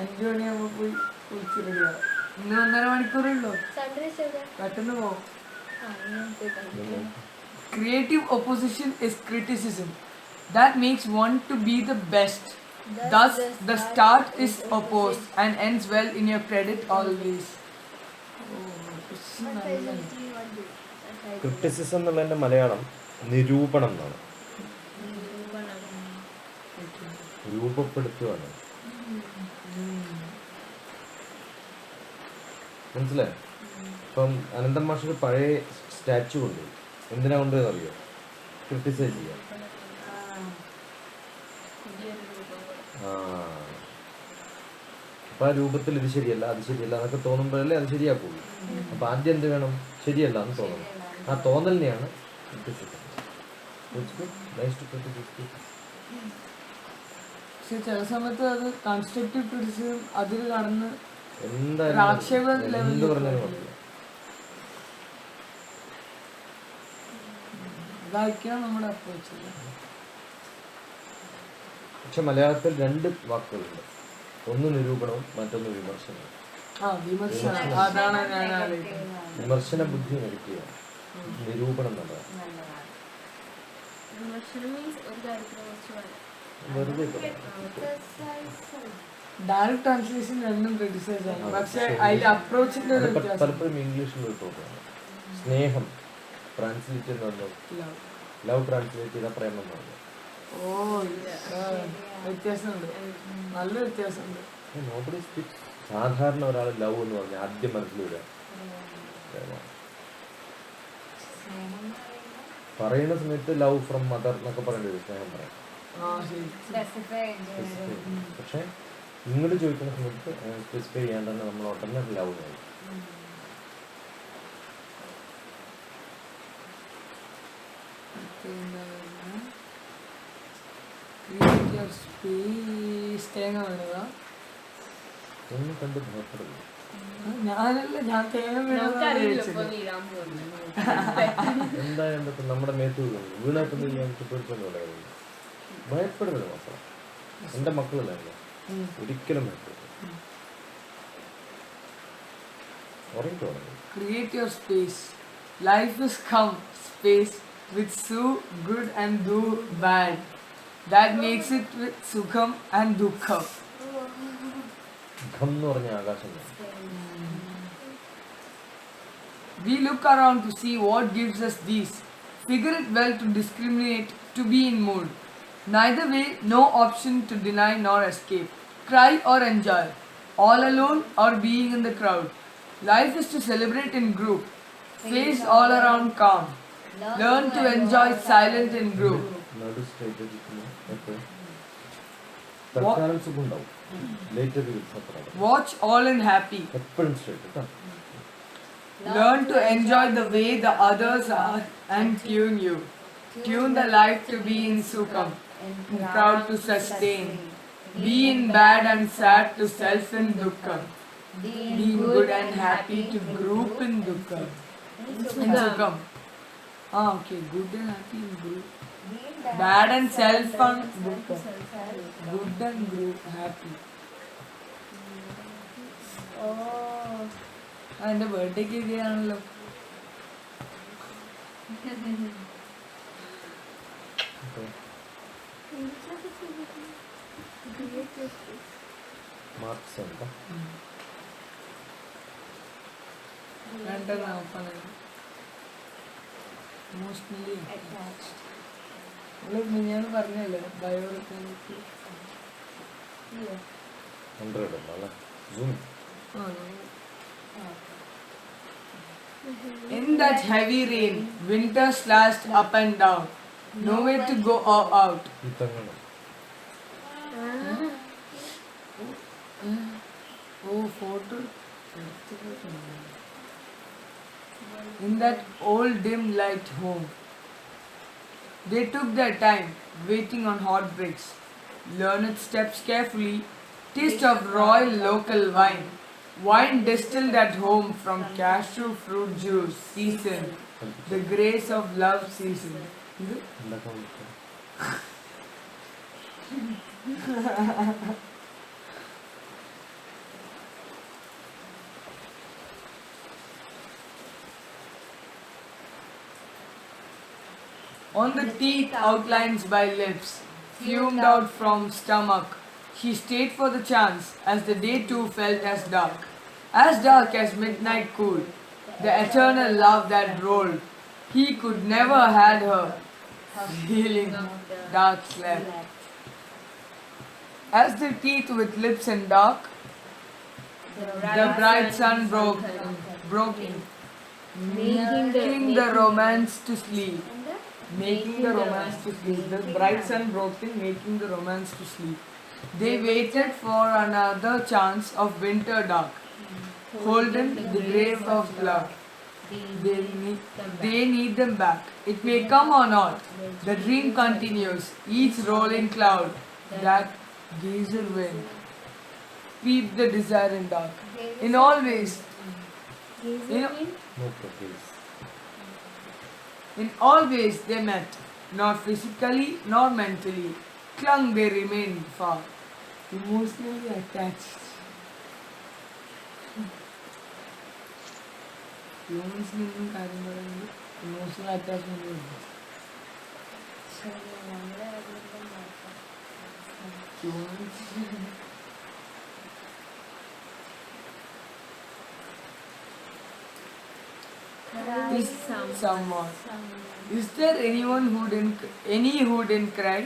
5 മണിയാകുമ്പോ പോയി കുളിച്ച് റെഡിയാവും. ഇന്ന് 1.5 മണിക്കൂറുള്ളൂ, Sunrise എവിടെ? പെട്ടെന്ന് പോകും. ഞാൻ പോയി കണ്ടിട്ടില്ല. Creative opposition is criticism that makes one to be the best. Thus, the start is opposed and ends well in your credit always. Criticism എന്നുള്ളതിന്റെ മലയാളം നിരൂപണം എന്നാണ്. രൂപപ്പെടുത്തുകയാണ്. മനസ്സിലായോ? ഇപ്പം അനന്തൻ മാഷൊരു പഴയ സ്റ്റാച്ചു ഉണ്ട്. എന്തിനാ കൊണ്ട് അറിയോ? ക്രിട്ടിസൈസ് ചെയ്യാം. അപ്പൊ ആ രൂപത്തിൽ ഇത് ശരിയല്ല, അത് ശരിയല്ല എന്നൊക്കെ തോന്നുമ്പോഴല്ലേ അത് ശരിയാക്കുള്ളൂ. അപ്പൊ ആദ്യം എന്ത് വേണം? ശരിയല്ല എന്ന് തോന്നണം. ആ തോന്നലിനെയാണ് ക്രിട്ടിസിസം. പക്ഷെ ചില സമയത്ത് അത് കൺസ്ട്രക്റ്റീവ് ക്രിറ്റിസിസം അതിൽ കടന്ന് എന്തായാലും ആക്ഷേപ എന്ത് പറഞ്ഞാലും കുഴപ്പമില്ല. ഇതായിരിക്കണം നമ്മുടെ അപ്രോച്ച്. പക്ഷെ മലയാളത്തിൽ 2 വാക്കുകളുണ്ട്. ഒന്ന് നിരൂപണവും മറ്റൊന്ന് വിമർശനവും. വിമർശനം അതാണ് ഞാൻ ആലോചിക്കുന്നത്. വിമർശന ബുദ്ധി നടിക്കുക, നിരൂപണം നല്ലതാണ്. വെറുതെ ഡയറക്റ്റ് ട്രാൻസ്ലേഷൻ രണ്ടും ക്രിറ്റിസൈസ് ആണ്, പക്ഷെ അതിന്റെ അപ്രോച്ചിന്റെ ഒരു വ്യത്യാസം. പലപ്പോഴും ഇംഗ്ലീഷിലുള്ള ടോക്കാണ്. സ്നേഹം ട്രാൻസ്ലേറ്റ് ചെയ്യുന്ന ലവ് ട്രാൻസ്ലേറ്റ് ചെയ്ത പ്രേമം എന്നാണ്. വ്യത്യാസമുണ്ട്, നല്ല വ്യത്യാസമുണ്ട്. Nobody speaks. സാധാരണ ഒരാൾ ലവ് എന്ന് പറഞ്ഞാൽ ആദ്യം മനസ്സിൽ വരിക പറയുന്ന സമയത്ത് ലവ് ഫ്രം മദർ എന്നൊക്കെ പറയേണ്ടി വരും, സ്നേഹം പറയാം. പക്ഷെ ഇങ്ങോട്ട് ചോദിക്കുന്ന സമയത്ത് സ്പെസിഫൈ ചെയ്യാൻ തന്നെ നമ്മൾ ഉടനെ ലവ് ആയി. തേങ്ങ വേണതാ ഒന്നും കണ്ട് ഭയപ്പെടുന്നു. ഞാനല്ല, ഞാൻ തേങ്ങ വീണ എന്തായാലും ഇപ്പം നമ്മുടെ മേത്ത് വീണായിട്ടൊന്നും ചെയ്യാൻ പേടിച്ചൊന്നുമില്ല. ഭയപ്പെടുന്നത് മാത്രം. എൻ്റെ മക്കളല്ല, ഒരിക്കലും ഭയപ്പെടുന്നു. Create your space. Life is come space with so good and do bad. That makes it with sukham and dukkham. ഖം എന്ന് പറഞ്ഞ ആകാശം. We look around to see what gives us these. Figure it well to discriminate, to be in mood. Neither way, no option to deny nor escape. Cry or enjoy, all alone or being in the crowd. Life is to celebrate in group. Face all around calm. Learn to enjoy silent in group. Watch all in happy. Learn to enjoy the way the others are and tune you. Tune the life to be in sukham, in crowd to sustain. Be in bad and sad to self in dukkham. Be good and happy to group in dukkham. In sukham. Okay, good and happy in group. Bad and self and dukkham. Good and group happy. എൻ്റെ ബർത്ത്ഡേക്ക് എഴുതിയാണല്ലോ. Emotionally attached. ഞാൻ പറഞ്ഞല്ലേ biology. In that heavy rain, winter slashed up and down, nowhere to go or out. Photo. In that old dim light home, they took their time, waiting on hot bricks. Learn its steps carefully, Taste of royal local wine. Wine distilled at home from cashew fruit juice seasoned. The grace of love seasoned. ഉണ്ടാക്കാൻ പറ്റും. On the teeth outlines by lips, fumed out from stomach. She stayed for the chance, as the day too felt as dark as midnight cool, the eternal love that rolled. He could never had her, feeling dark slept. As the teeth with lips and dark, the bright sun broke in, making the romance to sleep. Making the romance to sleep. The bright sun broke in, making the romance to sleep. They waited for another chance of winter dark, holden the grave of love. They need them back. It may come or not. The dream continues, each rolling cloud that gazer wind. Peep the desire in dark. In all ways, No, please. in all ways they met, not physically nor mentally. Clung they remained far, emotionally attached. Humans കാര്യങ്ങളുണ്ട് emotional attachment ഉണ്ട്. Humans is someone. Is there anyone who didn't cry?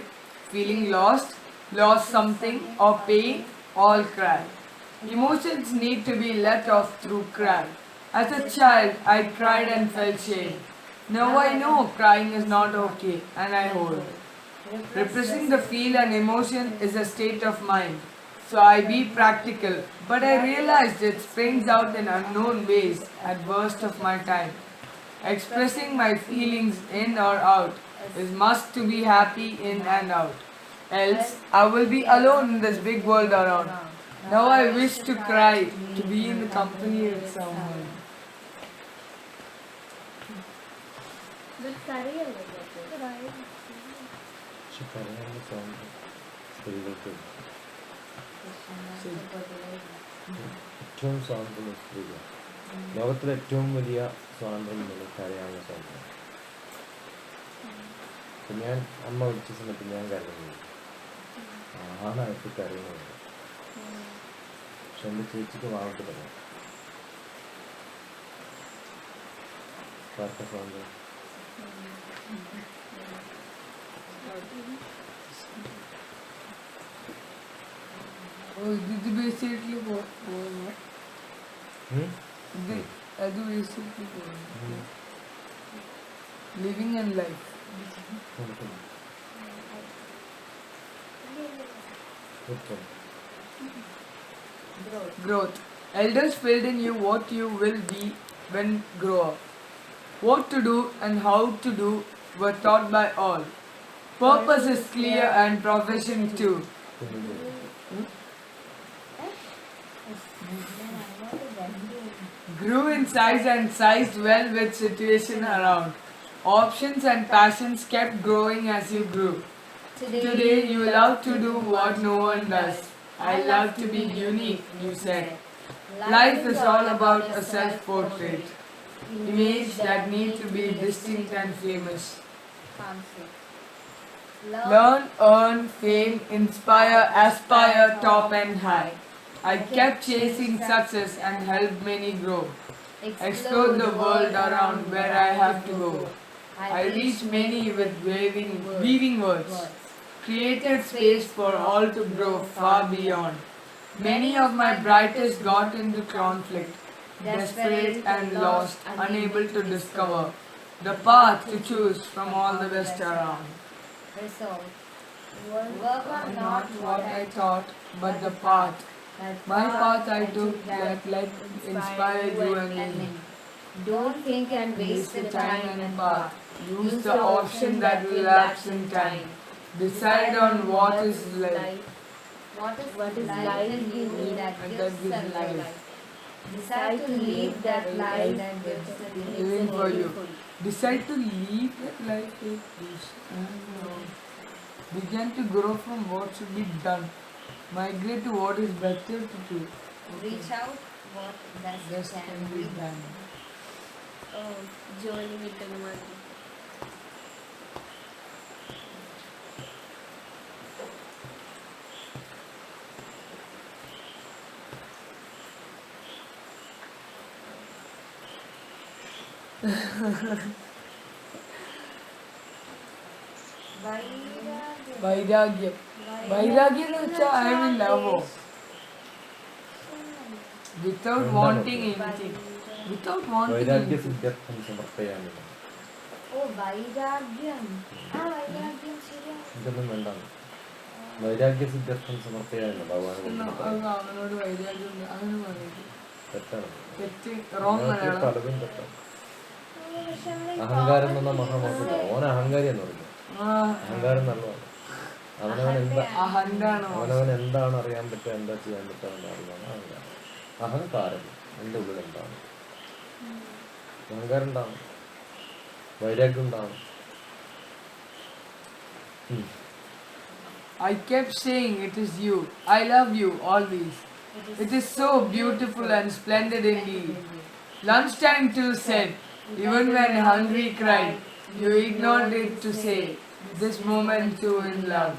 Feeling lost, lost something, or pain, all cry. Emotions need to be let off through cry. As a child, I cried and felt shame. Now I know crying is not okay, and I hold. Repressing the feel and emotion is a state of mind. So I be practical, but I realized it springs out in unknown ways at worst of my time. Expressing my feelings in or out is must to be happy in and out. Else I will be alone in this big world around. Now I wish to cry, to be in the company of someone. പക്ഷെ കരയാനുള്ള സ്വാതന്ത്ര്യം സ്ത്രീകൾക്ക് ഏറ്റവും സ്വാതന്ത്ര്യം സ്ത്രീകൾ. ലോകത്തിലെ ഏറ്റവും വലിയ സ്വാതന്ത്ര്യം എന്നുള്ളത് കരയാനുള്ള സ്വാതന്ത്ര്യം. അപ്പം ഞാൻ അമ്മ വിളിച്ച സമയത്ത് ഞാൻ കരയുന്നത് ആണായിട്ട് കരയുന്നുണ്ട്. പക്ഷെ എൻ്റെ ചേച്ചിക്ക് വാങ്ങിട്ട് പറയാം ആർക്ക സ്വാതന്ത്ര്യം. Oh, ഇത് ബേസിക്കലി പോകുന്നു. അത് ബേസിക്കലി പോകുന്നു. Living and life. Growth. Elders filled in you what you will be when grow up. What to do and how to do were taught by all. Purpose is clear and profession too. Grew in size and sized well with situation around. Options and passions kept growing as you grew. Today you love to do what no one does. I love to be unique, you said. Life is all about a self-portrait. Image that need to be distinct and famous. Learn, earn, fame, inspire, aspire, top and high. I kept chasing success and helped many grow. Explore the world around where I have to go. I reached many with weaving words. Created space for all to grow far beyond. Many of my brightest got into conflict, desperate and lost, unable to discover the path to choose from all the best around. Resolve. Work on Not what I thought, but the path. My path I took that let inspire you and me. Don't think and waste the time and path. Use the option that will lapse in time. Decide on what is life. What is life in you that gives a life? Decide to leave that life that gives a living for you. Decide to leave that life with peace and begin to grow from what should be done. Migrate to what is better to do. Reach out what best can be done. Oh, jolly little monkey. വൈരാഗ്യം വൈരാഗ്യം എന്ന് വെച്ചാൽ I will love without wanting anything without wanting വൈരാഗ്യ സിദ്ധ്യർത്ഥം സമർപ്പയാമി. ഓ വൈരാഗ്യം. വൈരാഗ്യം ശരിയാണ്. ഇതൊന്നും വേണ്ടാന്ന്. വൈരാഗ്യ സിദ്ധ്യർത്ഥം സമർപ്പയാമി ഭഗവാൻ. അവനോട് വൈരാഗ്യം ഉണ്ട് അങ്ങനെ പറയുന്നത് തെറ്റാണ്. തെറ്റ് റോങ് മലയാളം. പലതും തെറ്റാണ്. അഹങ്കാരം എന്ന മഹാമോഹം ഓൻ അഹങ്കാരി എന്ന് പറയുന്നത്. അഹങ്കാരം നല്ലതാണ്. അവനവൻ എന്താണ് അറിയാൻ പറ്റുക, എന്താ ചെയ്യാൻ പറ്റുക എന്നറിയാണ് അഹങ്കാരം. അഹങ്കാരം എൻ്റെ ഉള്ളിൽ എന്താണ്, അഹങ്കാരം ഉണ്ടാവണം, വൈരാഗ്യം ഉണ്ടാവണം. I kept saying it is you. I love you always. It is so beautiful and splendid indeed. Lunchtime till said, even when hungry cried, you ignored it to say, this moment too in love.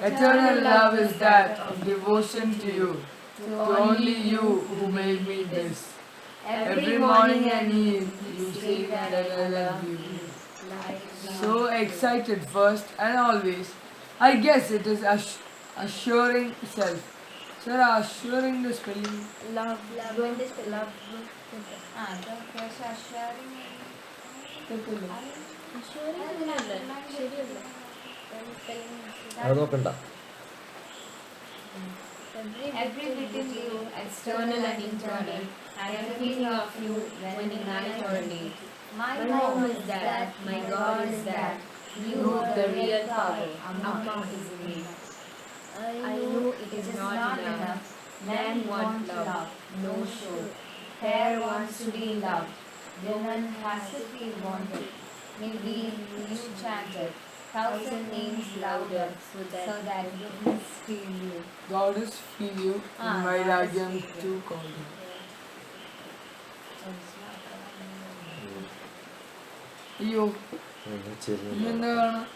Eternal love is that of devotion to you, to only you who made me this. Every morning and eve, you say that I love you. So excited first and always. I guess it is assuring self. Sir, assuring the spelling. Love. When they spell love. അത് നോക്കണ്ട. Every bit in you, external and internal, and every feeling of you when in night or day. My home is that, my God is that, you the real power, Amma is in me. I know it is not enough, man wants love, no show. Hair wants to be loved, woman has to feel wanted. Maybe you chanted 1,000 names louder so that goodness feel you. Goddess feel you in Vairagyam too called him. അയ്യോ ഇതെന്താ കാണാം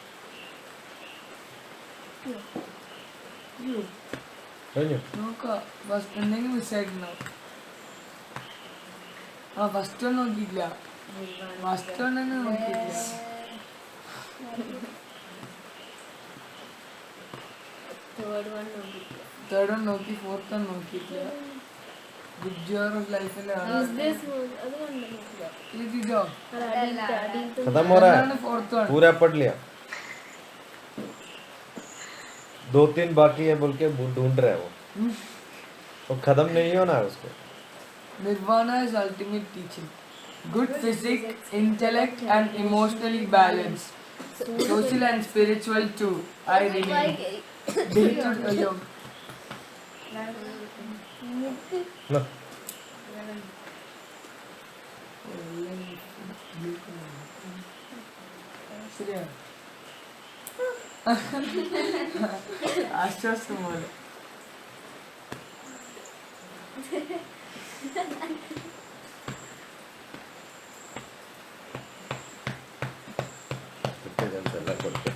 കഴിഞ്ഞു. നോക്കാം first എന്തെങ്കിലും മിസ്സായിട്ടുണ്ടാവും. First ഒന്ന് നോക്കിയില്ല, first ഒന്ന് നോക്കിയില്ല. തേർഡ് വൺ നോക്കി, ഫോർത്ത് വൺ നോക്കിയിട്ടില്ല. ഗുഡ് ജോർ ഓഫ് ലൈഫിലെ ഇതോ खत्म हो रहा है, ഫോർത്ത് വൺ. पूरा पढ़ लिया. 2-3 बाकी है बोल के ढूंढ रहा है वो, तो खत्म नहीं होना है उसको. Nirvana is ultimate teaching. Good physics, intellect and emotionally balanced. Social and spiritual too. I remain. Dated alone. No. ശരിയാ ആശ്വാസം പോലെ. എല്ലാം കൊടുത്തു.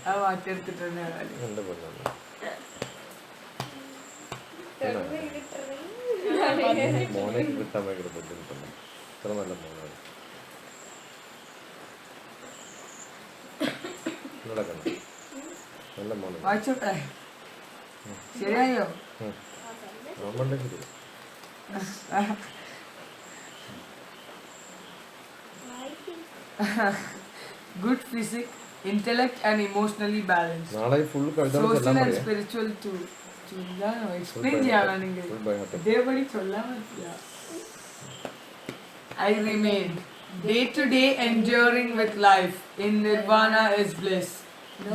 അത് മാറ്റിയെടുത്തിട്ടുണ്ട് കാര്യം. എന്റെ പൊന്നാണ്. മോനെ കിട്ടാൻ ഭയങ്കര ബുദ്ധിമുട്ടുണ്ട്. ഇത്ര നല്ല മോനാണ്. നല്ല മോനാണ്. വായിച്ചോട്ടെ, ശരിയായോ? നമ്മളുടെ ശരി. Good physique, intellect and emotionally balanced. നാളെ ഫുൾ കവിത Social എല്ലാം and പറയാം. spiritual too. ചൊല്ലാനോ എക്സ്പ്ലെയിൻ by ചെയ്യാനാണെങ്കിൽ full by heart. ഇതേപടി ചൊല്ലാൻ പറ്റില്ല. I remain day to day enduring with life. In nirvana is bliss.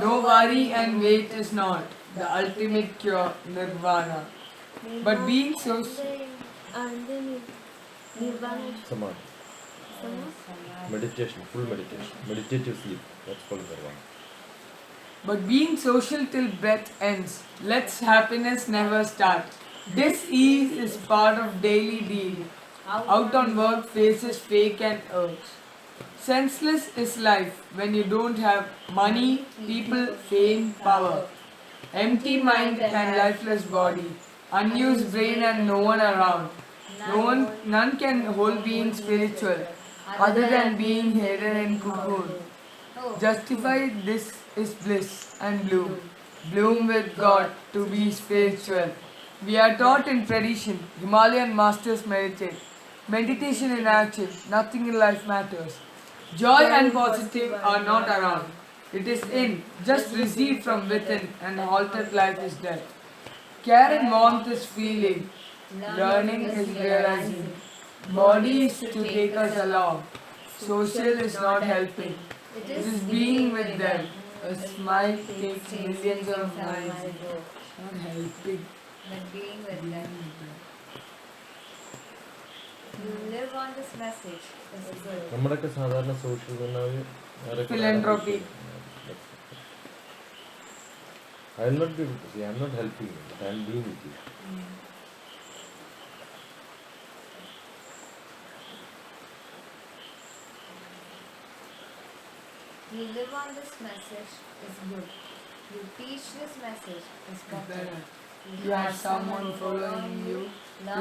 No worry and weight is not the ultimate cure, nirvana. But being so Nirvana. Samadhi. Meditation, full meditation. Meditative sleep. That's called nirvana. But being social till breath ends, let's happiness never start. This ease is part of daily deal. Out on work faces fake and urge. Senseless is life when you don't have money, people, fame, power. Empty mind and lifeless body. Unused brain and no one around. None can hold being spiritual other than being hidden in cocoon. Justify this is bliss and bloom. Bloom with God to be spiritual. We are taught in tradition, Himalayan masters meditate. Meditation in action, nothing in life matters. Joy and positive are not around. It is in, just received from within, and altered life is dead. Care and warmth is feeling, learning is realizing. Body is to take us along, social is not helping. It is being with them. A smile takes millions of miles. Not helping. But being with them. You live on this message. This is good. നമ്മുടെയൊക്കെ സാധാരണ social Philanthropy. I will not be able to say, I am not helping you, but I am being with you. You live on this message is good. You teach this message is better. You have someone following you,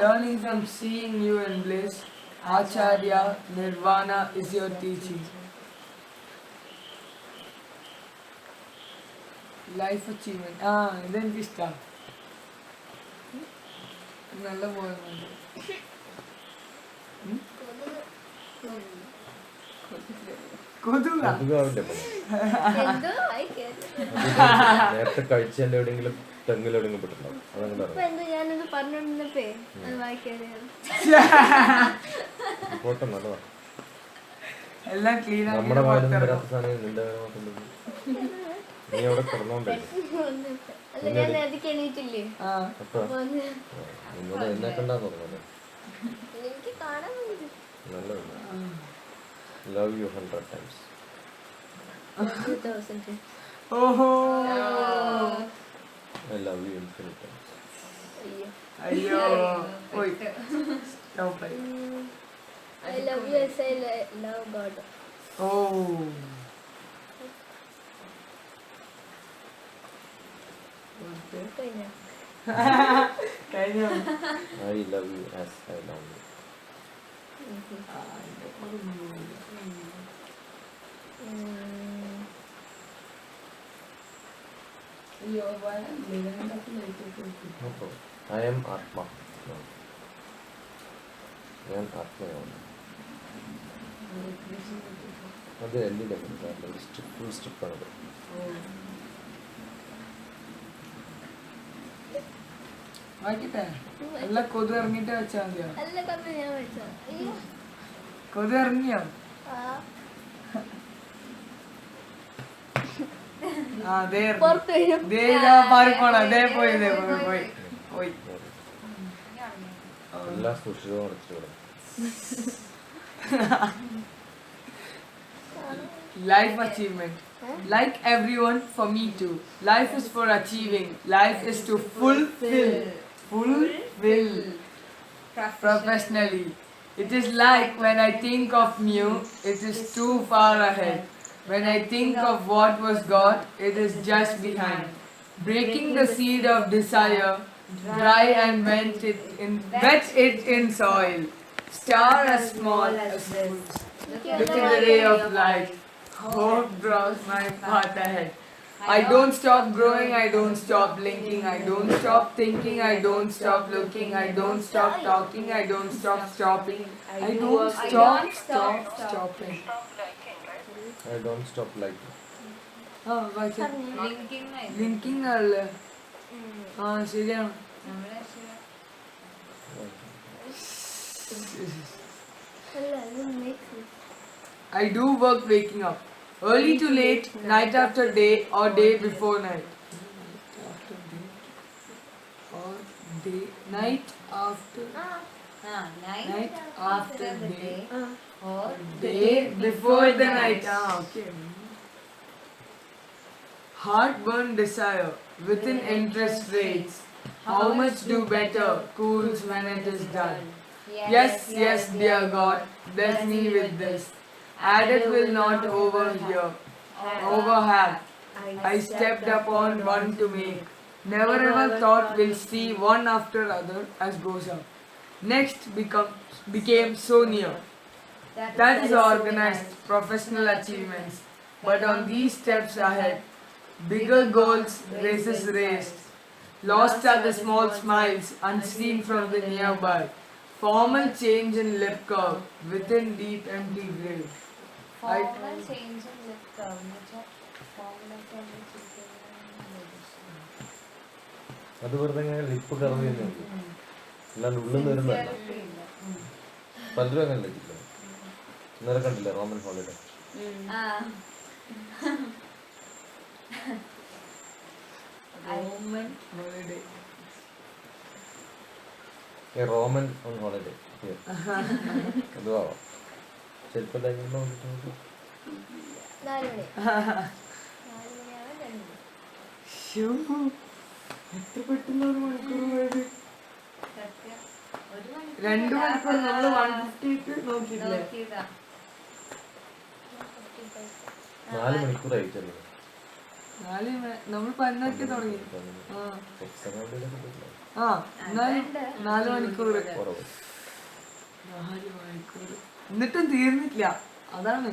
learning from seeing you in bliss. Acharya, Nirvana is your teaching. Life achievement. ഇതെനിക്ക് ഇഷ്ടമാണ്. നല്ല പോയെന്നുണ്ട്. കൊതുക അതുകാവില്ല എന്തോ ആയി കേട്ടു. നേരത്തെ കഴിച്ചതിന്റെ എവിടെയെങ്കിലും തെങ്ങിലെവിടെയെങ്കിലും പെട്ടിട്ടുണ്ടാവും അതങ്ങനെ അപ്പൊ എന്തോ ഞാനത് പറഞ്ഞോണ്ടിരുന്നപ്പേ അത് വായിക്കാതെയാണ്. പോട്ടെ നല്ലതാ എല്ലാം ക്ലീൻ നമ്മുടെ വായിലൊന്നും ആക്കി വരാത്ത സാധനം നിന്റെ നോക്കുന്നത് നീ അവിടെ കിടന്നോണ്ടല്ലേ അല്ല ഞാൻ നേരത്തേക്ക് എണീറ്റില്ലേ അപ്പൊ അപ്പൊ ഒന്ന് നിന്നോട് എന്നെ കണ്ടാന്ന് പറഞ്ഞത് എനിക്ക് കാണാൻ പറ്റും. നല്ലതല്ല ലവ് യു 100 times. 2000. ഓഹോ I love you infinite times. അയ്യോ. അയ്യോ പോയി സ്റ്റോപ്പ് ആയി I love you as I love God. ഓ കഴിഞ്ഞോ? കഴിഞ്ഞോ I love you as I love you. അയ്യോ No problem. I am Atma. No. ഞാൻ ആത്മയാണ് അത് എല്ലിൻ്റെ ഫുൾ സ്ട്രിപ്പാണത്. വായിക്കട്ടെ അല്ല കൊതു ഇറങ്ങിട്ട് വെച്ചാ മതിയോ അല്ല കപ്പ ഞാൻ വെച്ചോ. അയ്യോ. കൊതു ഇറങ്ങിയോ ആ. ദേ പുറത്ത് വരും. പാറിപ്പോണോ ദേ പോയി പോയി എല്ലാ സൂക്ഷിച്ചതും അടച്ചിട്ട് Life achievement. Like everyone, for me too. Life is for achieving. Life is to fulfill professionally. It is like when I think of new, it is too far ahead. When I think of what was God, it is just behind. Breaking the seed of desire, dry and wet it in soil. Star as small as moons. Look in the ray of light. Hope draws my path ahead. I don't stop growing, I don't stop blinking, I don't stop thinking, I don't stop looking, I don't stop talking, I don't stop stopping, I don't stop stopping. Stop liking, right? I don't stop liking. ആ വായിച്ച linking linking ആണല്ലേ ആ ശരിയാണ് നമ്മളെ I do work waking up. Early to late, night after day, or day before night. Night after night after day, or day before the night. Ah, okay. Heartburn desire within interest rates. How much do better cools when it is done. Yes, yes, dear God, bless me with this. Added will not overhap. I stepped upon one to make. Never ever thought will see one after other as goes up. Next became so near. That is organized professional achievements. But on these steps ahead, bigger goals, races raced. Lost are the small smiles unseen from the nearby. Formal change in lip curve within deep empty grave. Formal change in lip curve എന്ന് വെച്ചാൽ ഫോർമലൊക്കെ അത് വെറുതെ ഇങ്ങനെ lip curve ചെയ്യുന്നുണ്ട്, അല്ലാണ്ട് ഉള്ളിൽ നിന്ന് വരുന്നതല്ല. പലരും അങ്ങനെ ലഭിക്കില്ല. ഇന്നലെ കണ്ടില്ല Roman holiday? Roman holiday. Roman on holiday അത് ആവാം. ചിലപ്പോൾ നോക്കിയിട്ട് 4 മണി 4 മണിയാവാൻ 2 മണി. എത്ര പെട്ടെന്ന് ഒരു മണിക്കൂർ പോയത്. 2 മണിക്കൂർ നമ്മള് 150 നോക്കിയില്ലേ? 4 മണിക്കൂറായി ചെല്ലുന്നത്. നമ്മൾ 11 തുടങ്ങി. ആ എന്നാലും 4 മണിക്കൂർ. 4 മണിക്കൂർ എന്നിട്ടും തീർന്നില്ല. അതാണ്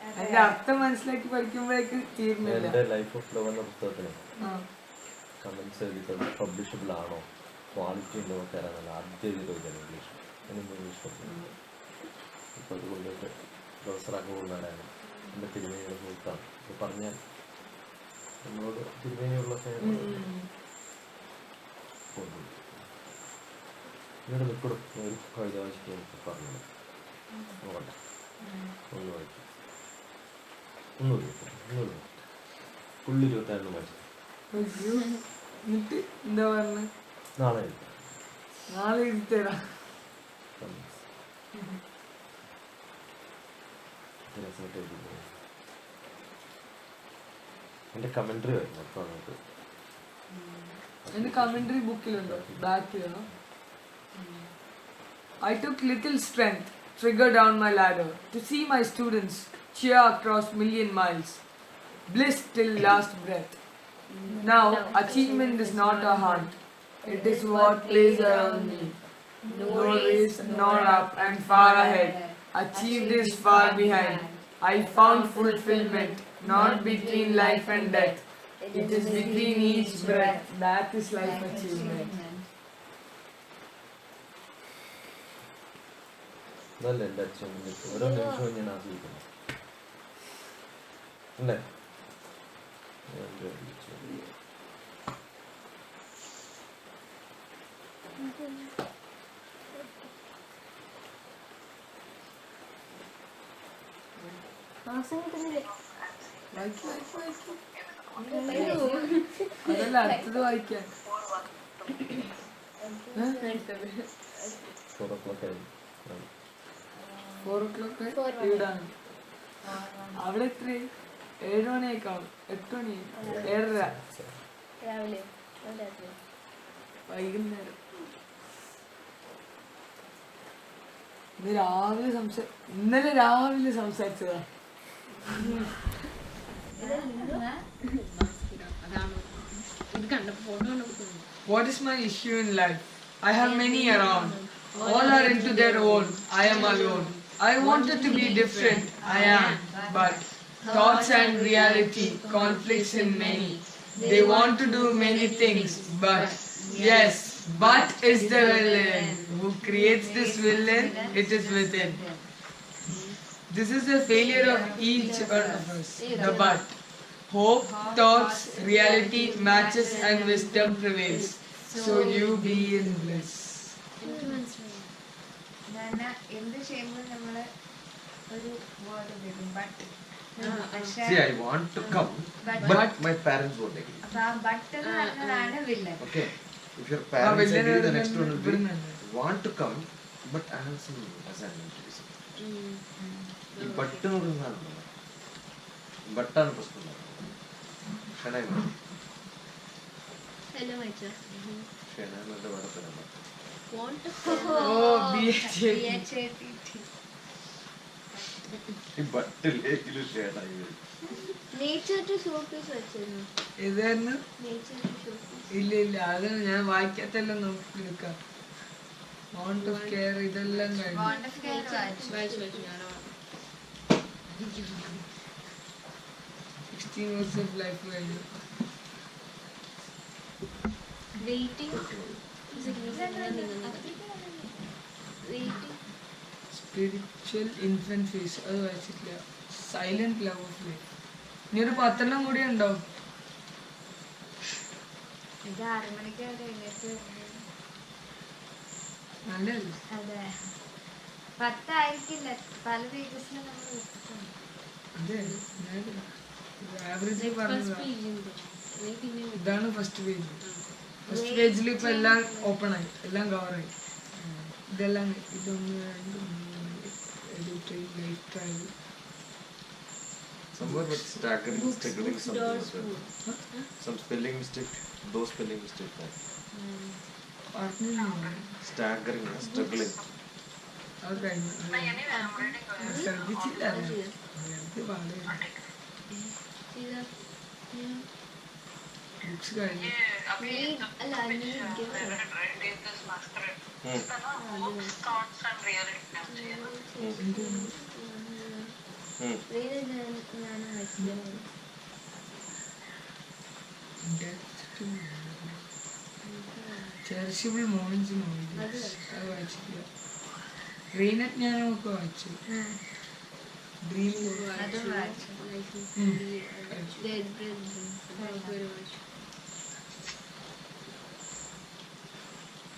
അതിന്റെ അർത്ഥം മനസ്സിലാക്കി പഠിക്കുമ്പോഴേക്ക് തീർന്നില്ല. എന്റെ ലൈഫ് ഓഫ് ലവ് എന്ന പുസ്തകത്തിന് കമന്റ്സ് എഴുതിയത് പബ്ലിഷബിൾ ആണോ, ക്വാളിറ്റി ഉണ്ടോ തരാനല്ല ആദ്യം എഴുതി ചോദിച്ചാൽ ഇംഗ്ലീഷ്. ഇംഗ്ലീഷ് ഇപ്പം അതുകൊണ്ടിട്ട് പ്രൊഫസറാക്കി പോകുന്നവരാണ് എൻ്റെ തിരുമേനിയുടെ സുഹൃത്താണ്. ഇത് പറഞ്ഞാൽ നമ്മളോട് തിരുമേനിയുള്ള ഇവിടെ നിൽക്കണം ഒരു കവിത വായിച്ചിട്ട് പറഞ്ഞത് നോക്കട്ടെ. ഒന്ന് വായിക്കും ഒന്നുമില്ല ഫുള്ള് 27 വായിച്ചു. എന്നിട്ട് എന്താ പറഞ്ഞ? നാളെ നാളെ എഴുതിത്തരാ. എൻ്റെ കമൻട്രി വരുന്നു അപ്പോൾ അങ്ങോട്ട്. എന്റെ commentary ബുക്കിലുണ്ടോ? ബാക്കിലോ? I took little strength, trigger down my ladder, to see my students cheer across million miles. Bliss till last breath. Now, achievement is not a hunt. It is what plays around me. No race, nor up and far ahead. Achieved is far behind. I found fulfillment, not between life and death. It is between each breath. That is life achievement. അതല്ല എൻ്റെ അച്ഛൻ ഓരോ നിമിഷവും ഞാൻ ആസ്വദിക്കുന്നു അല്ലേ? അതല്ല അടുത്തത് വായിക്കാൻ. 4 o'clock ആയി. 4 o'clock ഇവിടാണ്. അവിടെ എത്ര? 7 മണിയേക്കാളും 8 മണി 7:30 രാവിലെ രാത്രി വൈകുന്നേരം. ഇന്നലെ രാവിലെ സംസാരിച്ചതാ. What is my issue in life? I have many around. All are into their own. I am alone. I wanted to be different. I am. But thoughts and reality conflicts in many. They want to do many things. But yes, but is the villain. Who creates this villain? It is within. This is the failure of each one of us. The but. Hope, thoughts, reality, matches, and wisdom prevails. So you be in bliss. എന്ത് ചെയ്യുമ്പോൾ നമ്മള് ഒരു word ഉപയോഗിക്കും but. See, I want to come, but my parents won't agree. അപ്പൊ ആ but എന്ന് പറഞ്ഞതാണ് villain. Okay. If your parents agree, the next one will be want to come, but I have some assignment to do. ഈ but എന്ന് പറയുന്ന സാധനം ബട്ടാണ് പ്രശ്നം. Hello, my dear. ക്ഷണങ്ങളുടെ വടത്തിലാണ്. Want to Oh, BHAP. ഈ ബട്ടിലേക്കിലും ഷേഡായി വരും. Nature to showpiece വെച്ചിരുന്നു. ഇതായിരുന്നു? Nature to showpiece. ഇല്ല അത് ഞാൻ വായിക്കാത്തെല്ലാം നോക്കി എടുക്കാം. Want of care ഇതെല്ലാം കഴിഞ്ഞു. Want of care വായിച്ചു. 16 years of life കഴിഞ്ഞു. Waiting. Waiting. Spiritual infant phase അത് വായിച്ചിട്ടില്ല. Silent love of life. ഇനി ഒരു 10 കൂടി ഉണ്ടോ? ഇത് 6 മണിക്ക് എഴുന്നേറ്റ് നല്ലതല്ലേ? അതെ 10 ആയിരിക്കില്ല, പല പേജസിലും നമ്മൾ വെച്ചിട്ടുണ്ട്. അതെ ആവറേജ് പറഞ്ഞതാ. ഇതാണ് ഫസ്റ്റ് പേജ്. ഫസ്റ്റ് പേജിൽ ഇപ്പൊ എല്ലാം ഓപ്പൺ ആയി, എല്ലാം കവറായി. ഇതെല്ലാം ഇതൊന്ന് 2 3 edit life trial Somewhere with staggering, struggling something. Some spelling mistake, those spelling mistake. Staggering, struggling. അത് കഴിഞ്ഞു. ശ്രദ്ധിച്ചില്ല ബുക്സ് കഴിഞ്ഞു. ചെറിഷബിൾ മൊമെന്റ്സ് അത് വായിച്ചിട്ടില്ല. ജ്ഞാനമൊക്കെ വായിച്ചു. ഡ്രീം അതും വായിച്ചു.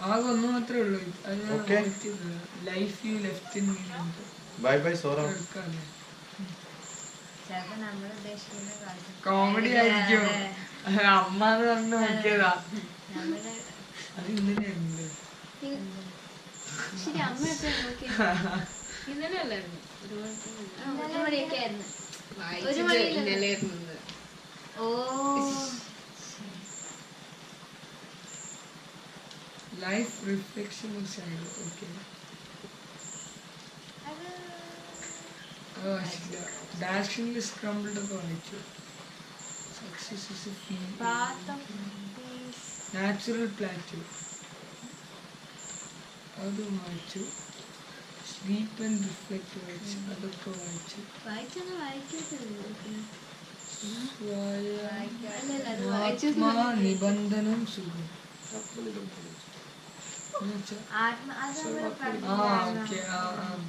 ആകെ ഒന്ന് മാത്രമേ ഉള്ളൂ. അത് Okay. Life you left in me. Bye bye, Sora. എടുക്കാല്ലേ? ചിലപ്പോ നമ്മൾ ഉദ്ദേശിക്കുന്ന കാര്യം കോമഡി ആയിരിക്കും. അമ്മ എന്ന് പറഞ്ഞു നോക്കിയതാ. നമ്മുടെ അത് ഇന്നലെയുണ്ട്. ശരി, അമ്മ എപ്പോഴും നോക്കി ഇന്നലെ അല്ലായിരുന്നു, ഒരു മണിയൊക്കെ ആയിരുന്നു. വായിച്ചത് ഇന്നലെ ഇരുന്നത്. ഓ life reflection of shadow. Okay, അത് വായിച്ചില്ല. ഡാഷിംഗ് സ്ക്രംബിൾഡ് ഒക്കെ വായിച്ചു. Success is a feel. Path of peace natural plateau അത് വായിച്ചു. സ്ലീപ്പ് ആൻഡ് റിഫ്ലക്റ്റ് വായിച്ചു. അതൊക്കെ വായിച്ചു. വായിച്ചൊന്നും വായിക്കത്തില്ല. ആത്മാ നിബന്ധനം സുഖം എന്നുവെച്ചാ ആത്മ അത് നമ്മള് ഓക്കെ. പഠിച്ചായിരുന്നു.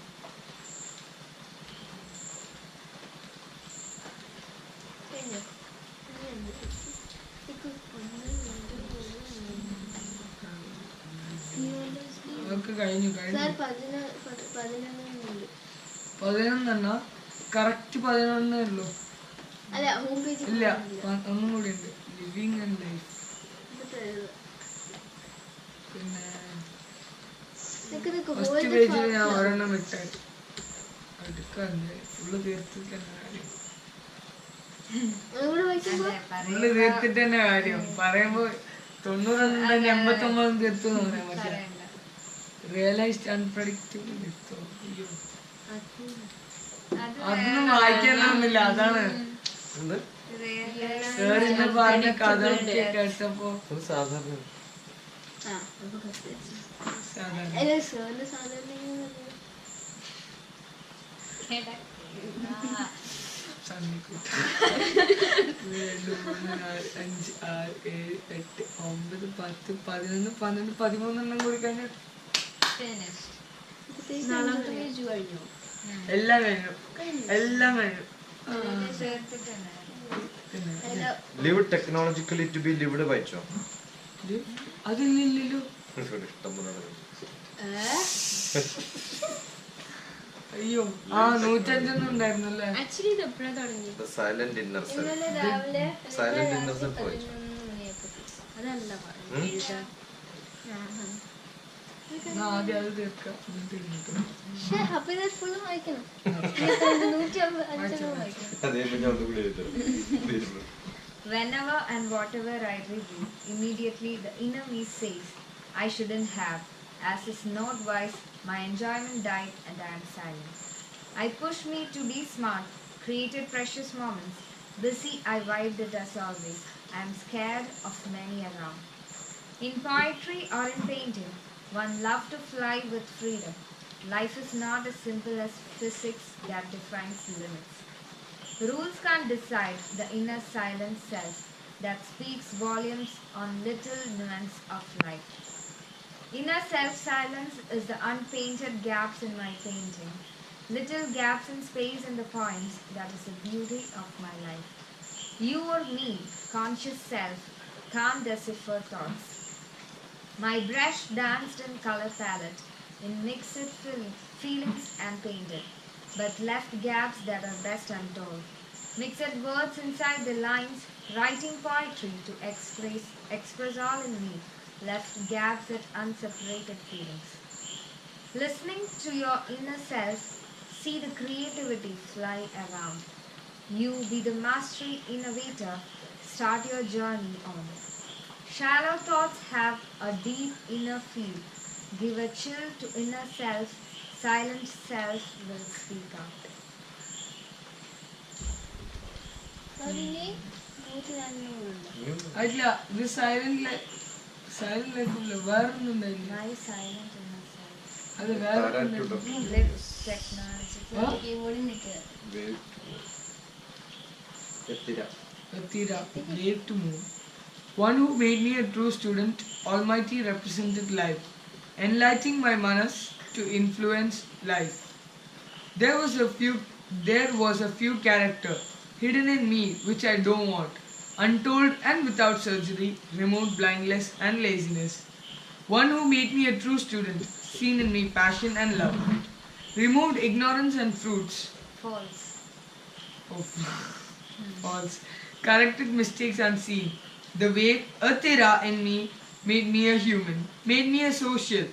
അതൊക്കെ കഴിഞ്ഞു. സാർ 11 11 കറക്റ്റ് 11 ഉള്ളൂ. അല്ല, ഹോം പേജ് ഇല്ല, ഒന്നും കൂടി ഉണ്ട്. Living and life. പിന്നെ ഫസ്റ്റ് പേജിൽ ഞാൻ ഒരെണ്ണം വിട്ടാൽ അടുക്കാണ്ട് ഫുള്ള് തീർത്തിട്ട് തന്നെ കാര്യം. ഫുള്ള് തീർത്തിട്ട് തന്നെ കാര്യം. പറയുമ്പോ 90 89 തീർത്തു എന്ന് പറയാൻ പറ്റില്ല. റിയലൈസ്ഡ് അൺപ്രഡിക്റ്റബിൾ തീർത്തോ. അയ്യോ, അതൊന്നും വായിക്കാനൊന്നുമില്ല. അതാണ് സാർ ഇന്ന് പറഞ്ഞ കഥ കേട്ടപ്പോ സാധാരണ സണ്ണിക്കുട്ടി 2 3 4 5 6 7 8 9 10 11 12 13 കൂടി കഴിഞ്ഞു. നാലാമത്തെ പേജ് കഴിഞ്ഞു. എല്ലാം കഴിഞ്ഞു എല്ലാം കഴിഞ്ഞു live technologically to be lived വായിച്ചോ? അതില്ലല്ലോ. ഇഷ്ടം പോലെ അയ്യോ 105 ഉണ്ടായിരുന്നല്ലേ. ആക്ച്വലി ഇത് എപ്പോഴാണ് തുടങ്ങി? Silent inner self. ഇന്നലെ രാവിലെ സൈലന്റ് ഇന്നർ സെൽഫ് വായിച്ചോ? 11 മണിയൊക്കെ. അതല്ല പറഞ്ഞത്. ആദ്യം അത് തീർക്കാം. പക്ഷേ അപ്പൊ ഇത് ഫുള്ള് വായിക്കണം. 105 വായിക്കണം. അതേ ഞാൻ ഒന്നുകൂടി എഴുതണം. Whenever and whatever I review, immediately the inner me says, I shouldn't have. As is not wise, my enjoyment died and I am silent. I pushed me to be smart, created precious moments. Busy, I vibed it as always. I am scared of many around. In poetry or in painting, one loves to fly with freedom. Life is not as simple as physics that defines limits. Rules can't decide the inner silent self that speaks volumes on little nuance of life. Inner self-silence is the unpainted gaps in my painting, little gaps in space in the poems that is the beauty of my life. You or me, conscious self, can't decipher thoughts. My brush danced in color palette, in mixed feelings and painted, but left gaps that are best untold. Mixed words inside the lines, writing poetry to express all in me, left gaps at unseparated feelings. Listening to your inner self, see the creativity fly around. You be the mastery innovator, start your journey on. Shallow thoughts have a deep inner feel. Give a chill to inner self, silent self will speak out. അതിന് 102 അല്ല ഇത് silent ലൈഫില്ല വേറൊന്നും ഉണ്ടായില്ല. My silent inner self. അത് വേറെ Live technology. കീബോർഡിൽ നിൽക്കുക. Gave to move. One who made me a true student, Almighty represented life, enlightening my manas to influence life. There was a few character hidden in me which I don't want, untold and without surgery, removed blindness and laziness. One who made me a true student, seen in me passion and love, removed ignorance and fruits. False. False. Corrected mistakes unseen. The wave Atira in me made me a human, made me a social.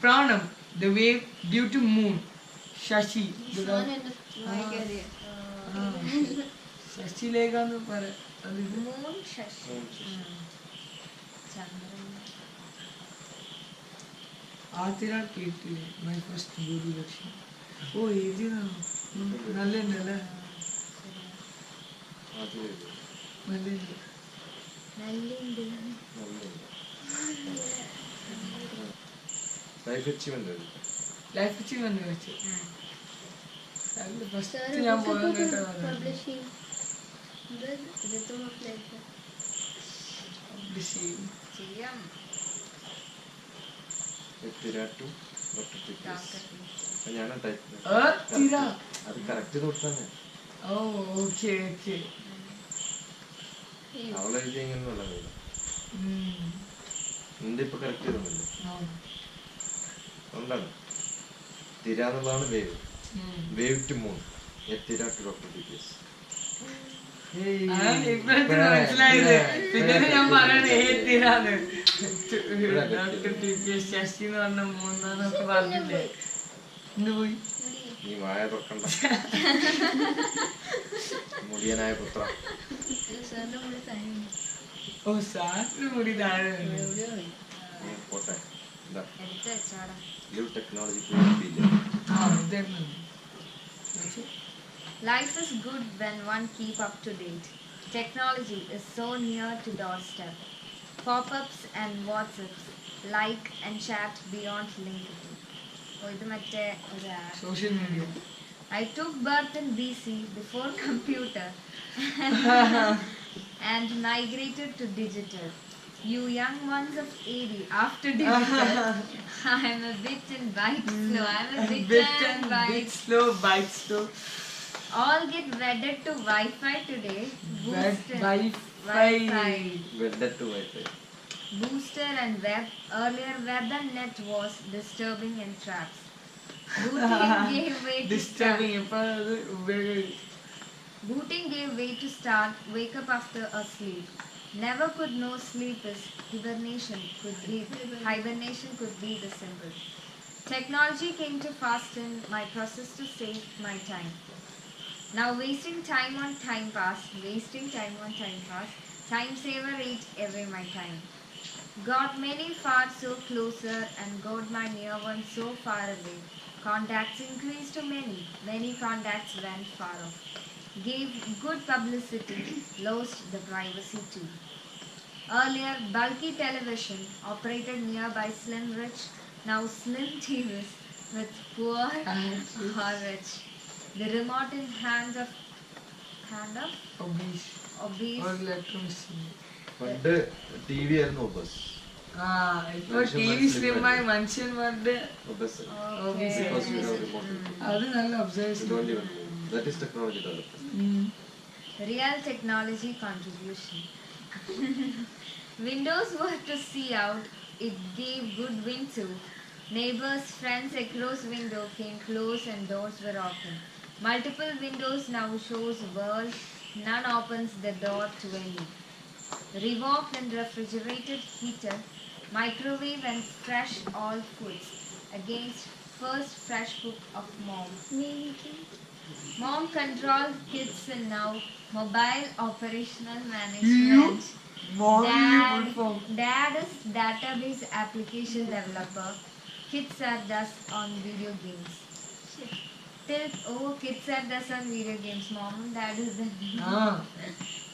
Pranam, the wave due to moon. Shashi. Shashi lega para. Moon Shashi. Chandran. Atira Kirtile, my first Guru Lakshmi. Oh, Edina. Nalle. Nallindi. Life achievement life achievement വെച്ച് first Sir, ഞാൻ who's പോകാൻ supposed to കേട്ടതാണ്. publishing the rhythm of life. ചെയ്യാം. ഞാൻ Atira. അത് correct തൊട്ടാണ് ഓ okay അവളെ എഴുതിയെന്നുള്ള നിന്റെ ഇപ്പൊ കറക്റ്റ് ചെയ്തൊന്നുമില്ല എന്താണ് തിരാന്നുള്ളതാണ് വേവ് വേവ് ടു മൂൺ തിര ടു DrTPS. മനസ്സിലായത് പിന്നെ ഞാൻ പറയണേ ഏത്തിനാണ് ശശി എന്ന് പറഞ്ഞ മൂന്നൊക്കെ പറഞ്ഞില്ലേ ഇന്ന് പോയി നീ വായ തുറക്കണ്ട മുടിയനായ പുത്ര. ഓ സാറിന് മുടി താഴെ നീ പോട്ടെ എന്താ എടുത്ത് വെച്ചാടാ. Live technology. ആ ഇതായിരുന്നു. Life is good when one keep up to date. Technology is so near to doorstep. Pop-ups and WhatsApps, like and chat beyond linkable. ഇത് മറ്റേ ഒരു app. Social media I took birth in BC before computer and migrated to digital. You young ones of 80, after difficult, I'm a bit and bite slow. I'm a bit and bit bite. slow, bite slow. All get wedded to Wi-Fi today. Booster, Wi-Fi. Wedded to Wi-Fi. Booster and web. Earlier web and net was disturbing and traps. Booting gave way to start. Disturbing. ഇപ്പൊ അത് ഉപയോഗി- Booting gave way to start. Wake up after a sleep. Never could know sleep is hibernation could be the symbol. Technology came to fasten my process to save my time. Now wasting time on time pass. Time saver ate away my time. Got many far so closer and got my near one so far away. Contacts increased to many contacts went far off. Gave good publicity, lost the privacy too. Earlier, bulky television operated nearby slim rich, now slim TVs with poor or rich. The remote in hand of obese. obese. ഒരു letter miss ചെയ്തു. പണ്ട് TV ആയിരുന്നു ഒബസ്. ആ ഇപ്പൊ T V സ്ലിമായി മനുഷ്യന്മാരുടെ ഒബസ്. obese. Because we have remote. അത് നല്ല We observation. don't even know. That is technology development. Real technology contribution. Windows were to see out, it gave good wind to. Neighbors, friends across window came close and doors were open. Multiple windows now shows world, none opens the door to any. Revoked and refrigerated heater, microwave and fresh all foods against first fresh cook of mom. Mom controlled kids and now mobile operational management. Dad is database application developer. Kids are thus on video games. Kids are thus on video games. Mom and dad is the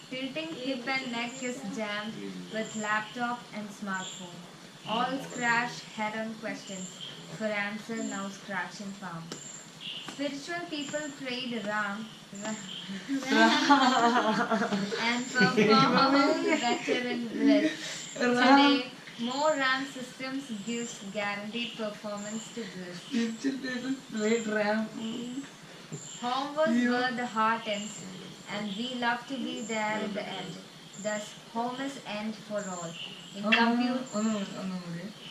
tilting hip and neck is jammed with laptop and smartphone. All scratch head-on questions. For answer now scratch and palm. Spiritual people prayed Ram and performed better in bliss. Today, more RAM systems gives guaranteed performance to bliss. Home was where the heart ends, and we love to be there at the end. Thus, home is end for all. In compute,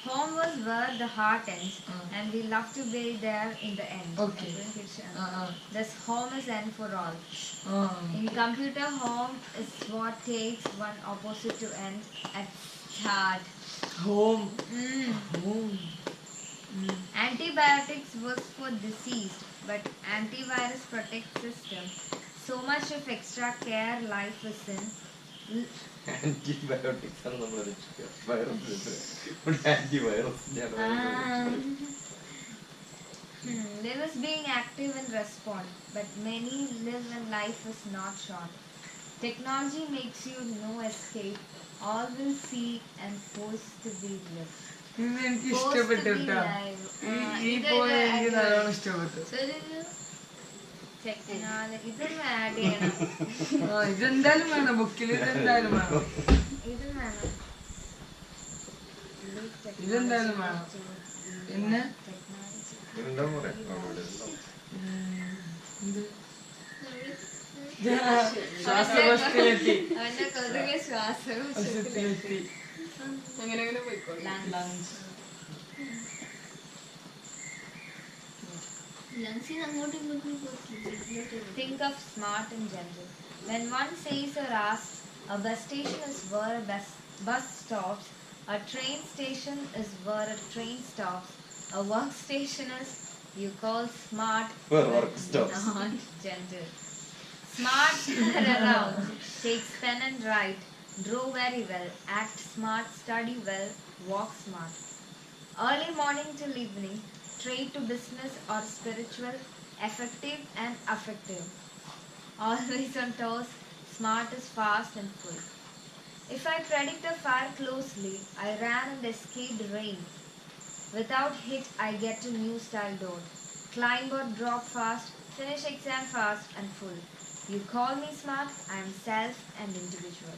home was where the heart ends, and we love to be there in the end. Okay. Thus, home is end for all. In computer, home is what takes one opposite to end at start. Home. Antibiotics was for diseased, but antivirus protect system. So much of extra care life is in. Antibiotics ആണ് നമ്മൾ രക്ഷിക്കുക. Virus antivirus. Live is being active and respond, but many live when life is not short. Technology makes you no escape. All will see and forced to be live. ഇന്ന് എനിക്ക് Forced ഇഷ്ടപ്പെട്ടു to be കേട്ടോ. live. ഈ പോലെ എനിക്ക് നല്ലോണം ഇഷ്ടപ്പെട്ടു. Technology ഇതൊന്നും ആഡ് ചെയ്യണം. ഇതെന്തായാലും വേണം, ബുക്കിൽ ഇതെന്തായാലും വേണം. ഇതെന്തായാലും വേണം. പിന്നെ ഇതെന്താ പറയാ? ശ്വാസകോശത്തിലെത്തി. അവന്റെ കൊതുക് ശ്വാസം ശ്വാസത്തിലെത്തി. lungs. Think of smart in general. When one says or asks, a bus station is where a bus stops, a train station is where a train stops, a workstation is you call smart Where work stops. not gentle. Smart around, takes pen and write, draw very well, act smart, study well, walk smart. Early morning till evening, trade to business or spiritual, effective and affective. Always on toes, smart is fast and full. If I predict a fire closely, I ran and escaped rain. Without hit, I get to new style door. Climb or drop fast, finish exam fast and full. You call me smart, I am self and individual.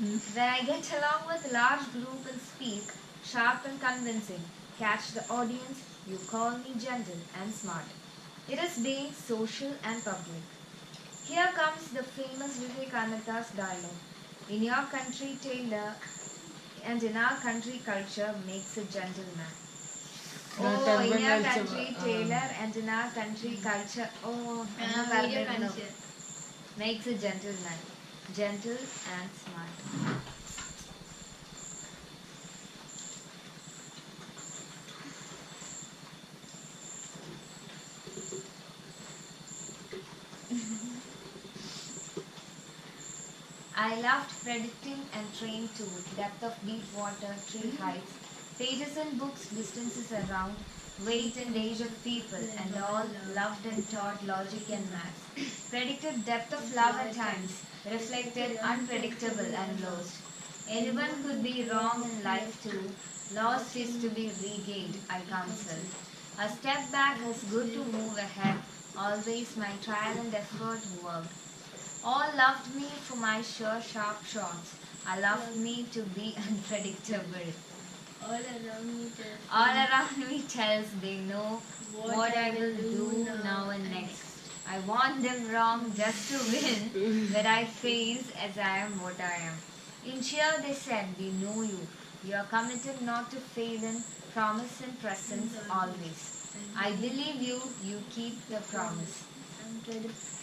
When I get along with a large group and speak sharp and convincing, catch the audience, you call me gentle and smart. It is being social and public. Here comes the famous Vivekananda's dialogue. In your country, tailor, and in our country, culture makes a gentleman. Oh, in your country, tailor, and in our country, culture. Oh, makes a gentleman. Gentle and smart. I loved predicting and trained to depth of deep water, tree heights, pages in books, distances around, weight and age of people, and all loved and taught logic and maths. Predicted depth of love at times, reflected unpredictable and lost. Anyone could be wrong in life too. Lost is to be regained, I counsel. A step back is good to move ahead. Always my trial and effort worked. All loved me for my sure sharp shots. I loved me to be unpredictable. All around me tells they know what I will do now and next. I want them wrong just to win, but I face as I am what I am. In cheer they said, we know you. You are committed not to fail in promise and presence always. I believe you, you keep the promise.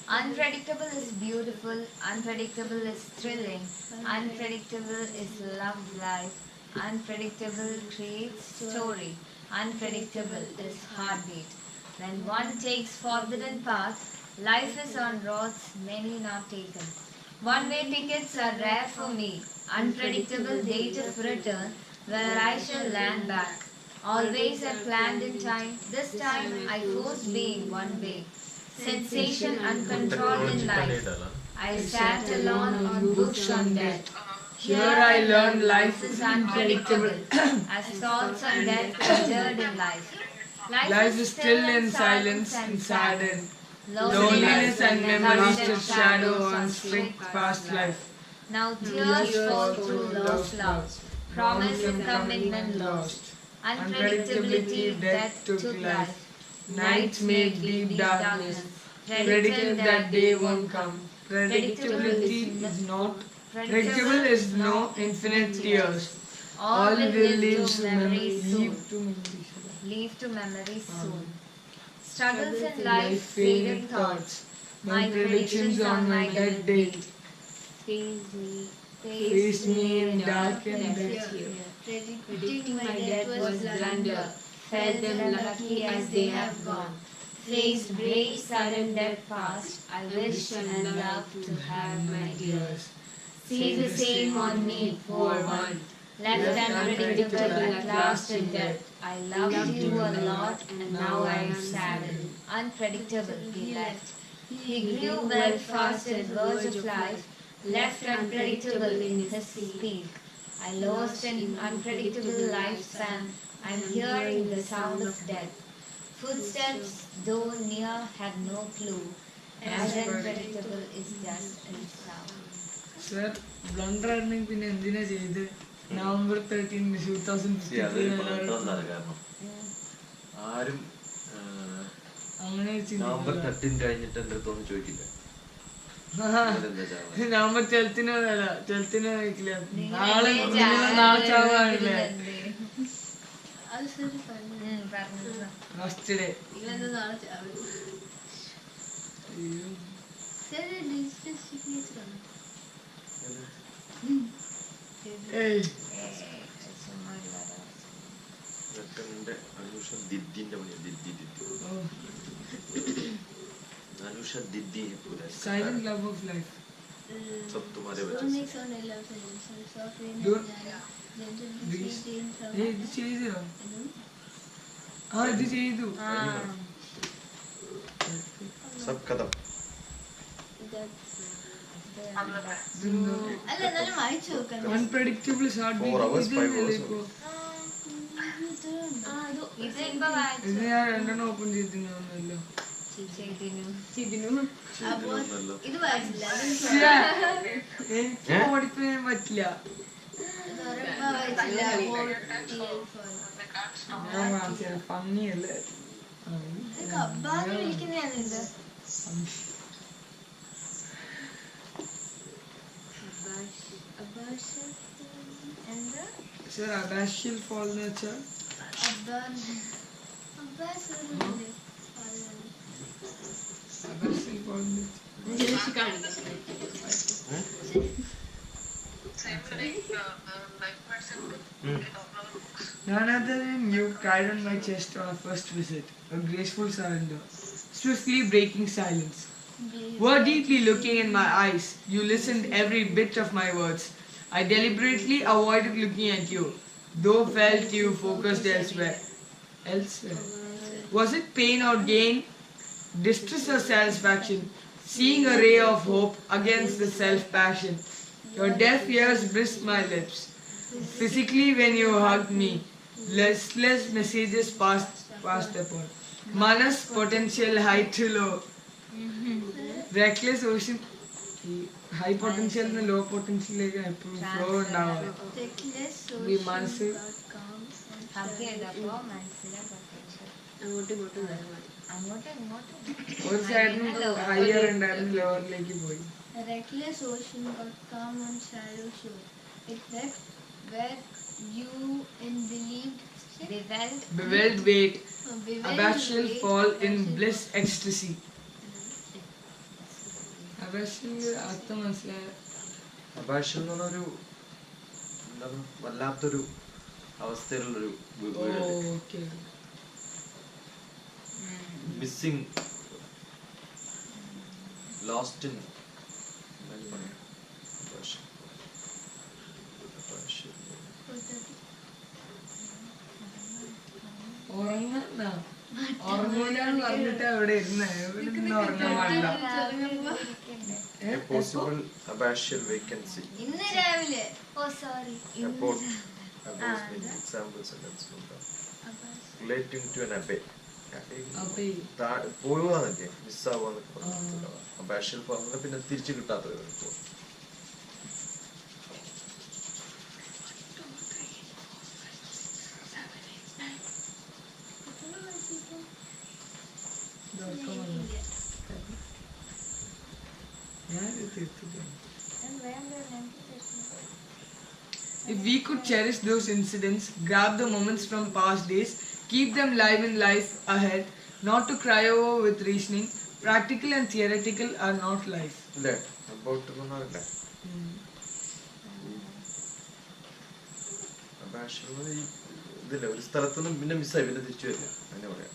Unpredictable is beautiful, unpredictable is thrilling, unpredictable is love life, unpredictable creates story, unpredictable is heartbeat. When one takes forbidden path, life is on roads many not taken. One-way tickets are rare for me, unpredictable date of return, where I shall land back. Always I planned in time, this time I forced being one way. Sensation uncontrolled in life. I sat alone on bush on death. Here I learned life is unpredictable, as thoughts on death entered in life. Life is still in silence and saddened. Loneliness and memories still shadow on strict past life. Now tears fall through lost love. Promise and commitment lost. Unpredictability death took life. Nights made deep darkness. Predicted that day won't come. Predictability is not. Predictable is no infinite tears. All will leave to memories soon. Struggles in life, faded thoughts. My predictions on my dead date. Faced me in dark and death here. Predicting my death was blunder. Felt them lucky as they have gone. Faced brave sudden death past. I wish and love to have my dears. See the same on me, poor one. Left unpredictable at last in death. I loved you a lot and now I am saddened. Unpredictable he left. He grew well fast at verge of life. Left unpredictable in his speed. I lost an unpredictable lifespan. I am hearing the sound of death. Footsteps, though near, have no clue. As unpredictable is just in sound. Sir, blunder ആയിരുന്നെങ്കിൽ പിന്നെ എന്തിനാ ചെയ്ത് November 13, 2015 ആരും അങ്ങനെ November 13 കഴിഞ്ഞിട്ട് എന്റെ അടുത്തൊന്നും ചോദിക്കില്ല. നവംബർ 12 കഴിക്കില്ല. നാളെ ചാവാണില്ലേ ഫസ്റ്റ് ഡേ. അനുഷ ദിദ്ദിന്റെ പണിയാണ്. Anusha didi silent love of life. सब तुम्हारे ഇത് ചെയ്തോ? ഇത് ചെയ്തു. सब खत्म. Unpredictable short beat. 4 hours 5 hours. ഇത് ഞാൻ രണ്ടെണ്ണം ഓപ്പൺ ചെയ്തിട്ടുണ്ടല്ലോ. അപ്പൊ ഇത് വായിച്ചില്ല. എനിക്ക് ഓടിപ്പോയാൻ പറ്റില്ല. ഇത് ഒരെണ്ണം വായിച്ചില്ല. ഭംഗിയല്ലേ കബ്ബാന്ന് വിളിക്കുന്നതാണിത്. എന്താ അബാഷ്യൽ ഫോൾ എന്ന് വെച്ചാൽ അബാഷ്യൽ fall none other than you cried on my chest on our first visit, a graceful surrender, swiftly breaking silence. Were deeply looking in my eyes, you listened every bit of my words. I deliberately avoided looking at you, though felt you focused elsewhere. Was it pain or gain, distress or satisfaction, seeing a ray of hope against the self-passion? Your deaf ears brisked my lips. Physically when you hugged me, listless messages passed upon. Manas potential high to low. Reckless ocean. High potential and low potential flow down. ഒരു സൈഡിൽ higher ഉണ്ടായിരുന്നു ലോവറിലേക്ക് പോയി. A reckless ocean got calm on shallow shore. It left where you in Bewildered wait, abyssal fall in bliss ecstasy. Abyssal അർത്ഥം മനസ്സിലായോ? അബാഷ്യൽ എന്ന് പറഞ്ഞൊരു എന്താണ് വല്ലാത്തൊരു അവസ്ഥയിലുള്ളൊരു മിസ്സിംഗ് ലോസ്റ്റ് ഇൻ ഉറങ്ങൂലെന്ന് പറഞ്ഞിട്ട് അവിടെ ഇരുന്ന് ഉറങ്ങാൻ പാടില്ല. A possible abyssal vacancy. ഇന്ന് രാവിലെ About example sentence relating to an abbey. പോവാന്നൊക്കെ മിസ്സാവാന്നൊക്കെ പറഞ്ഞിട്ടുണ്ടാവാം. അബാഷ്യൽ പറഞ്ഞത് പിന്നെ തിരിച്ചു കിട്ടാത്തത് ഇപ്പോൾ. If we could cherish those incidents, grab the moments from past days, keep them live in life ahead, not to cry over with reasoning, practical and theoretical are not life. അല്ലേ about പറഞ്ഞാലല്ലേ അബാഷ്യൽ ഇതില്ല ഒരു സ്ഥലത്തുനിന്നും പിന്നെ മിസ്സായി പിന്നെ തിരിച്ചു വരില്ല അങ്ങനെ പറയാം.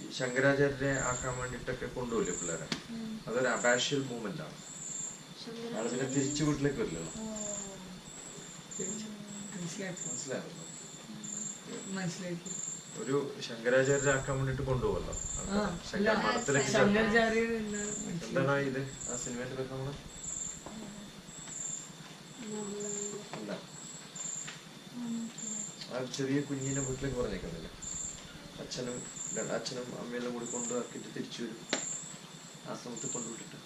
ഈ ശങ്കരാചാര്യരെ ആക്കാൻ വേണ്ടിട്ടൊക്കെ കൊണ്ടുപോയില്ലേ പിള്ളേരെ, അതൊരു അബാഷ്യൽ മൂവ്മെന്റ് ആണ്. ആള് പിന്നെ തിരിച്ചു വീട്ടിലേക്ക് വരില്ലല്ലോ. മനസ്സിലായോ? ഒരു ശങ്കരാചാര്യരെ ആക്കാൻ വേണ്ടിട്ട് കൊണ്ടുപോകല്ലോ മഠത്തിലേക്ക്. എന്താണ് ഇത് ആ സിനിമയുടെ പേര് നമ്മള് ആ ചെറിയ കുഞ്ഞിനെ വീട്ടിലേക്ക് പറഞ്ഞേക്കുന്നില്ല, അച്ഛനും അമ്മയെല്ലാം കൂടി കൊണ്ടുവാക്കിട്ട് തിരിച്ചു വരും. ആ സമയത്ത് കൊണ്ടുവിട്ടിട്ട്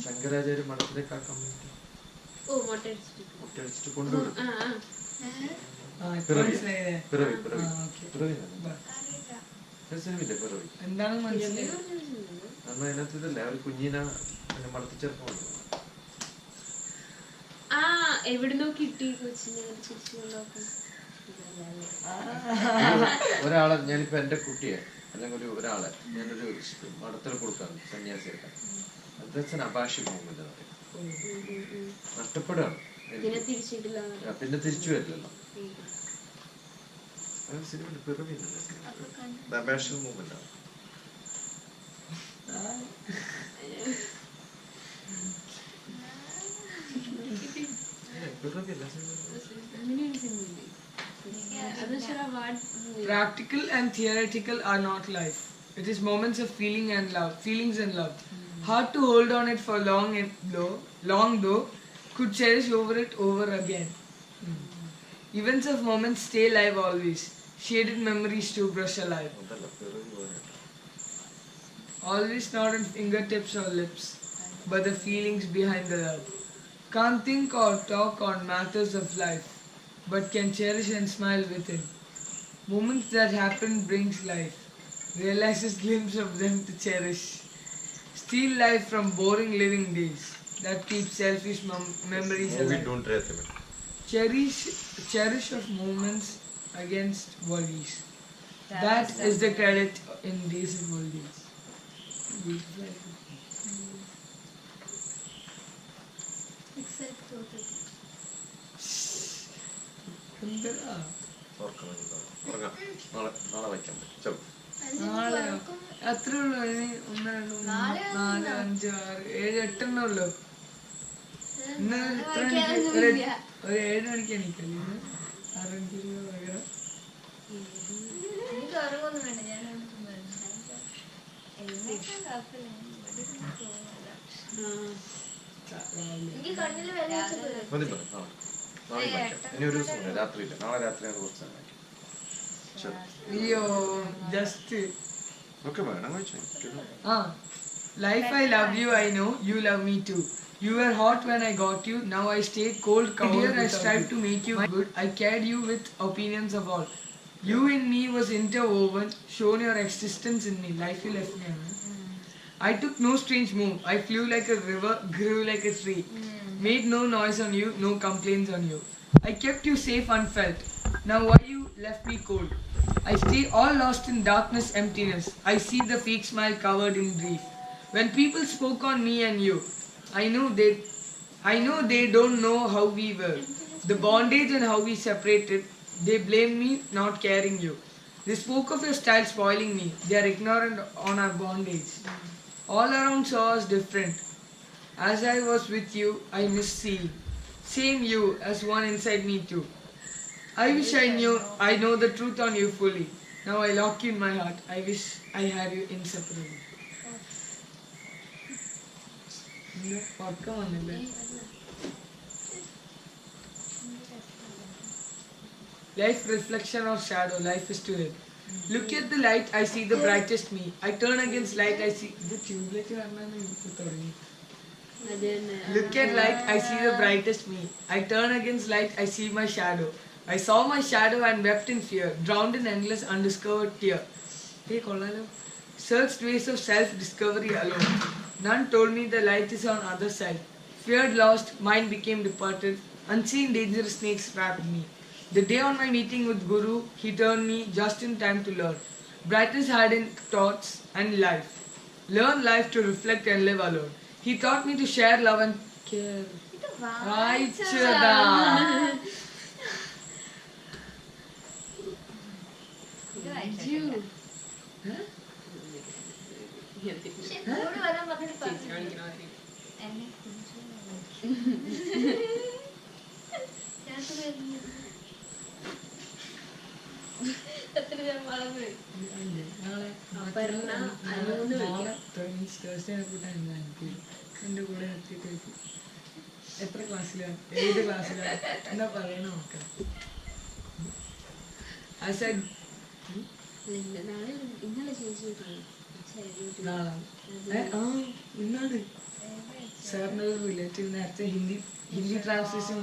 ശങ്കരാചാര്യ മഠത്തിലേക്ക് ആക്കാൻ വേണ്ടി മുട്ടടിച്ചിട്ട് കൊണ്ടുവിടും. എന്താണ് മനസ്സിലായത്? അന്ന് അതിനകത്ത് ഇതല്ലേ ഒരു കുഞ്ഞിനെ മടത്തി ചേർക്കാൻ കൊണ്ടുപോകും. എവിടുന്നോ കിട്ടി ഒരാളെ ഞാനിപ്പോ എന്റെ കുട്ടിയെ അല്ലെങ്കിൽ ഒരാളെ ഞാനൊരു മഠത്തിൽ കൊടുക്കാം സന്യാസിയാക്കാൻ, അതൊക്കെ അഭാഷ്യ മൂവ്മെന്റ് നഷ്ടപ്പെടുകയാണ്. പിന്നെ തിരിച്ചു വരില്ലല്ലോ. സിനിമ പിറവിയില്ലല്ലോ, അഭാഷ്യ മൂവ്മെന്റ് ആണ്. Practical and theoretical are not life. It is moments of feelings and love. Hard to hold on it for long though, could cherish over it over again. Events of moments stay live always. Shaded memories to brush alive. Always not on fingertips or lips, but the feelings behind the love. Can't think or talk on matters of life, but can cherish and smile within. Moments that happen brings life. Realizes glimpse of them to cherish. Steal life from boring living days that keep selfish memories Movie alive. don't rate him. Cherish of moments against worries. That is the credit in days of old days. സുന്ദരാ. നാളെ വയ്ക്കാം ചോ നാളെ അത്രേ ഉള്ളൂ. ഇനി 1, 2, 3, 4, 5, 6, 7, 8 എണ്ണേ ഉള്ളൂ. ഇന്ന് എത്ര മണിക്ക്? ഒരു 7 മണിക്ക് എണീക്കല്ലേ? 6 മണിക്ക് പകരം എനിക്ക് ഉറങ്ങൊന്നും വേണ്ട, ഞാൻ എനിക്ക് കണ്ണിൽ വെള്ളം വെച്ചത് മതി മതി നാളെ വയ്ക്കാം. ഇനി ഒരു ദിവസം കൂടെ രാത്രിയില്ല, നാളെ രാത്രിയാണ് കുറച്ച് സമയം വയ്ക്കാം. ശരി അയ്യോ ജസ്റ്റ് ഓക്കെ വേണം കഴിച്ചു. Life, I love you, I know, you love me too. You were hot when I got you, now I stay cold, coward. Dear, I strive to make you good, I cared you with opinions of all. You in me was interwoven, shown your existence in me, life you left me. I took no strange move, I flew like a river, grew like a tree, made no noise on you, no complaints on you. I kept you safe unfelt, now why you left me cold? I stay all lost in darkness, emptiness, I see the fake smile covered in grief. When people spoke on me and you, I know they don't know how we were. The bondage and how we separated, they blame me not caring you. They spoke of your style spoiling me, they are ignorant on our bondage. All around saw us different. As I was with you, I miss seeing. Same you as one inside me too. I wish I know the truth on you fully. Now I lock you in my heart. I wish I had you inseparably. Life reflection or shadow, life is to live. Look at the light, I see the brightest me. I turn against light, I see the tubelight. Look at light, I see the brightest me. I turn against light, I see my shadow. I saw my shadow and wept in fear, drowned in endless undiscovered tear. Searched ways of self-discovery alone. None told me the light is on other side. Feared lost, mind became departed. Unseen dangerous snakes trapped me. The day on my meeting with Guru, he turned me just in time to learn. Brightness had in thoughts and life. Learn life to reflect and live alone. He taught me to share love and care. Raichada. കൂടെ വരാൻ പറഞ്ഞിട്ട് എന്നെ എന്റെ കൂടെ എത്ര ക്ലാസ്സിലാണ്, ഏത് ക്ലാസ്സിലാണ് എന്താ പറയണ നോക്കാം. I said ഇന്നാണ് സാറിൻ്റെ ഒരു റിലേറ്റീവ് നേരത്തെ Hindi translation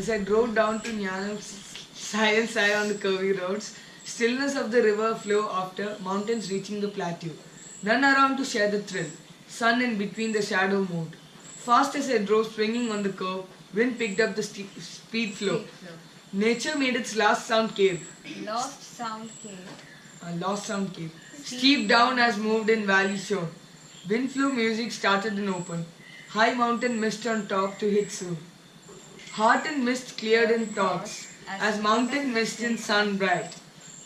As I drove down to Nyanam's silent side on the curvy roads, stillness of the river flow after mountains reaching the plateau. None around to share the thrill. Sun in between the shadow moved. Fast as I drove swinging on the curve, wind picked up the speed flow. Nature made its last sound cave. Lost sound cave. Lost sound cave. Steep down as moved in valley shown. Wind flew music started in open. High mountain mist on top to hit soon. Heart and mist cleared in thoughts, as mountain mist in sun bright.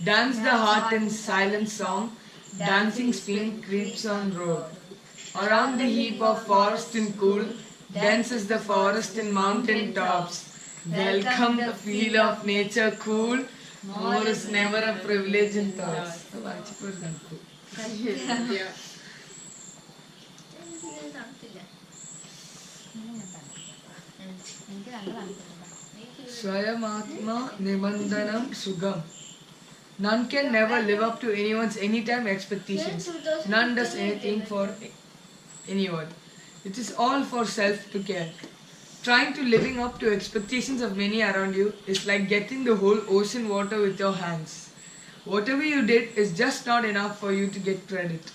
Dance the heart in silent song, dancing stream creeps on road. Around the heap of forest and cool, dances the forest in mountain tops. Welcome the feel of nature cool, more is never a privilege in thoughts. തണുത്തില്ല, എനിക്ക് നല്ല തണുത്തില്ല. Swayamatma Nibandanam Sugam. None can never live up to anyone's anytime expectations. None does anything for anyone. It is all for self to care. Trying to living up to expectations of many around you is like getting the whole ocean water with your hands. Whatever you did is just not enough for you to get credit.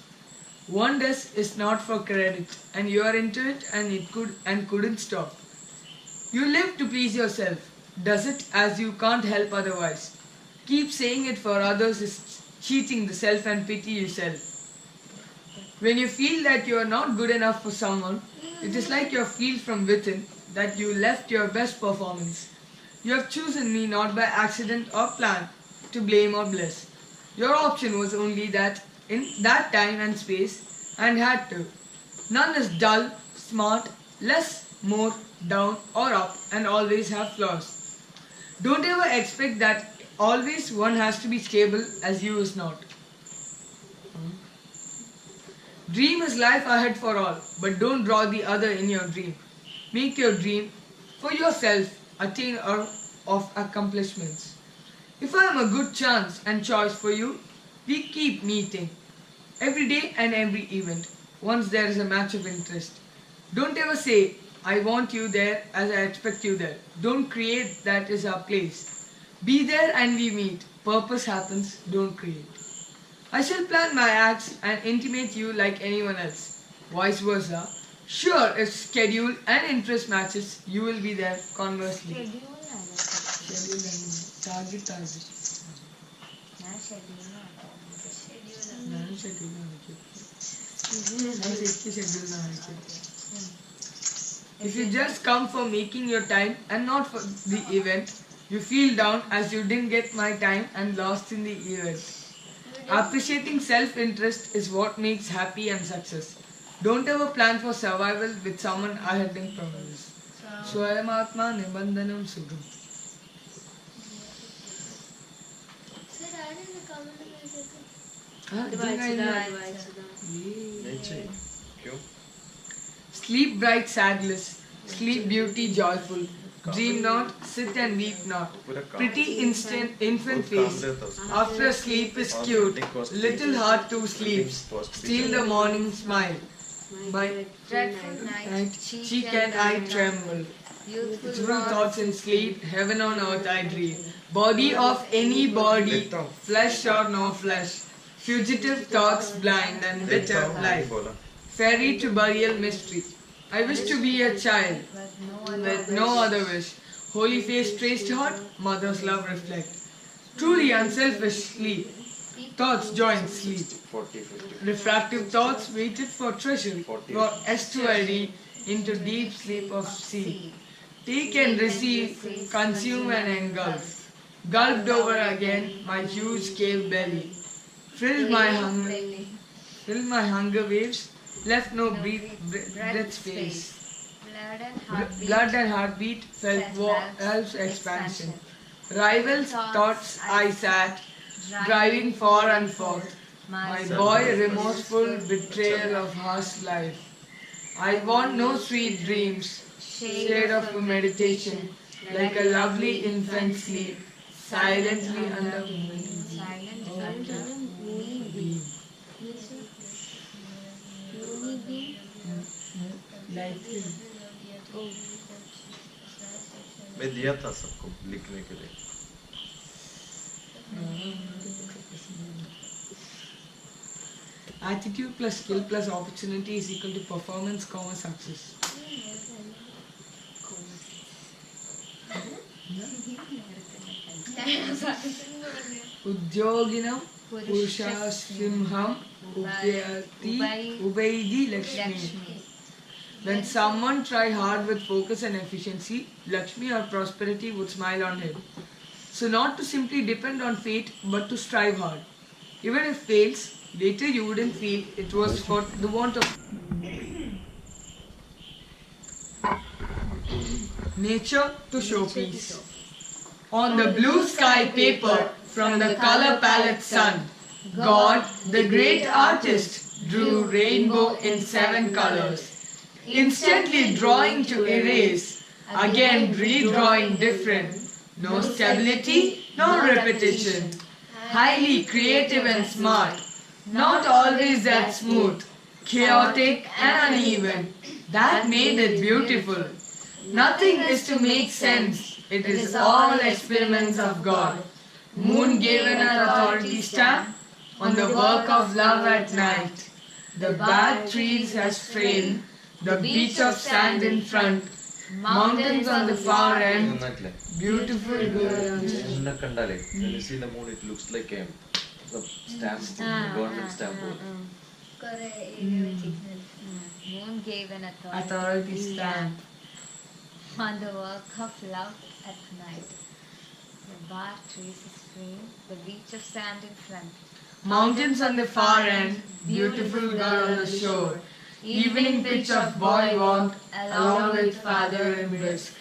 One does is not for credit, and you are into it and couldn't stop. You live to please yourself. Does it as you can't help otherwise. Keep saying it for others is cheating the self and pity yourself. When you feel that you are not good enough for someone, it is like you feel from within that you left your best performance. You have chosen me not by accident or plan, to blame or bless. Your option was only that in that time and space, and had to. None is dull, smart, less, more, down or up, and always have flaws. Don't ever expect that always one has to be stable as you is not. Dream is life ahead for all, but don't draw the other in your dream. Make your dream for yourself attain of accomplishments. If I am a good chance and choice for you, we keep meeting. Every day and every event, once there is a match of interest. Don't ever say, I want you there as I expect you there. Don't create that is our place. Be there and we meet. Purpose happens, don't create. I shall plan my acts and intimate you like anyone else. Vice versa. Sure, if schedule and interest matches, you will be there conversely. Schedule and target. If you just come for making your time and not for the event, you feel down as you didn't get my time and lost in the event. Appreciating self-interest is what makes happy and success. Don't ever plan for survival with someone ahead in progress. Swayamatma Nibandanam Sugam. Sleep bright, sadless. Sleep beauty, joyful. Dream not, sit and weep not. Pretty infant face. After sleep is cute. Little heart too sleeps. Still the morning smile. My Dreadful night, cheek and eye tremble. Beautiful thoughts in sleep, heaven on earth I dream. Body of any body, flesh or no flesh. Fugitive thoughts blind and bitter life. Ferry to burial mystery. I wish to be a child with no other wish. Holy face traced heart, mother's love reflect. Truly unselfish sleep. Thoughts join sleep. Refractive thoughts waited for treasure, for estuary into deep sleep of sea. Take and receive, consume and engulf. Gulped over again my huge cave belly. Filled my hunger waves, left no breath space. Blood and heartbeat felt elf's expansion. Rivals thoughts I sat, driving far and forth. My boy remorseful betrayal of harsh life. I want no sweet dreams, shade of meditation, like a lovely infant sleep, silently under मैं दिया था सबको लिखने के लिए. Attitude plus skill plus opportunity is equal to performance, success. Udyoginam Purushashimham Ubaydi Lakshmi. When someone tried hard with focus and efficiency, Lakshmi or prosperity would smile on him. So not to simply depend on fate, but to strive hard. Even if fails, later you wouldn't feel it was for the want of nature to showpiece. On the blue sky paper from the color palette sun, God, the great artist, drew rainbow in 7 colors. Instantly drawing to erase Again redrawing different. No stability, no repetition. Highly creative and smart. Not always that smooth. Chaotic and uneven. That made it beautiful. Nothing is to make sense. It is all experiments of God. Moon gave an authority stamp on the work of love at night. The bad trees has framed, the beach of sand in front, mountains on the far end, beautiful girl. Moon kandale. When you see the moon, it looks like a stamp, government stamp. Moon gave an Authority stamp. on the work of love at night. The bar trees is framed, the beach of sand in front. Mountains on the far end, beautiful girl on the shore. Evening pitch of boy warmth, along with father and brisk.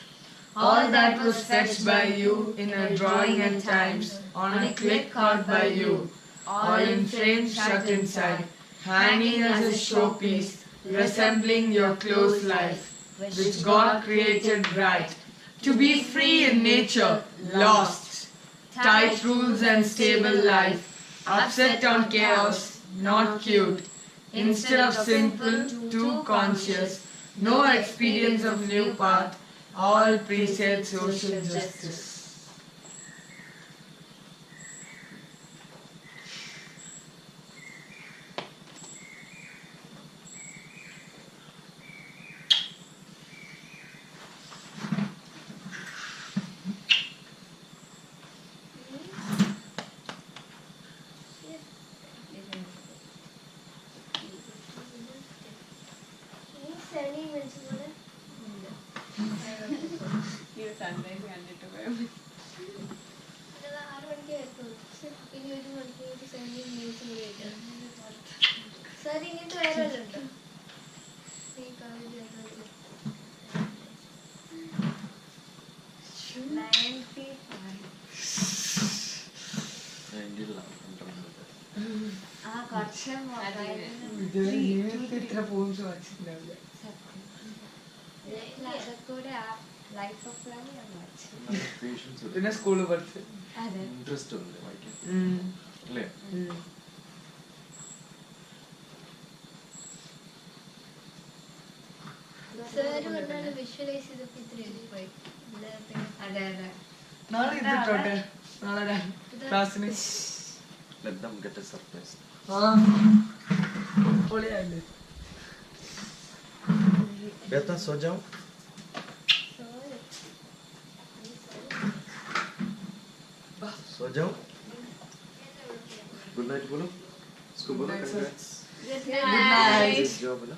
All that was fetched by you in a drawing at times, on a click caught by you. All in frames shut inside, hanging as a showpiece, resembling your close life, which God created right. To be free in nature, lost. Tight rules and stable life. Upset on chaos, not cute. Instead of simple, too conscious. No experience of new path. All preset social justice. Sir, ingittu വേറെ ഉണ്ടോ? ഇത്ര point വായിച്ചിട്ടുണ്ടാവില്ല. പിന്നെ സ്കൂളിൽ പഠിച്ചു. Interest ഉണ്ട് വായിക്കാൻ അല്ലേ? Sir പറഞ്ഞാൽ വിഷ്വലൈസ് ചെയ്തപ്പോൾ ഇത്ര എളുപ്പമായി. അതെ അതെ. നാളെ ഇതിട്ടോട്ടെ, നാളെ ക്ലാസ്സിന്. Let them get a surprise. പൊളിയല്ലേ? बेटा सो जाओ. सो जाओ. गुड नाइट बोलो. इसको बोलो congrats. Good night. Good job बोलो.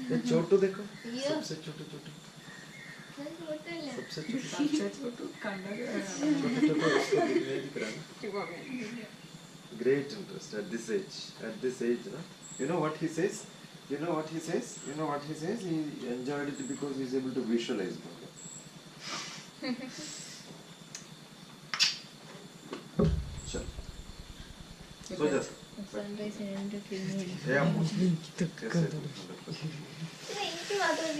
ये छोटू देखो. सबसे छोटू छोटू. सबसे छोटू. सबसे छोटू कन्नड़ छोटू छोटू इसको दिख रहा है. Great interest at this age. At this age, na. You know what he says? You know what he says? You know what he says? He enjoyed it because he's able to visualize. Sure. So just. Sunrise and film. Yeah. എനിക്ക് മാത്രം